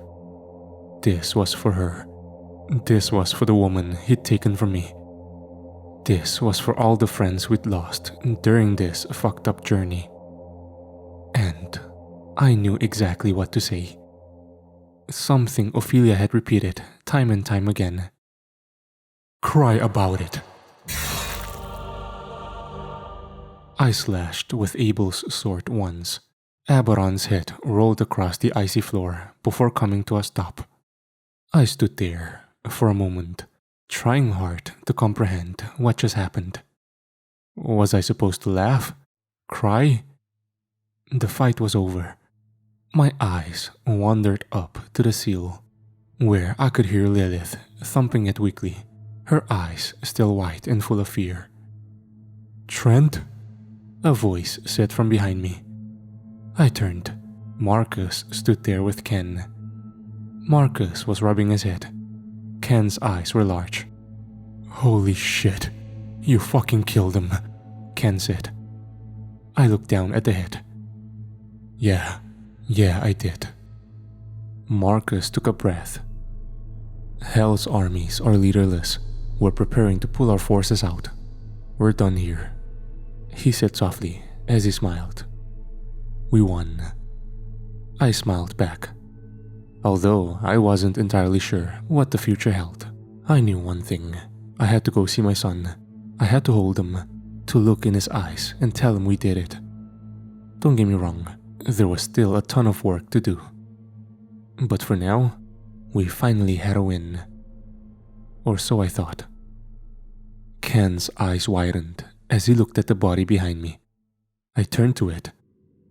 This was for her. This was for the woman he'd taken from me. This was for all the friends we'd lost during this fucked up journey. And I knew exactly what to say. Something Ophelia had repeated time and time again. Cry about it. I slashed with Abel's sword once. Aberon's head rolled across the icy floor before coming to a stop. I stood there for a moment, trying hard to comprehend what just happened. Was I supposed to laugh? Cry? The fight was over. My eyes wandered up to the seal, where I could hear Lilith thumping it weakly, her eyes still wide and full of fear. Trent? A voice said from behind me. I turned. Marcus stood there with Ken. Marcus was rubbing his head. Ken's eyes were large. Holy shit, you fucking killed him, Ken said. I looked down at the head. Yeah, I did. Marcus took a breath. Hell's armies are leaderless. We're preparing to pull our forces out. We're done here, he said softly as he smiled. We won. I smiled back. Although I wasn't entirely sure what the future held, I knew one thing. I had to go see my son. I had to hold him, to look in his eyes and tell him we did it. Don't get me wrong, there was still a ton of work to do. But for now, we finally had a win. Or so I thought. Ken's eyes widened as he looked at the body behind me. I turned to it.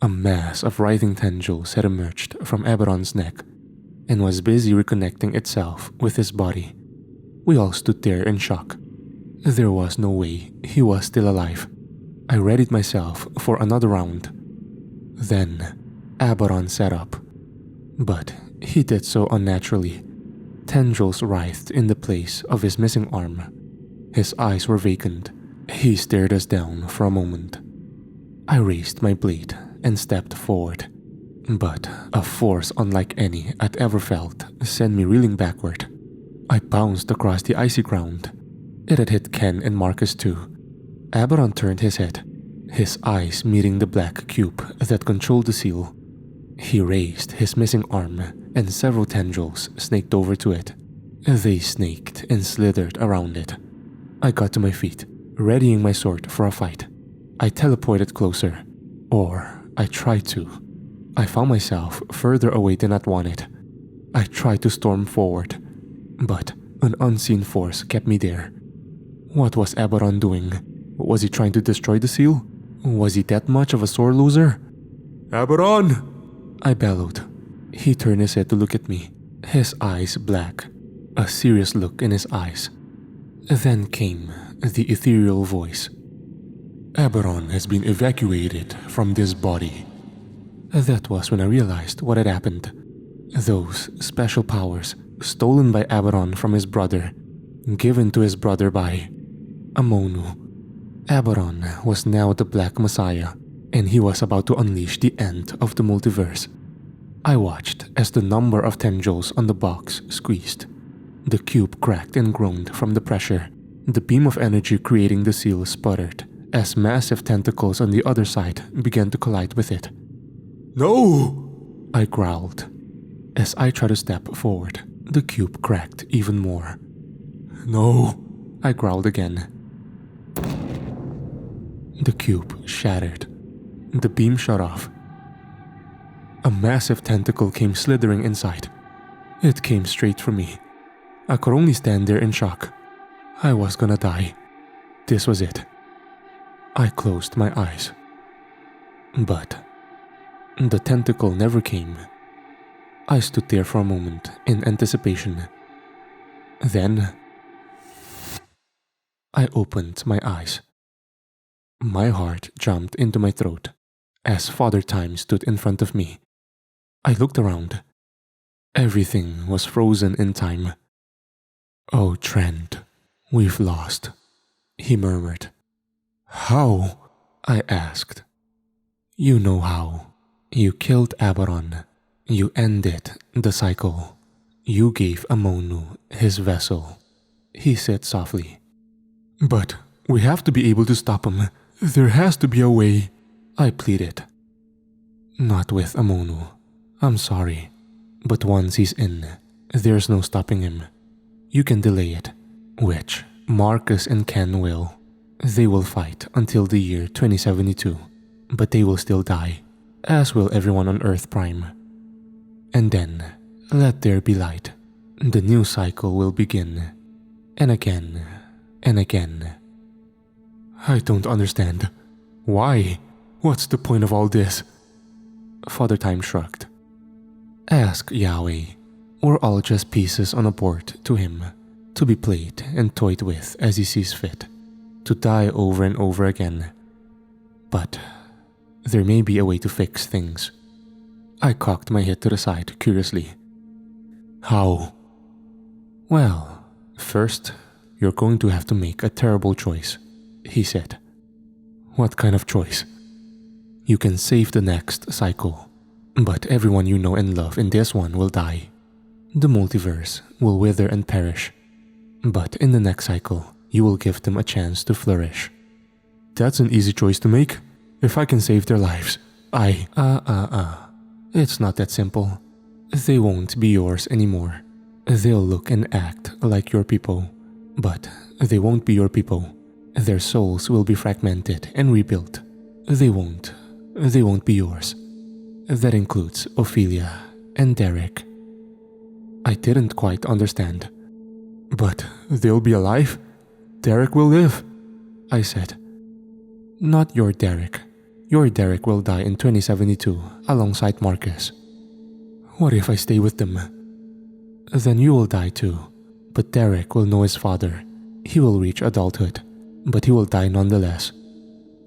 A mass of writhing tendrils had emerged from Aberon's neck and was busy reconnecting itself with his body. We all stood there in shock. There was no way he was still alive. I readied myself for another round. Then, Aberon sat up. But he did so unnaturally. Tendrils writhed in the place of his missing arm. His eyes were vacant. He stared us down for a moment. I raised my blade and stepped forward. But a force unlike any I'd ever felt sent me reeling backward. I bounced across the icy ground. It had hit Ken and Marcus too. Aberon turned his head, his eyes meeting the black cube that controlled the seal. He raised his missing arm and several tendrils snaked over to it. They snaked and slithered around it. I got to my feet, readying my sword for a fight. I teleported closer, or I tried to. I found myself further away than I'd wanted. I tried to storm forward, but an unseen force kept me there. What was Aberon doing? Was he trying to destroy the seal? Was he that much of a sore loser? Aberon! I bellowed. He turned his head to look at me, his eyes black, a serious look in his eyes. Then came the ethereal voice. Aberon has been evacuated from this body. That was when I realized what had happened. Those special powers stolen by Aberon from his brother, given to his brother by Amonu. Aberon was now the Black Messiah, and he was about to unleash the end of the multiverse. I watched as the number of tendrils on the box squeezed. The cube cracked and groaned from the pressure. The beam of energy creating the seal sputtered as massive tentacles on the other side began to collide with it. No! I growled. As I tried to step forward, the cube cracked even more. No! I growled again. The cube shattered. The beam shut off. A massive tentacle came slithering inside. It came straight for me. I could only stand there in shock. I was gonna die. This was it. I closed my eyes. But the tentacle never came. I stood there for a moment in anticipation. Then I opened my eyes. My heart jumped into my throat as Father Time stood in front of me. I looked around. Everything was frozen in time. "Oh, Trent, we've lost," he murmured. "How?" I asked. "You know how. You killed Aberon. You ended the cycle. You gave Amonu his vessel," he said softly. "But we have to be able to stop him. There has to be a way," I pleaded. "Not with Amonu. I'm sorry. But once he's in, there's no stopping him. You can delay it, which Marcus and Ken will. They will fight until the year 2072, but they will still die, as will everyone on Earth Prime. And then, let there be light. The new cycle will begin. And again, and again." "I don't understand. Why? What's the point of all this?" Father Time shrugged. "Ask Yahweh. We're all just pieces on a board to him, to be played and toyed with as he sees fit, to die over and over again. But there may be a way to fix things." I cocked my head to the side curiously. "How?" "Well, first, you're going to have to make a terrible choice," he said. "What kind of choice?" "You can save the next cycle, but everyone you know and love in this one will die. The multiverse will wither and perish. But in the next cycle, you will give them a chance to flourish." "That's an easy choice to make. If I can save their lives, I..." It's not that simple. They won't be yours anymore. They'll look and act like your people, but they won't be your people. Their souls will be fragmented and rebuilt. They won't be yours. That includes Ophelia and Derek." I didn't quite understand. "But they'll be alive? Derek will live," I said. "Not your Derek. Your Derek will die in 2072 alongside Marcus." "What if I stay with them?" "Then you will die too. But Derek will know his father. He will reach adulthood, but he will die nonetheless.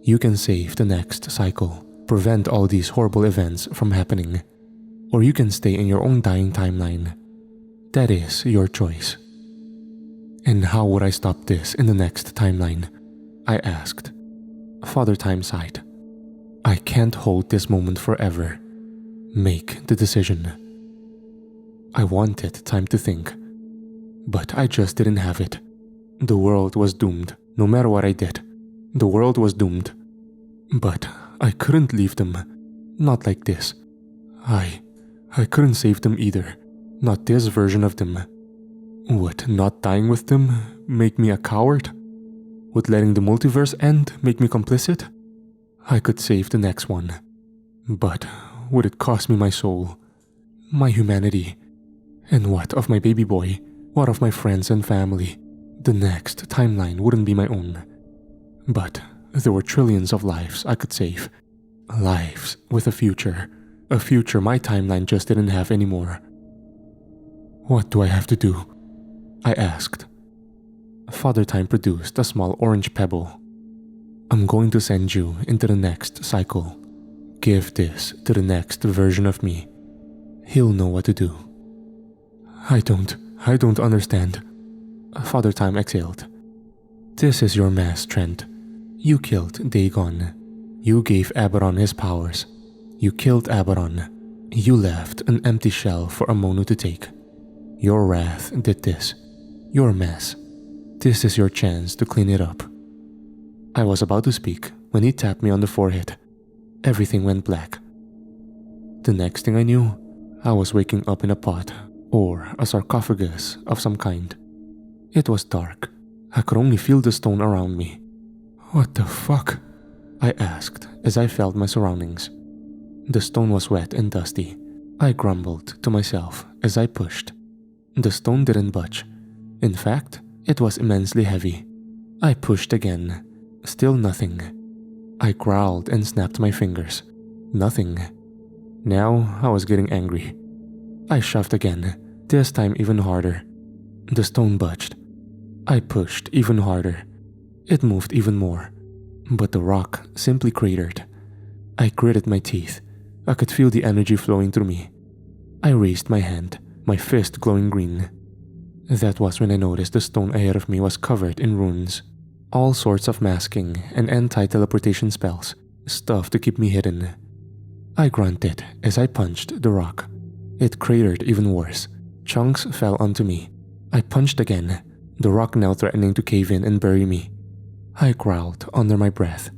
You can save the next cycle, prevent all these horrible events from happening, or you can stay in your own dying timeline. That is your choice." "And how would I stop this in the next timeline?" I asked. Father Time sighed. "I can't hold this moment forever. Make the decision." I wanted time to think, but I just didn't have it. The world was doomed, no matter what I did. The world was doomed. But I couldn't leave them. Not like this. I couldn't save them either. Not this version of them. Would not dying with them make me a coward? Would letting the multiverse end make me complicit? I could save the next one. But would it cost me my soul? My humanity? And what of my baby boy? What of my friends and family? The next timeline wouldn't be my own. But there were trillions of lives I could save. Lives with a future my timeline just didn't have anymore. What do I have to do? I asked. Father Time produced a small orange pebble. I'm going to send you into the next cycle. Give this to the next version of me. He'll know what to do. I don't understand. Father Time exhaled. This is your mess, Trent. You killed Dagon. You gave Aberon his powers. You killed Aberon. You left an empty shell for Amonu to take. Your wrath did this. Your mess. This is your chance to clean it up. I was about to speak when he tapped me on the forehead. Everything went black. The next thing I knew, I was waking up in a pot or a sarcophagus of some kind. It was dark. I could only feel the stone around me. What the fuck? I asked as I felt my surroundings. The stone was wet and dusty. I grumbled to myself as I pushed. The stone didn't budge. In fact, it was immensely heavy. I pushed again. Still nothing. I growled and snapped my fingers. Nothing. Now I was getting angry. I shoved again, this time even harder. The stone budged. I pushed even harder. It moved even more. But the rock simply cratered. I gritted my teeth. I could feel the energy flowing through me. I raised my hand, my fist glowing green. That was when I noticed the stone ahead of me was covered in runes. All sorts of masking and anti-teleportation spells, stuff to keep me hidden. I grunted as I punched the rock. It cratered even worse. Chunks fell onto me. I punched again, the rock now threatening to cave in and bury me. I growled under my breath.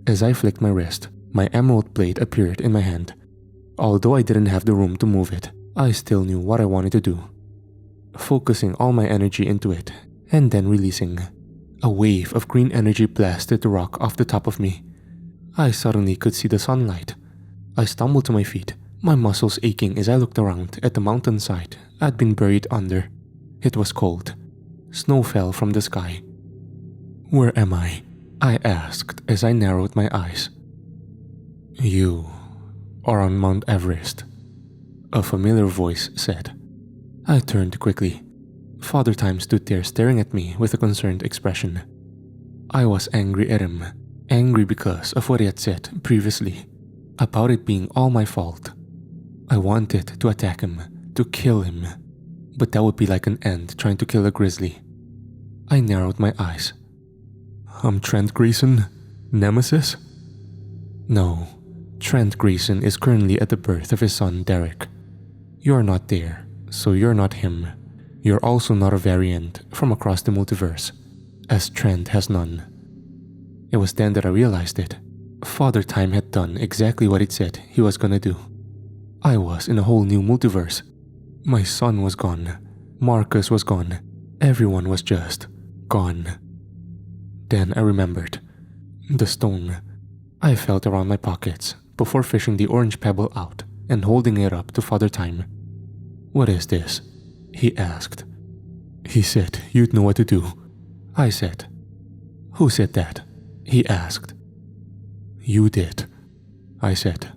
As I flicked my wrist, my emerald blade appeared in my hand. Although I didn't have the room to move it, I still knew what I wanted to do. Focusing all my energy into it, and then releasing. A wave of green energy blasted the rock off the top of me. I suddenly could see the sunlight. I stumbled to my feet, my muscles aching as I looked around at the mountainside I'd been buried under. It was cold. Snow fell from the sky. "Where am I?" I asked as I narrowed my eyes. "You are on Mount Everest," a familiar voice said. I turned quickly. Father Time stood there staring at me with a concerned expression. I was angry at him, angry because of what he had said previously, about it being all my fault. I wanted to attack him, to kill him, but that would be like an ant trying to kill a grizzly. I narrowed my eyes. I'm Trent Grayson, Nemesis? No, Trent Grayson is currently at the birth of his son Derek. You're not there, so you're not him. You're also not a variant from across the multiverse, as Trent has none. It was then that I realized it. Father Time had done exactly what it said he was gonna do. I was in a whole new multiverse. My son was gone. Marcus was gone. Everyone was just gone. Then I remembered. The stone. I felt around my pockets before fishing the orange pebble out and holding it up to Father Time. "What is this?" he asked. "He said you'd know what to do," I said. "Who said that?" he asked. "You did," I said.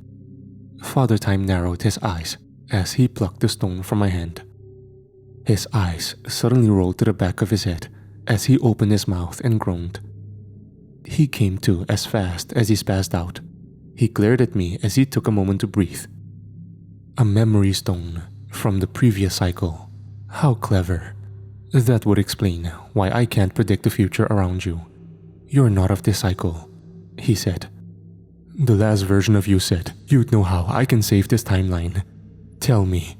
Father Time narrowed his eyes as he plucked the stone from my hand. His eyes suddenly rolled to the back of his head as he opened his mouth and groaned. He came to as fast as he spazzed out. He glared at me as he took a moment to breathe. A memory stone from the previous cycle. How clever. That would explain why I can't predict the future around you. You're not of this cycle, he said. The last version of you said you'd know how I can save this timeline. Tell me.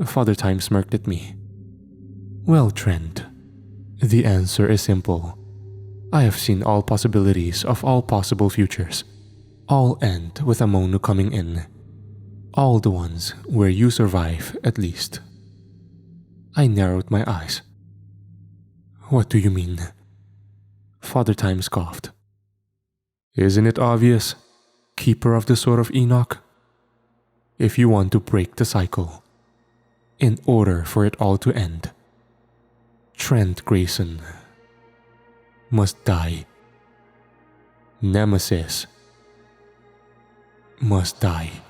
Father Time smirked at me. Well, Trent, the answer is simple. I have seen all possibilities of all possible futures. All end with Amonu coming in. All the ones where you survive, at least. I narrowed my eyes. What do you mean? Father Time scoffed. Isn't it obvious? Keeper of the Sword of Enoch? If you want to break the cycle, in order for it all to end, Trent Grayson must die. Nemesis must die.